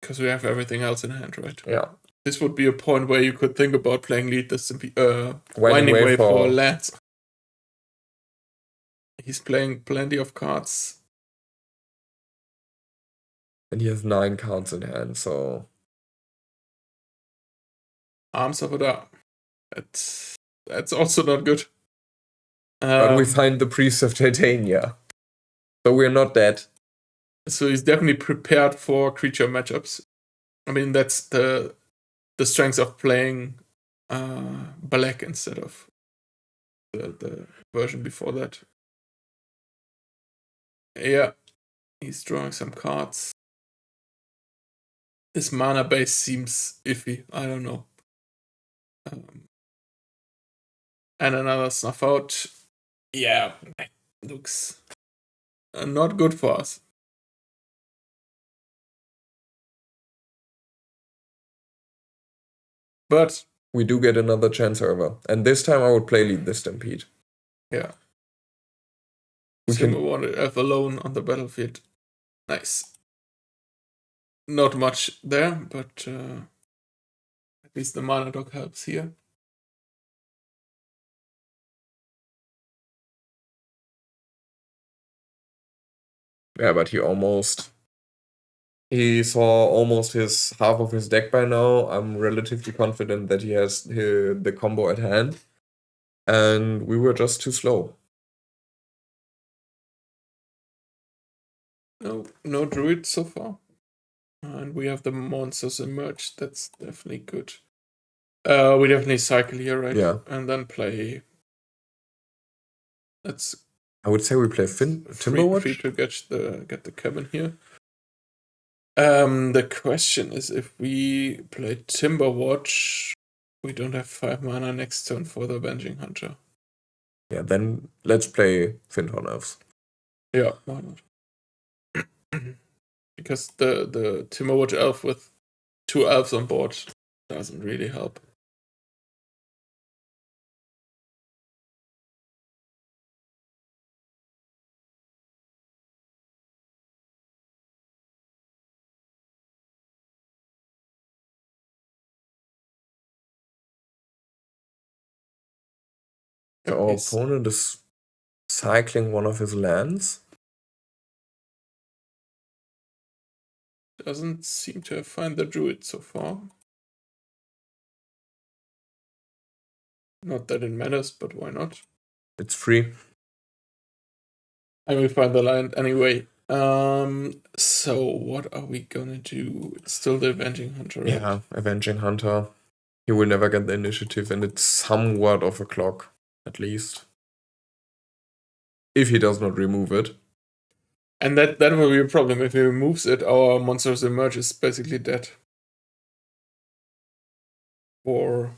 Because we have everything else in hand, right? Yeah. this would be a point where you could think about playing lead this Winding Wave for lands. He's playing plenty of cards. And he has 9 cards in hand, so... Arms of Adar. That's also not good. But we find the Priest of Titania. So we're not dead. So he's definitely prepared for creature matchups. I mean, that's the strength of playing black instead of the version before that. Yeah, he's drawing some cards. This mana base seems iffy. I don't know. And another snuff out. Yeah, that looks not good for us. But we do get another chance, however. And this time I would play lead the Stampede. Yeah. We can want to have alone on the battlefield. Nice. Not much there, but at least the mana dog helps here. Yeah, but he saw almost his half of his deck by now. I'm relatively confident that he has the combo at hand. And we were just too slow. No druid so far. And we have the monsters emerge. That's definitely good. We definitely cycle here, right? Yeah. And then play. I would say we play Timberwatch. Free to get the cabin here. The question is if we play Timberwatch, we don't have 5 mana next turn for the Avenging Hunter. Yeah, then let's play Finthorn Elves. Yeah, why not? Because the Timberwatch elf with 2 elves on board doesn't really help. Our opponent is cycling one of his lands. Doesn't seem to have found the druid so far. Not that it matters, but why not? It's free. I will find the land anyway. So what are we gonna do? It's still the Avenging Hunter, right? Yeah, Avenging Hunter. He will never get the initiative, and it's somewhat of a clock, at least. If he does not remove it. And that will be a problem. If he removes it, our monsters emerge is basically dead. Or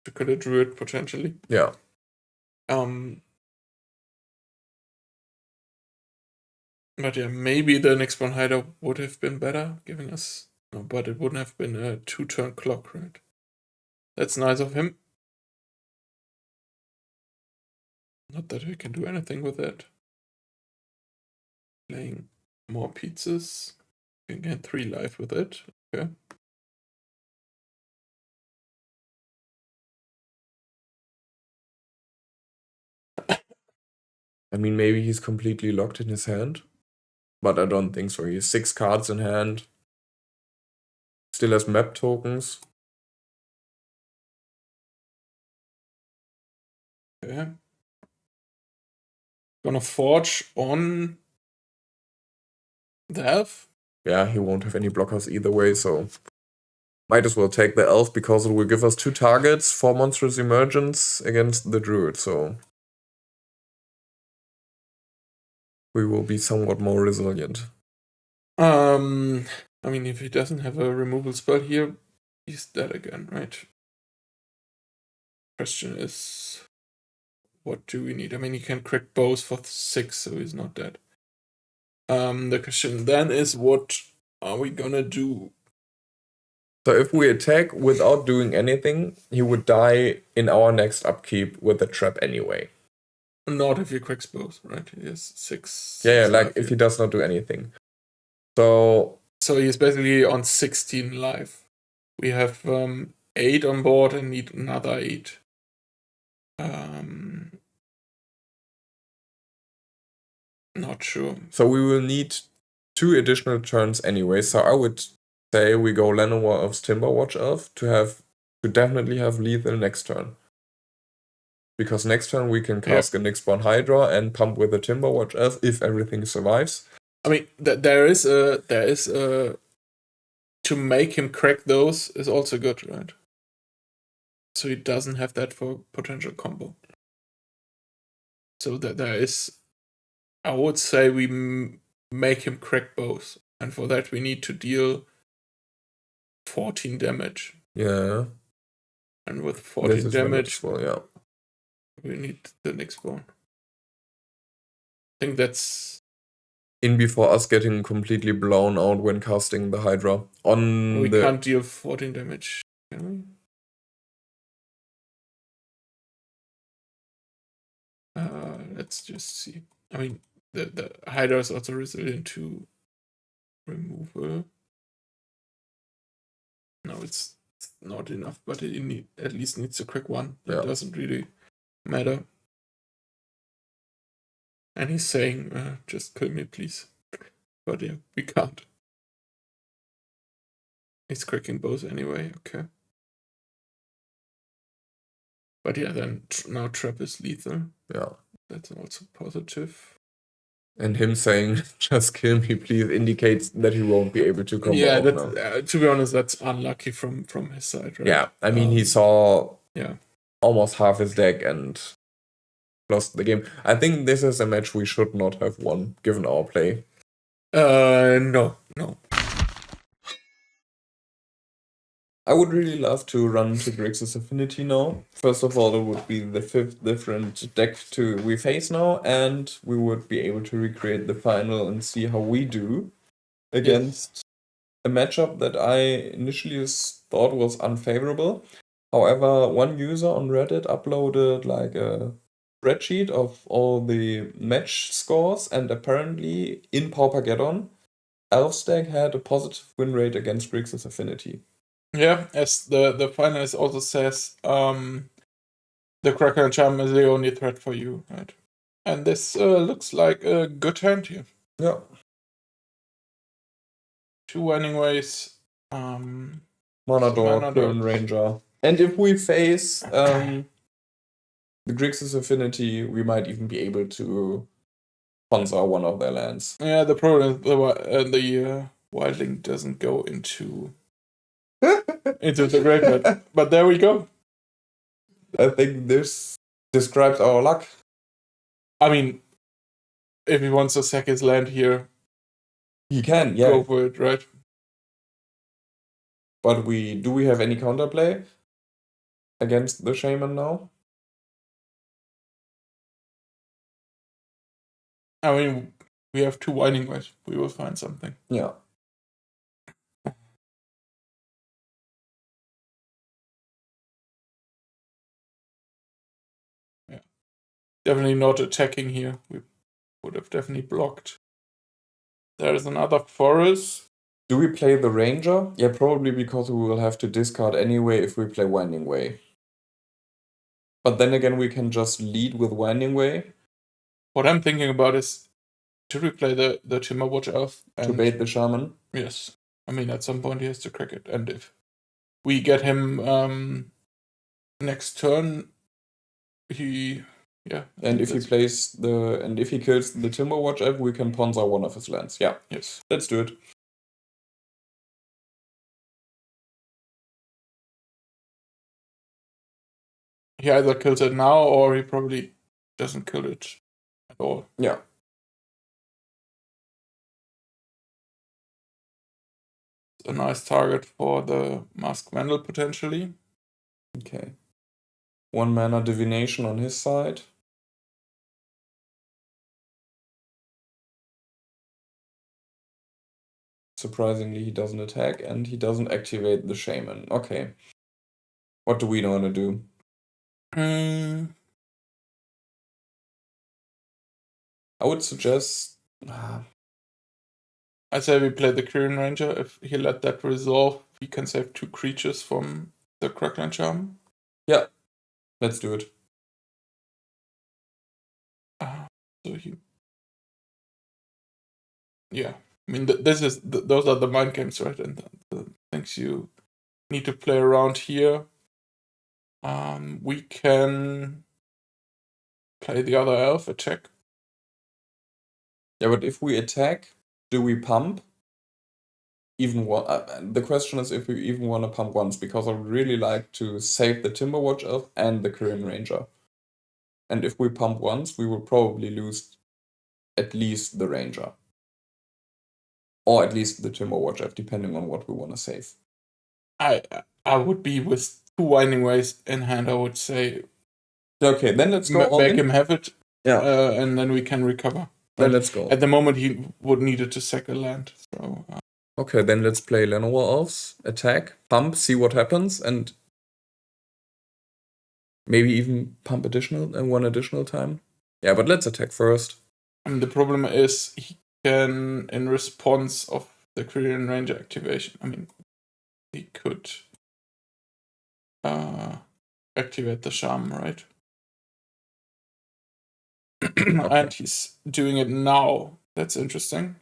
to kill a druid potentially. Yeah. But yeah, maybe the next one hider would have been better, giving us. No, but it wouldn't have been a 2-turn clock, right? That's nice of him. Not that we can do anything with that. Playing more pizzas. We can get 3 life with it. Okay. I mean, maybe he's completely locked in his hand. But I don't think so. He has 6 cards in hand. Still has map tokens. Okay. Gonna forge on the elf. Yeah, he won't have any blockers either way, so might as well take the elf because it will give us 2 targets for monstrous emergence against the druid, so we will be somewhat more resilient. I mean, if he doesn't have a removal spell here, he's dead again, right? Question is, what do we need? I mean, he can crack bows for 6, so he's not dead. The question then is, what are we gonna do? So if we attack without doing anything, he would die in our next upkeep with a trap anyway. Not if he cracks bows, right? He has 6. Yeah, like if he does not do anything. So he's basically on 16 life. We have 8 on board and need another 8. Not sure. So we will need 2 additional turns anyway. So I would say we go Llanowar Elves, Timberwatch Elf to definitely have lethal next turn. Because next turn we can cast a Nyxborn Hydra and pump with a Timberwatch Elf if everything survives. I mean, there is to make him crack those is also good, right? So he doesn't have that for potential combo. So that there is, I would say we make him crack both, and for that we need to deal 14 damage. Yeah. And with 14 damage, yeah. we need the Nyxborn. I think that's in before us getting completely blown out when casting the Hydra. We can't deal 14 damage, can we? Let's just see. I mean, the Hydra is also resilient to removal. No, it's not enough, but it at least needs a quick one. That doesn't really matter. And he's saying, just kill me, please. But yeah, we can't. He's cracking both anyway, okay. But yeah, then now Trap is lethal. Yeah. That's also positive. And him saying, just kill me, please, indicates that he won't be able to come Yeah, out to be honest, that's unlucky from his side, right? Yeah, I mean, he saw almost half his deck and lost the game. I think this is a match we should not have won, given our play. No. I would really love to run to Grixis Affinity now. First of all, it would be the 5th different deck we face now, and we would be able to recreate the final and see how we do against a matchup that I initially thought was unfavorable. However, one user on Reddit uploaded like a spreadsheet of all the match scores, and apparently in Paupergeddon, Elf deck had a positive win rate against Grixis Affinity. Yeah, as the finalist also says, the Cracker and Charm is the only threat for you, right? And this looks like a good hand here. Yeah. 2 winning ways. Mana Dog, Turn Ranger. And if we face the Grixis Affinity, we might even be able to sponsor one of their lands. Yeah, the problem is the Wildling doesn't go into the graveyard. But there we go. I think this describes our luck. I mean, if he wants to sack his land here, he can, go for it, right? But do we have any counterplay against the Shaman now? I mean, we have 2 winding ways. We will find something. Yeah. Yeah. Definitely not attacking here. We would have definitely blocked. There is another forest. Do we play the Ranger? Yeah, probably because we will have to discard anyway if we play Winding Way. But then again, we can just lead with Winding Way. What I'm thinking about is, should we play the Timberwatch Elf? To bait the Shaman? Yes. I mean, at some point he has to crack it. And if we get him next turn, And if he kills the Timberwatch Elf, we can sponsor one of his lands. Yeah. Yes. Let's do it. He either kills it now or he probably doesn't kill it at all. Yeah. A nice target for the Masked Vandal potentially. Okay. 1 mana divination on his side. Surprisingly, he doesn't attack and he doesn't activate the Shaman. Okay. What do we want to do? I would suggest... I say we play the Kyrian Ranger. If he let that resolve we can save 2 creatures from the Crackling Charm. Yeah, let's do it. So yeah, I mean those are the mind games, right? And the things you need to play around here. We can play the other elf, attack. Yeah, but if we attack, do we pump? Even one. The question is if we even want to pump once, because I would really like to save the Timberwatch Elf and the Korean Ranger. And if we pump once, we will probably lose at least the Ranger. Or at least the Timberwatch Elf, depending on what we want to save. I would be with 2 Winding Ways in hand, I would say. Okay, then let's go all make in. him have it. Yeah. And then we can recover. Then let's go. At the moment, he would need it to sack a land. So. Okay, then let's play Llanowar Elves, attack, pump, see what happens, and maybe even pump one additional time. Yeah, but let's attack first. And the problem is he can, in response of the Korean Ranger activation, I mean, he could activate the Charm, right? Okay. And he's doing it now. That's interesting.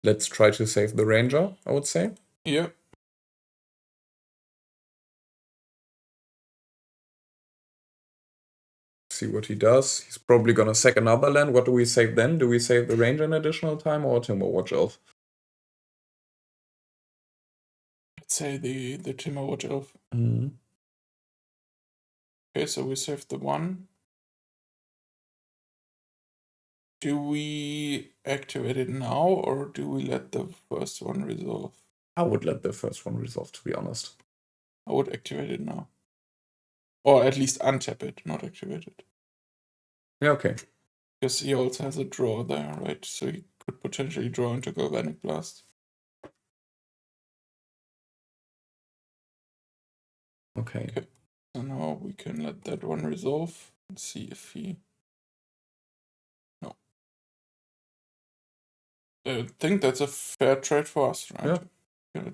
Let's try to save the Ranger, I would say. Yeah. See what he does. He's probably gonna sack another land. What do we save then? Do we save the Ranger in additional time or Timberwatch Elf? Let's say the Timberwatch Elf. Mm-hmm. Okay, so we saved the one. Do we activate it now, or do we let the first one resolve? I would let the first one resolve, to be honest. I would activate it now. Or at least untap it, not activate it. Yeah, okay. Because he also has a draw there, right? So he could potentially draw into Galvanic Blast. Okay. So now we can let that one resolve and see if he... No. I think that's a fair trade for us, right? Yeah.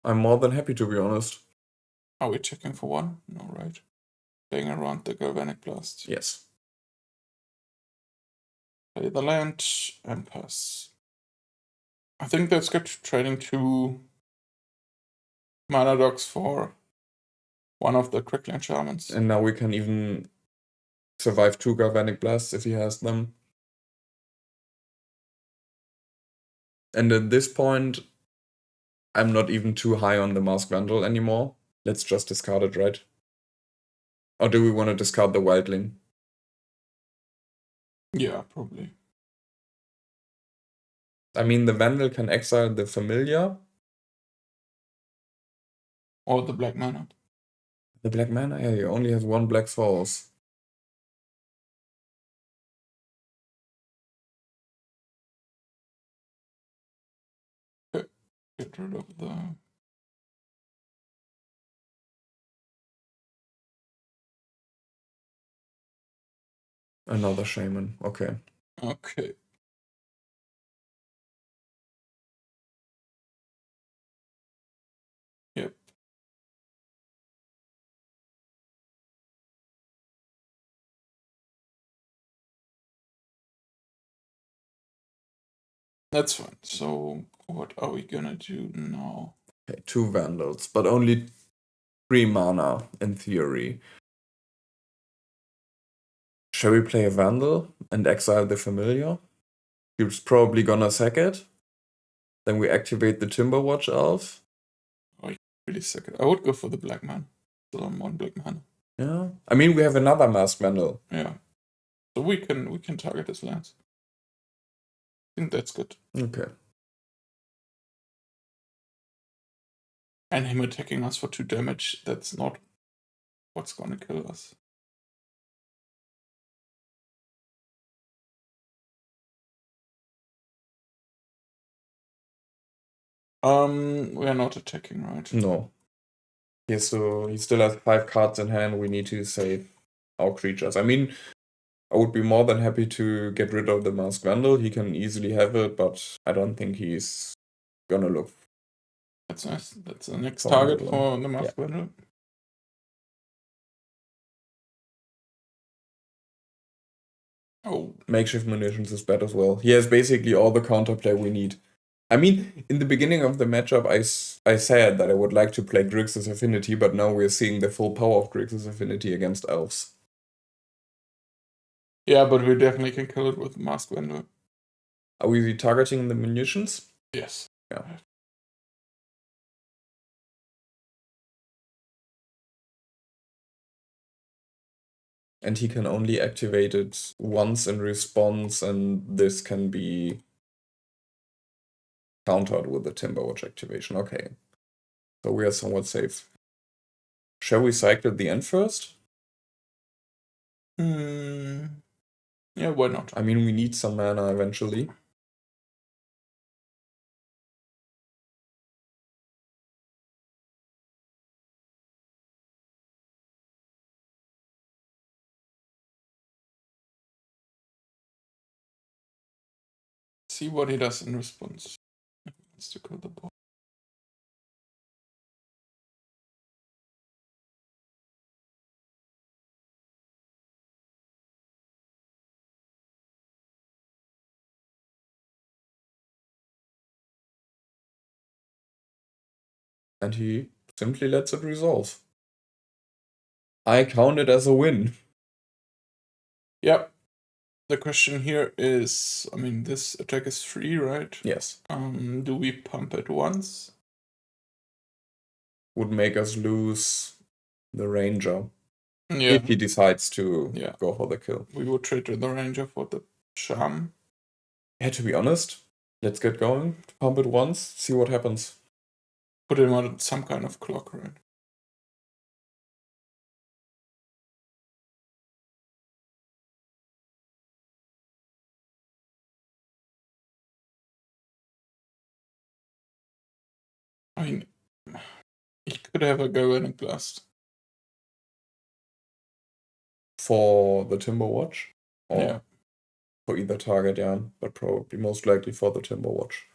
I'm more than happy, to be honest. Are we checking for one? No, right? Playing around the Galvanic Blast. Yes. Play the land and pass. I think that's good. Trading 2 mana dogs for one of the Crackling Shamans. And now we can even survive 2 Galvanic Blasts if he has them. And at this point, I'm not even too high on the Masked Vandal anymore. Let's just discard it, right? Or do we want to discard the Wildling? Yeah, probably. I mean, the Vandal can exile the Familiar. Or the black mana. The black mana? Yeah, you only have 1 black source. Get rid of the... Another Shaman, okay. Okay. Yep. That's fine. So what are we gonna do now? Okay, 2 Vandals, but only 3 mana in theory. Shall we play a Vandal and exile the Familiar? He's probably gonna sack it. Then we activate the Timberwatch Elf. Really second. I would go for the black man. Still on 1 black mana. Yeah. I mean, we have another Masked Vandal. Yeah. So we can target his lands. I think that's good. Okay. And him attacking us for 2 damage, that's not what's gonna kill us. We are not attacking, right? No. He still has 5 cards in hand. We need to save our creatures. I mean, I would be more than happy to get rid of the Masked Vandal. He can easily have it, but I don't think he's gonna look That's nice. That's the next For target another for one. the Mask Bundle. Oh, Makeshift munitions is bad as well. He has basically all the counterplay we need. I mean, in the beginning of the matchup, I said that I would like to play Grixis Affinity, but now we're seeing the full power of Grixis Affinity against elves. yeah, but we definitely can kill it with Mask Bundle. Are we targeting the munitions? Yes. Yeah. And he can only activate it once in response, and this can be countered with the Timberwatch activation. Okay. So we are somewhat safe. Shall we cycle the end first? Yeah, why not? I mean, we need some mana eventually. See what he does in response. He wants to kill the ball. And he simply lets it resolve. I count it as a win. Yep. The question here is, I mean, this attack is free, right? Yes. Do we pump it once? Would make us lose the Ranger. Yeah. If he decides to Yeah. go for the kill. We would trade the Ranger for the Charm. Yeah, to be honest, let's get going. Pump it once, see what happens. Put him on some kind of clock, right? I mean, he could have a Galvanic Blast. For the Timberwatch? Or Yeah. for either target, yeah. But probably most likely for the Timberwatch.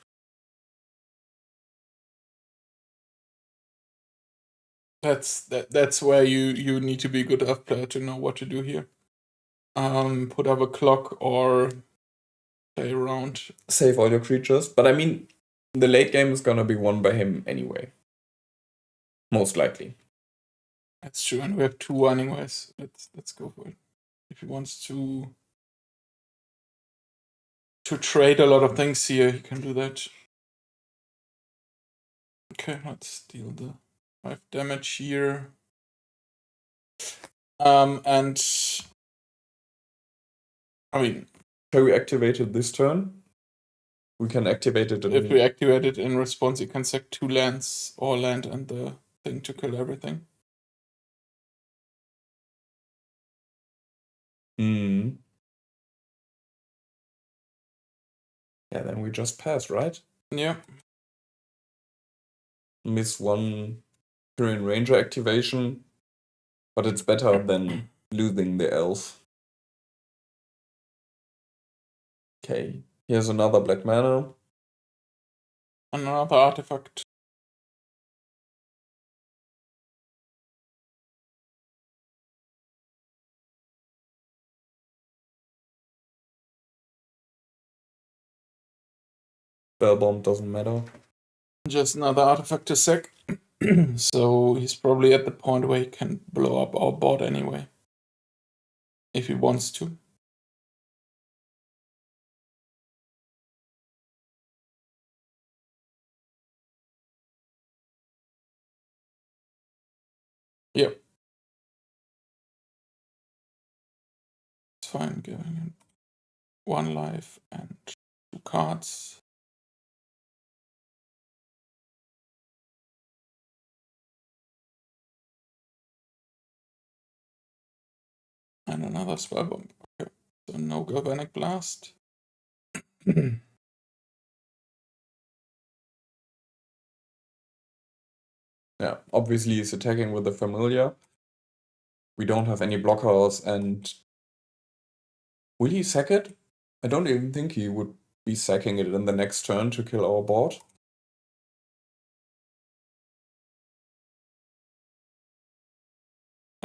That's where you need to be a good enough player to know what to do here. Put up a clock or play around. Save all your creatures. But I mean, the late game is gonna be won by him anyway. Most likely. That's true, and we have 2 anyways. Let's go for it. If he wants to trade a lot of things here, he can do that. Okay, let's deal the 5 damage here. And I mean, Shall we activate it this turn? We can activate it if we activate it in response, you can sack 2 lands or land and the thing to kill everything. Yeah, then we just pass, right? Yeah. Miss 1 Korean Ranger activation, but it's better than losing the elf. Okay, here's another black mana. Another artifact. Spell bomb doesn't matter. Just another artifact to sack. So he's probably at the point where he can blow up our board anyway. If he wants to. Yep. It's fine giving him 1 life and 2 cards. And another spell bomb. Okay. So no Galvanic Blast. Yeah, obviously he's attacking with the familiar. We don't have any blockers, and will he sack it? I don't even think he would be sacking it in the next turn to kill our board.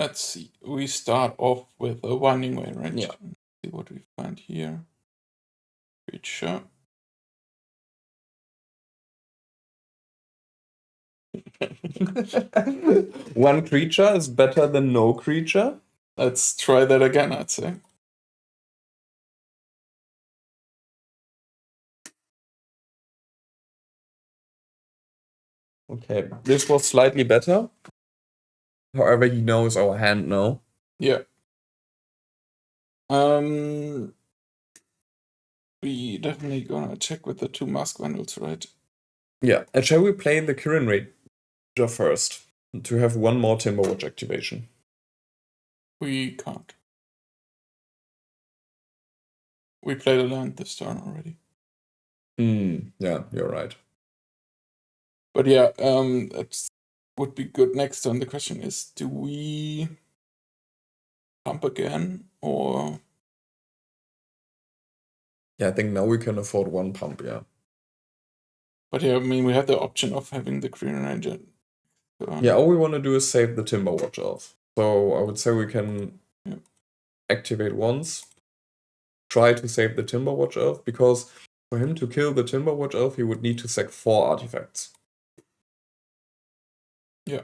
Let's see. We start off with a Winding Way, right? Yeah. Let's see what we find here. Creature. One creature is better than no creature. Let's try that again, I'd say. Okay, this was slightly better. However, he knows our hand now. Yeah. We definitely gonna check with the 2 Mask Vandals, right? Yeah, and shall we play the Kirin Ranger first to have one more Timberwatch activation? We can't. We played a land this turn already. Yeah, you're right. But yeah, that would be good next turn. The question is, do we pump again or? Yeah, I think now we can afford one pump, yeah. But yeah, I mean, we have the option of having the Green Ranger. Yeah, all we want to do is save the Timberwatch Elf. So I would say we can activate once, try to save the Timberwatch Elf, because for him to kill the Timberwatch Elf, he would need to sack 4 artifacts. Yeah.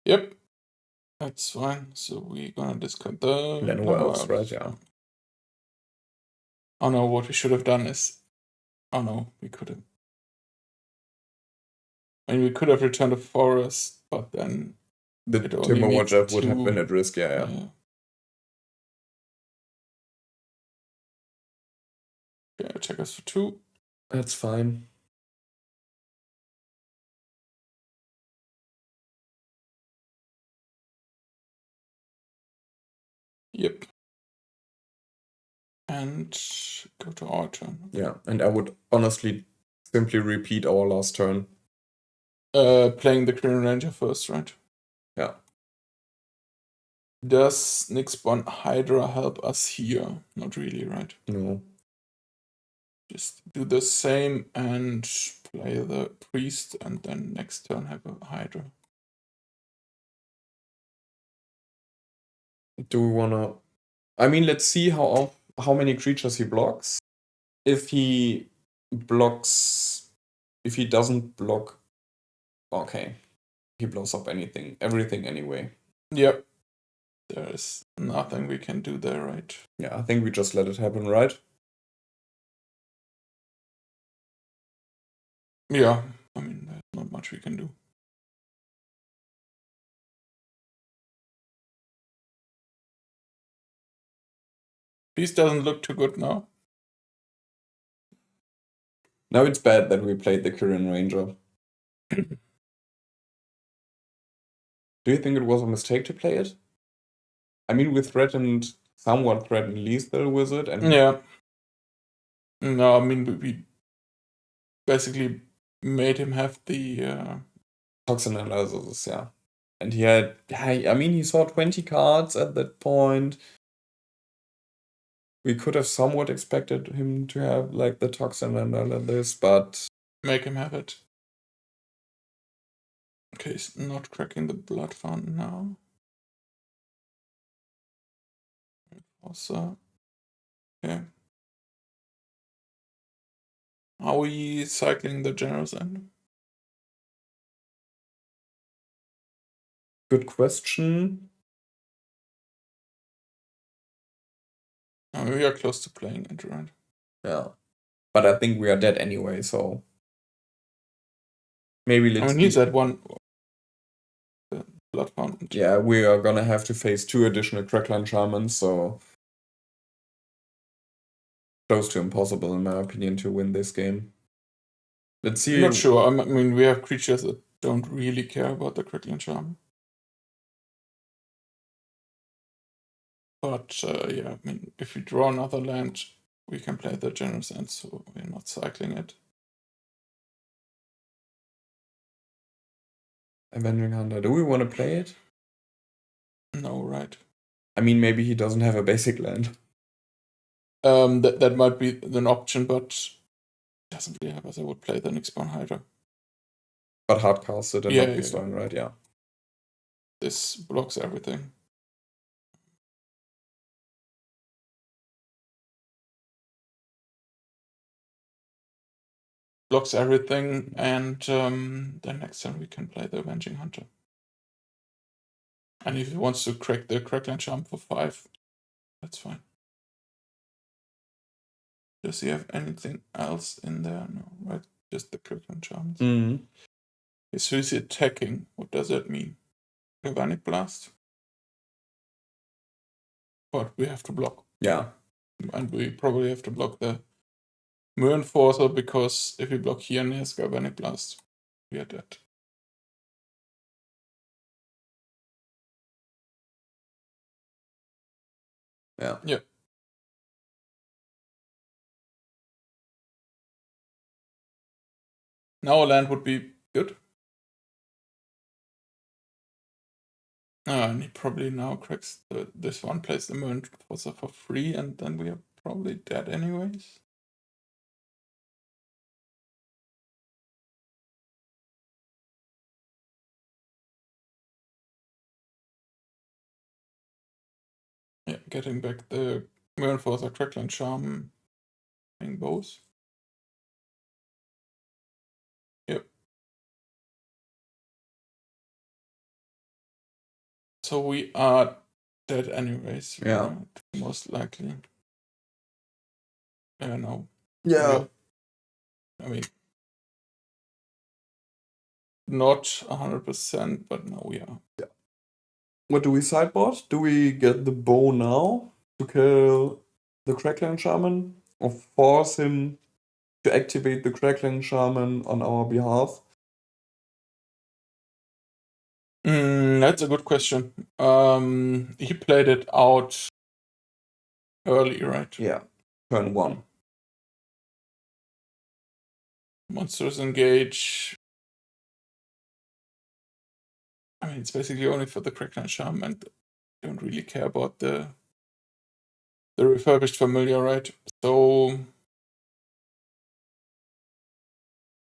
Yep. That's fine. So we're gonna discard the Then who else, right? Yeah. Oh no, what we should have done is... Oh no, we could have... I mean, we could have returned a forest, but then... The Timberwatch Elf would have been at risk, yeah. Yeah, check us for 2. That's fine. Yep. And go to our turn. Yeah, and I would honestly simply repeat our last turn. Playing the Green Ranger first, right? Yeah. Does Nyxbon Hydra help us here? Not really, right? No. Just do the same and play the priest, and then next turn have a Hydra. Do we wanna... I mean, let's see how many creatures he blocks. If he doesn't block... Okay. He blows up everything anyway. Yep. There's nothing we can do there, right? Yeah, I think we just let it happen, right? Yeah, I mean, there's not much we can do. Peace doesn't look too good now. Now it's bad that we played the Kirin Ranger. Do you think it was a mistake to play it? I mean, we somewhat threatened lethal with it, and yeah. No, I mean, we basically made him have the toxin analysis, yeah. And he had, I mean, he saw 20 cards at that point. We could have somewhat expected him to have like the toxin analysis, but make him have it. Okay, he's not cracking the blood fountain now. Also, okay. Are we cycling the generous end? Good question. I mean, we are close to playing it, right? Yeah. But I think we are dead anyway, so maybe let's... I mean, he's at 1 blood fountain. Yeah, we are gonna have to face 2 additional Crackline Shamans, so close to impossible in my opinion to win this game. Let's see. I'm not sure. I mean, we have creatures that don't really care about the Crackling Charm. But yeah, I mean, if we draw another land, we can play the generous end, so we're not cycling it. Avenging Hunter, do we want to play it? No, right? I mean, maybe he doesn't have a basic land. That might be an option, but doesn't really have us. I would play the Nyxborn Hydra. But hard cast it and Yeah, not be yeah, stolen, right? Yeah. This blocks everything. Blocks everything, and then next turn we can play the Avenging Hunter. And if he wants to crack the Crackling Charm for 5, that's fine. Does he have anything else in there? No, right? Just the Crackling Charms. Mm-hmm. So he's attacking. What does that mean? Galvanic Blast? But we have to block. Yeah. And we probably have to block the Mernforcer, because if we block here and here's Galvanic Blast, we are dead. Yeah. Yeah. Now a land would be good. And he probably now cracks this one, plays the Mernforcer for free, and then we are probably dead anyways. Yeah, getting back the Mernforcer, Crackling Charm, playing both. Yep. So we are dead anyways. Yeah. Right? Most likely. No. Yeah. I mean, not 100%, but now we are. Yeah. What do we sideboard? Do we get the bow now to kill the Crackling Shaman? Or force him to activate the Crackling Shaman on our behalf? That's a good question. He played it out early, right? Yeah. Turn 1. Monsters engage. I mean, it's basically only for the Crackling Charm, and don't really care about the refurbished familiar, right? So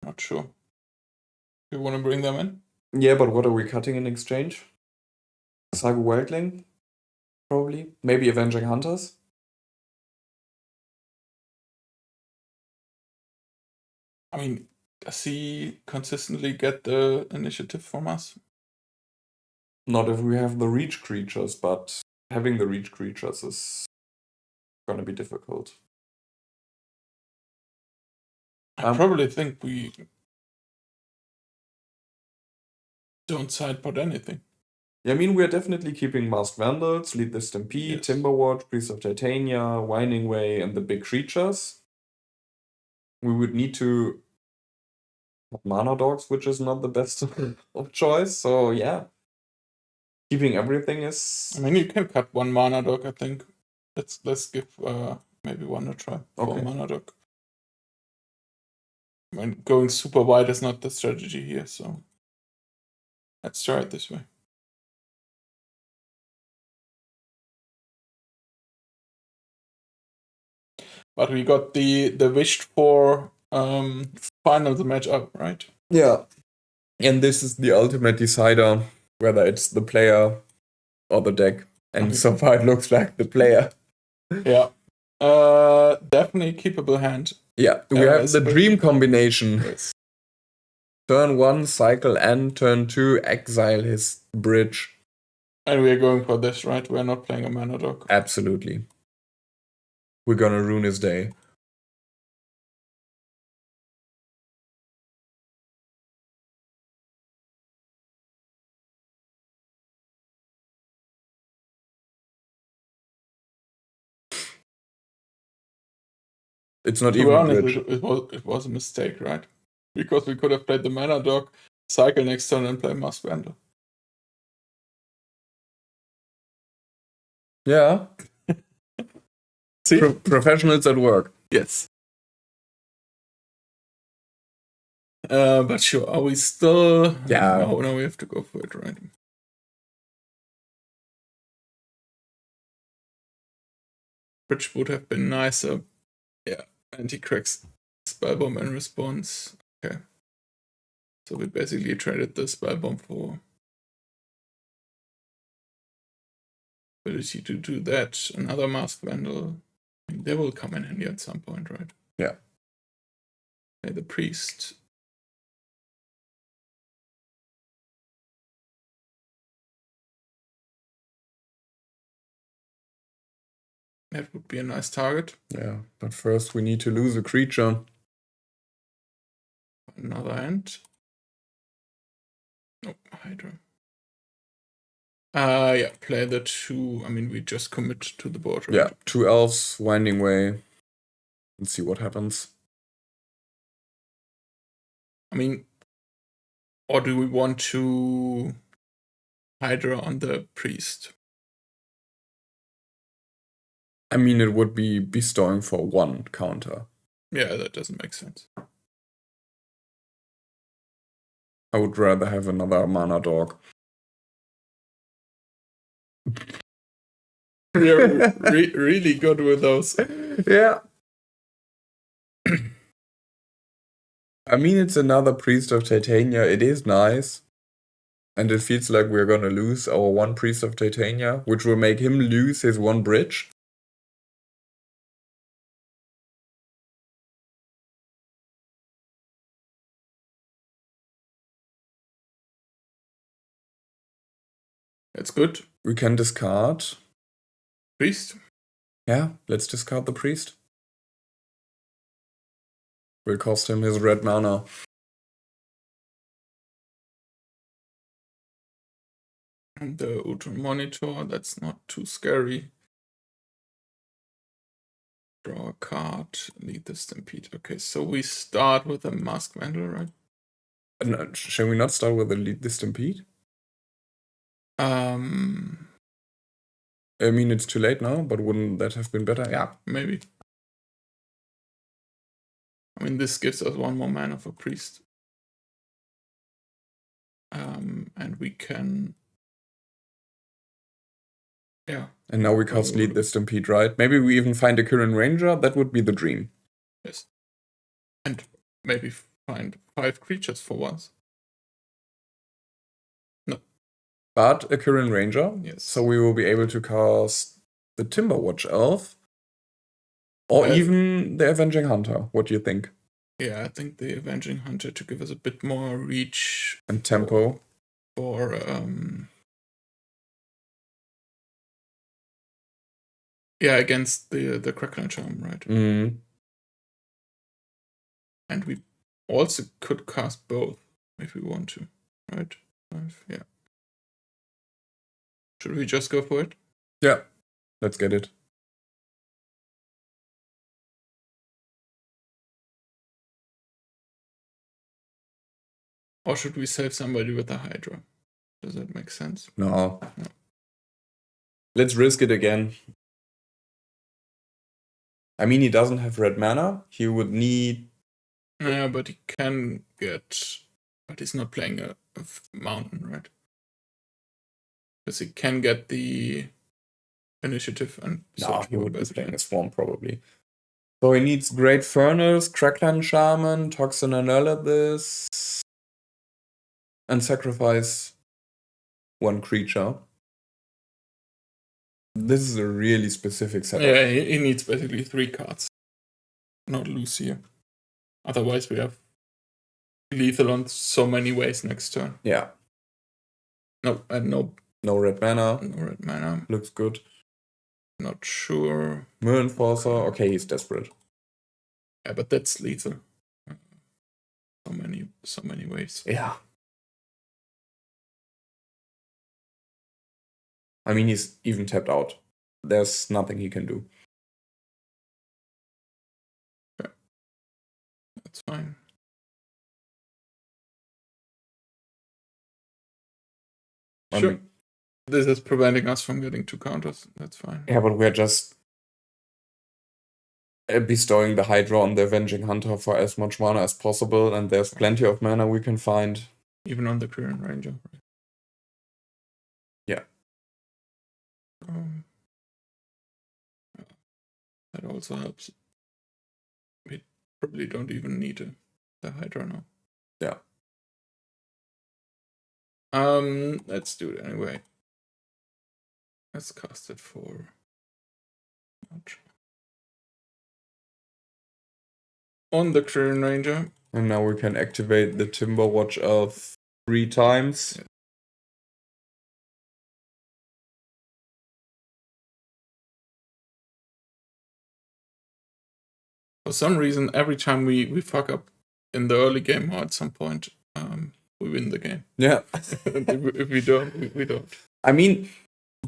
not sure. You want to bring them in? Yeah, but what are we cutting in exchange? Saga Wildling? Probably. Maybe Avenging Hunters? I mean, does he consistently get the initiative from us? Not if we have the reach creatures, but having the reach creatures is gonna be difficult. I probably think we don't sideboard anything. Yeah, I mean, we're definitely keeping Masked Vandals, Lead the Stampede, Yes. Timberwatch, Priest of Titania, Winding Way, and the big creatures. We would need to have Mana Dogs, which is not the best of choice. So yeah, keeping everything is. I mean, you can cut one Mana Dog, I think. Let's give maybe one a try for Okay. Mana Dog. I mean, going super wide is not the strategy here, so let's try it this way. But we got the wished for final the match up, right? Yeah. And this is the ultimate decider whether it's the player or the deck. And Okay. so far it looks like the player. Yeah. Definitely keepable hand. Yeah, we have the dream combination. Yes. Turn 1, cycle and turn 2, exile his bridge. And we're going for this, right? We're not playing a Mana Dog. Absolutely. We're gonna ruin his day. It's not To even be a honest, bridge. it was a mistake, right? Because we could have played the Mana Dog, cycle next turn, and play Masked Vandal. Yeah. See? Professionals at work. Yes. But sure, are we still? Yeah. No, we have to go for it, right? Bridge would have been nicer. Yeah, and he cracks Spellbomb in response. Okay. So we basically traded the Spellbomb for ability to do that. Another Masked Vandal. I mean, they will come in handy at some point, right? Yeah. Play the Priest. That would be a nice target. Yeah, but first we need to lose a creature. Another end. Oh, Hydra. Yeah, play the 2. I mean, we just commit to the board, right? Yeah, 2 elves, Winding Way. Let's see what happens. I mean, or do we want to Hydra on the Priest? I mean, it would be bestowing for 1 counter. Yeah, that doesn't make sense. I would rather have another mana dog. You're really good with those. Yeah. I mean, it's another Priest of Titania. It is nice. And it feels like we're gonna lose our 1 Priest of Titania, which will make him lose his 1 bridge. That's good. We can discard. Priest. Yeah, let's discard the Priest. Will cost him his red mana. And the Ultra Monitor, that's not too scary. Draw a card, lead the Stampede. Okay, so we start with a Masked Vandal, right? Shall we not start with the Stampede? I mean, it's too late now, but wouldn't that have been better? Yeah. Maybe. I mean, this gives us 1 more mana for Priest. And we can... Yeah. And now we cast Lead the Stampede, right? Maybe we even find a Kirin Ranger. That would be the dream. Yes. And maybe find 5 creatures for once. No. But a Kirin Ranger. Yes. So we will be able to cast the Timberwatch Elf. Or even the Avenging Hunter. What do you think? Yeah, I think the Avenging Hunter to give us a bit more reach. And tempo. For yeah, against the Crackling Charm, right? Mm. And we also could cast both if we want to, right? 5, yeah. Should we just go for it? Yeah, let's get it. Or should we save somebody with a Hydra? Does that make sense? No. Let's risk it again. I mean, he doesn't have red mana. He would need... Yeah, but he can get... But he's not playing a mountain, right? Because he can get the initiative and... No, he would be playing a Swarm, probably. So he needs Great Furnace, Crackland Shaman, Toxin Analysis, and sacrifice 1 creature. This is a really specific setup. Yeah, he needs basically 3 cards. Not lose here. Otherwise we have lethal on so many ways next turn. Yeah. No, No red mana. No red mana. Looks good. Not sure. Myr Enforcer. Okay, he's desperate. Yeah, but that's lethal. So many ways. Yeah. I mean, he's even tapped out. There's nothing he can do. Okay. That's fine. Sure. This is preventing us from getting 2 counters. That's fine. Yeah, but we're just bestowing the Hydra on the Avenging Hunter for as much mana as possible, and there's plenty of mana we can find. Even on the Kirin Ranger. Yeah. That also helps. We Probably don't even need the Hydra now. Yeah. Let's do it anyway. Let's cast it for on the Kryn Ranger. And now we can activate the Timber Watch Elf 3 times. Yeah. For some reason, every time we fuck up in the early game or at some point, we win the game. Yeah. if we don't, we don't. I mean,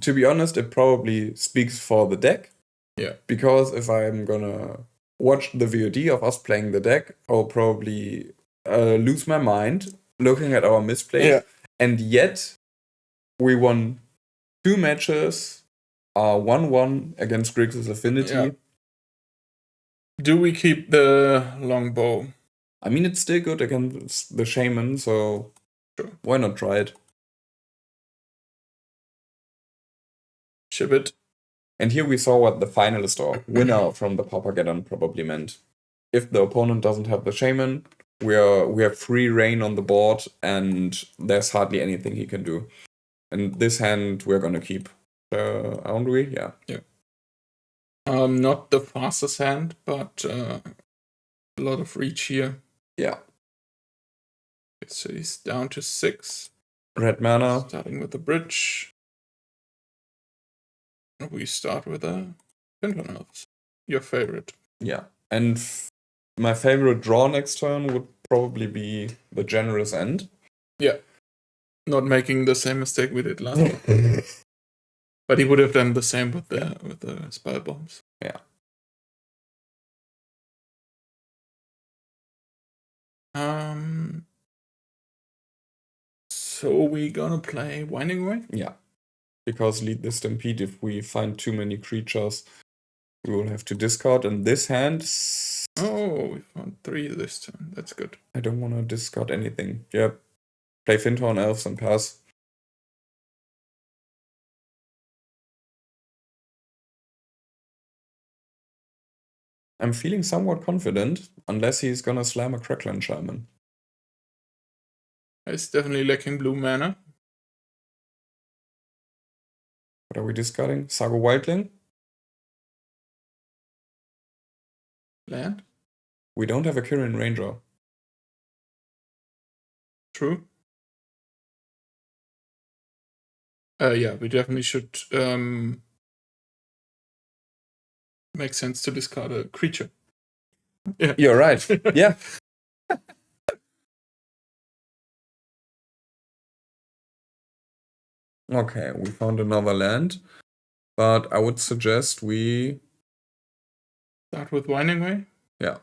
to be honest, it probably speaks for the deck. Yeah. Because if I'm gonna watch the VOD of us playing the deck, I'll probably lose my mind looking at our misplays. Yeah. And yet, we won 2 matches, 1-1 against Grixis Affinity. Yeah. Do we keep the longbow? I mean, it's still good against the Shaman, so Sure. Why not try it? Ship it. And here we saw what the finalist or winner from the Paupergeddon probably meant. If the opponent doesn't have the Shaman, we have free reign on the board, and there's hardly anything he can do. And this hand we're gonna keep, aren't we? Yeah. Yeah. Not the fastest hand, but a lot of reach here. Yeah. So he's down to 6. Red mana. Starting with the bridge. We start with a Finland Elves. Your favorite. Yeah. And my favorite draw next turn would probably be the Generous End. Yeah. Not making the same mistake we did last time. But he would have done the same with the spell bombs. Yeah. So we gonna play Winding Way? Yeah. Because lead the Stampede, if we find too many creatures, we will have to discard. And this hand... Oh, we found 3 this turn. That's good. I don't want to discard anything. Yep. Play Fintorn Elves and pass. I'm feeling somewhat confident, unless he's gonna slam a Crackland Shaman. It's definitely lacking blue mana. What are we discarding? Sago Wildling? Land? We don't have a Kirin Ranger. True. Yeah, we definitely should make sense to discard a creature. Yeah. You're right. Yeah. Okay, we found another land. But I would suggest we... Start with Winding Way? Yeah.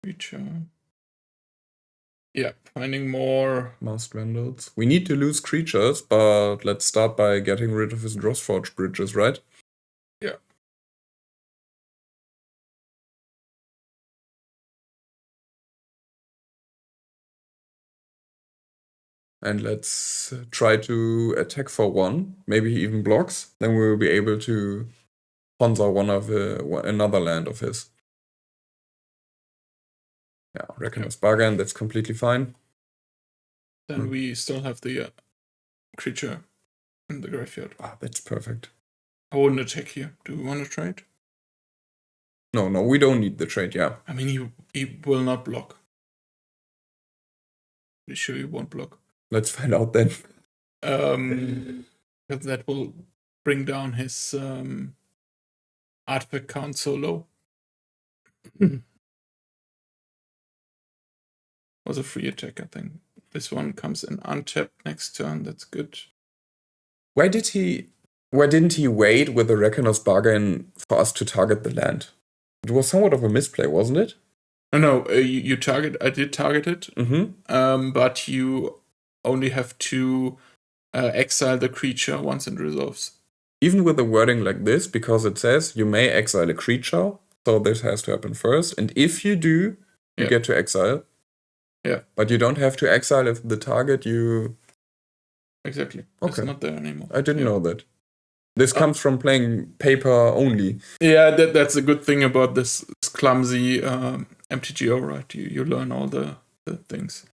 Creature. Yeah, finding more. Masked Vandals. We need to lose creatures, but let's start by getting rid of his Drossforge bridges, right? Yeah. And let's try to attack for 1. Maybe he even blocks. Then we will be able to sponsor another land of his. Yeah, Reckoner's Bargain, that's completely fine. Then we still have the creature in the graveyard. Ah, that's perfect. I wouldn't attack here. Do we want to trade? No, we don't need the trade, yeah. I mean, he will not block. Pretty sure he won't block. Let's find out then. Because that will bring down his artifact count so low. Was a free attack, I think. This one comes in untapped next turn. That's good. Why didn't he wait with the Reckoner's Bargain for us to target the land? It was somewhat of a misplay, wasn't it? No, you target. I did target it. Mm-hmm. But you only have to exile the creature once it resolves. Even with the wording like this, because it says you may exile a creature, so this has to happen first. And if you do, you get to exile. Yeah. But you don't have to exile if the target you Exactly. Okay. It's not there anymore. I didn't know that. This comes from playing paper only. Yeah, that's a good thing about this clumsy MTGO, right? You learn all the things.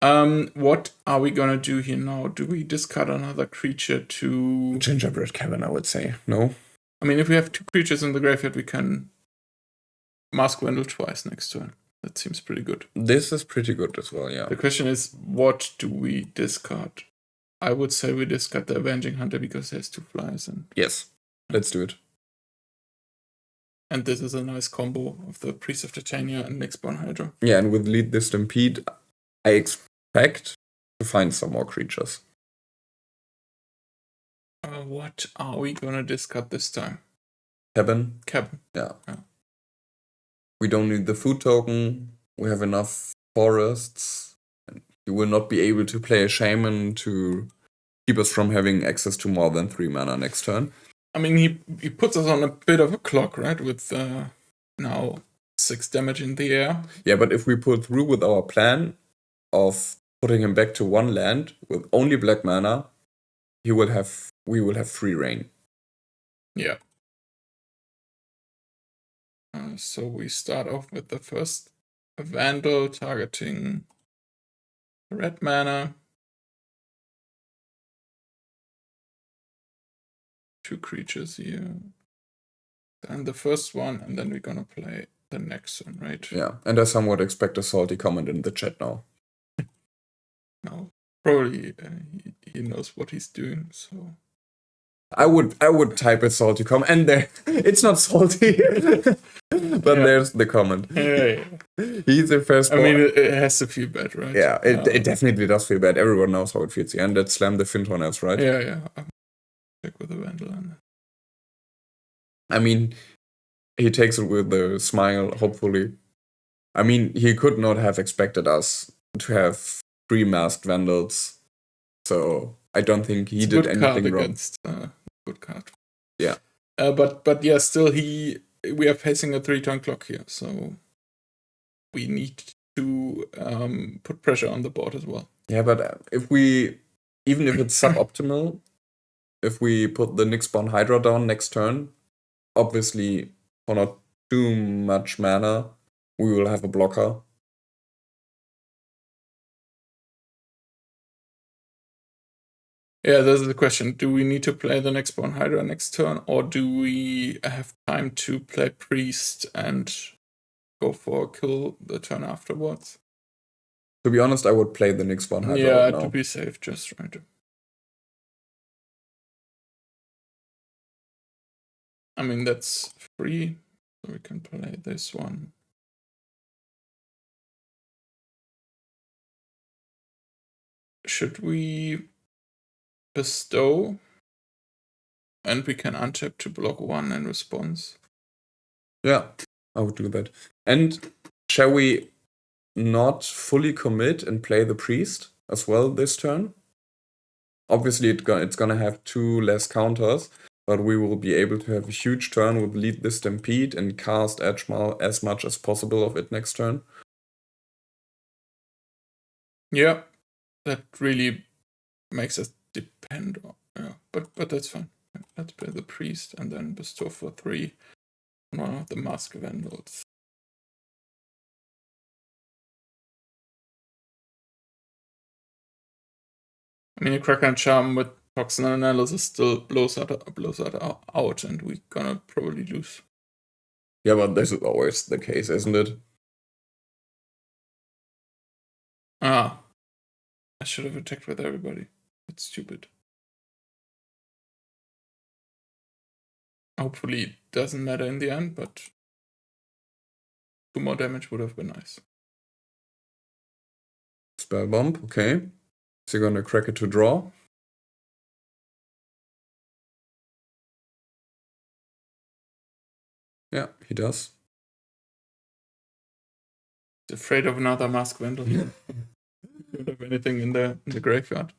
What are we gonna do here now? Do we discard another creature to Gingerbread Cavern, I would say. No? I mean, if we have 2 creatures in the graveyard, we can Mask Vandal twice next turn. That seems pretty good. This is pretty good as well, yeah. The question is, what do we discard? I would say we discard the Avenging Hunter because there's 2 flyers, Yes, let's do it. and this is a nice combo of the Priest of Titania and Nyxborn Hydra. Yeah, and with Lead the Stampede, I expect to find some more creatures. What are we gonna discard this time? Cabin? Cabin. Yeah. Yeah. We don't need the food token. We have enough forests. You will not be able to play a shaman to keep us from having access to more than 3 mana next turn. I mean, he puts us on a bit of a clock, right? With now 6 damage in the air. Yeah, but if we pull through with our plan of putting him back to 1 land with only black mana, we will have free reign. Yeah. So we start off with the first Vandal targeting red mana. 2 creatures here. Then the first one, and then we're gonna play the next one, right? Yeah, and I somewhat expect a salty comment in the chat now. No, probably he knows what he's doing. So I would type a salty comment, and there it's not salty, but there's the comment. yeah. He's the first. I mean, it has to feel bad, right? Yeah, it definitely does feel bad. Everyone knows how it feels. And let's slam the fin on us, right? Yeah. Check with the Vandal. I mean, he takes it with a smile, hopefully. I mean, he could not have expected us to have 3 masked Vandals, so I don't think he did anything wrong. Good card. Yeah. But yeah, still we are facing a 3-turn clock here, so we need to put pressure on the board as well. Yeah, but even if it's suboptimal, if we put the Nyxborn Hydra down next turn, obviously for not too much mana, we will have a blocker. Yeah, this is the question. Do we need to play the Nyxborn Hydra next turn, or do we have time to play Priest and go for a kill the turn afterwards? To be honest, I would play the Nyxborn Hydra Yeah, now. to be safe, just right. I mean, that's free, so we can play this one. Should we bestow? And we can untap to block 1 in response. Yeah, I would do that. And shall we not fully commit and play the Priest as well this turn? Obviously, it's gonna have 2 less counters, but we will be able to have a huge turn with Lead the Stampede and cast Edgemar as much as possible of it next turn. Yeah, that really makes us depend on. Yeah, but that's fine. Let's play the Priest and then bestow for 3 on one of the Mask Vandals. I mean, a Kraken Charm with Toxin Analysis still blows that out, and we're gonna probably lose. Yeah, but this is always the case, isn't it? I should have attacked with everybody. That's stupid. Hopefully it doesn't matter in the end, but 2 more damage would have been nice. Spell Bomb, okay. Is he gonna crack it to draw? Yeah, he does. He's afraid of another Mask Vandal. Don't have anything in the graveyard.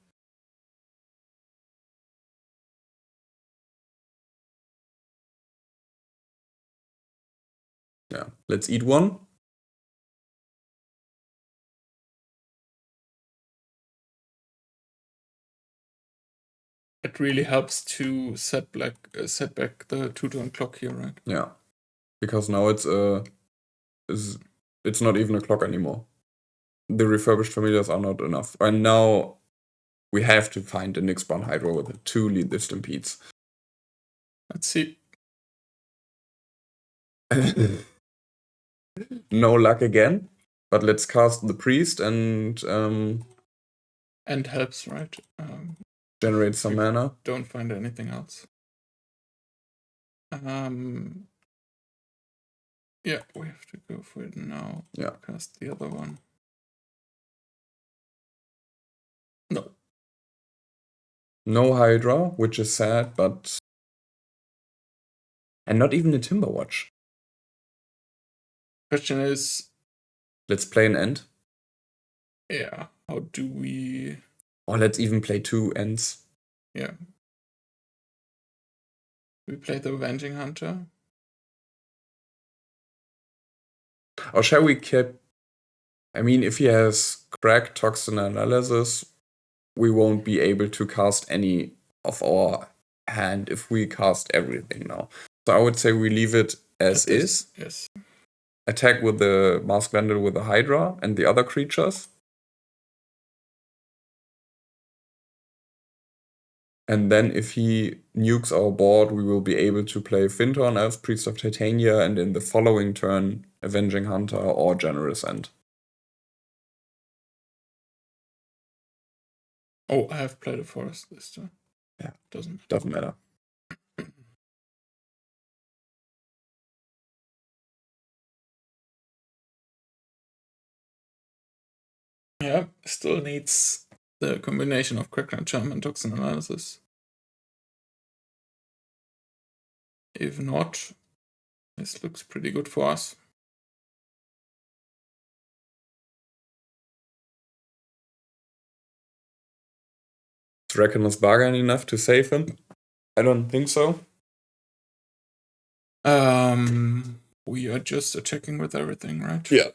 Yeah, let's eat one. that really helps to set back the 2-turn clock here, right? Yeah, because now it's not even a clock anymore. The refurbished familiars are not enough, and now we have to find a Nyx-bound Hydra with 2 lead the Stampedes. Let's see. No luck again, but let's cast the priest and helps, right? generate some mana. Don't find anything else. Yeah, we have to go for it now. Yeah. Cast the other one. No Hydra, which is sad, but... And not even a Timberwatch. Question is... Let's play an end. Yeah, how do we... Or let's even play 2 ends. Yeah. We play the Avenging Hunter. Or shall we keep... I mean, if he has cracked Toxin Analysis, we won't be able to cast any of our hand if we cast everything now. So I would say we leave it as is. Yes. Attack with the Mask Vandal with the Hydra and the other creatures. And then if he nukes our board, we will be able to play Fintorn as Priest of Titania, and in the following turn, Avenging Hunter or Generous End. Oh, I have played a Forest this turn. Yeah, doesn't matter. Yeah, still needs the combination of Crackdown Charm and Toxin Analysis. If not, this looks pretty good for us. Is Reckoner's Bargain enough to save him? I don't think so. We are just attacking with everything, right? Yeah.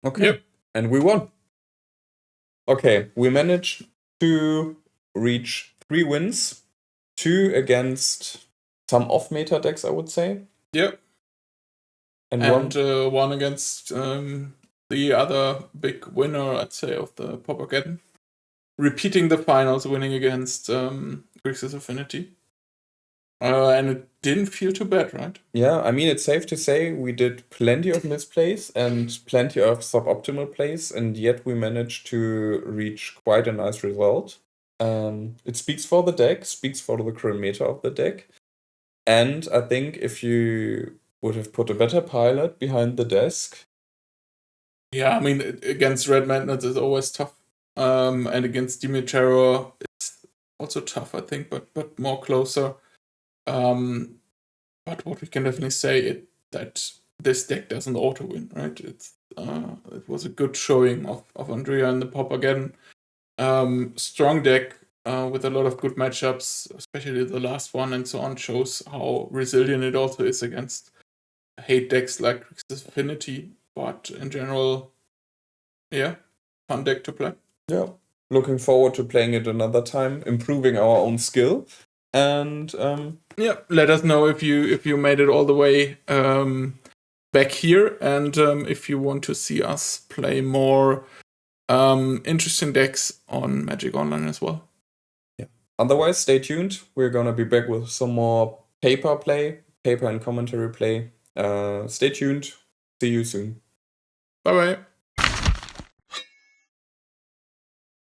Okay. Yep. And we won. Okay, we managed to reach 3 wins. 2 against some off-meta decks, I would say. Yep. And one against the other big winner, I'd say, of the Paupergeddon. Repeating the finals, winning against Grixis Affinity. And it didn't feel too bad, right? Yeah, I mean, it's safe to say we did plenty of misplays and plenty of suboptimal plays, and yet we managed to reach quite a nice result. It speaks for the deck, speaks for the current meta of the deck. And I think if you would have put a better pilot behind the desk. Yeah, I mean, against Red Madness is always tough. And against Dimir Terror, it's also tough, I think, but more closer. But what we can definitely say that this deck doesn't auto-win, right? It was a good showing of Andrea in the Paupergeddon. Strong deck with a lot of good matchups, especially the last one and so on, shows how resilient it also is against hate decks like Grixis Affinity. But in general, yeah, fun deck to play. Yeah, looking forward to playing it another time, improving our own skill. And yeah, let us know if you made it all the way back here, and if you want to see us play more interesting decks on Magic Online as well. Yeah. Otherwise, stay tuned. We're gonna be back with some more paper and commentary play. Stay tuned. See you soon. Bye bye.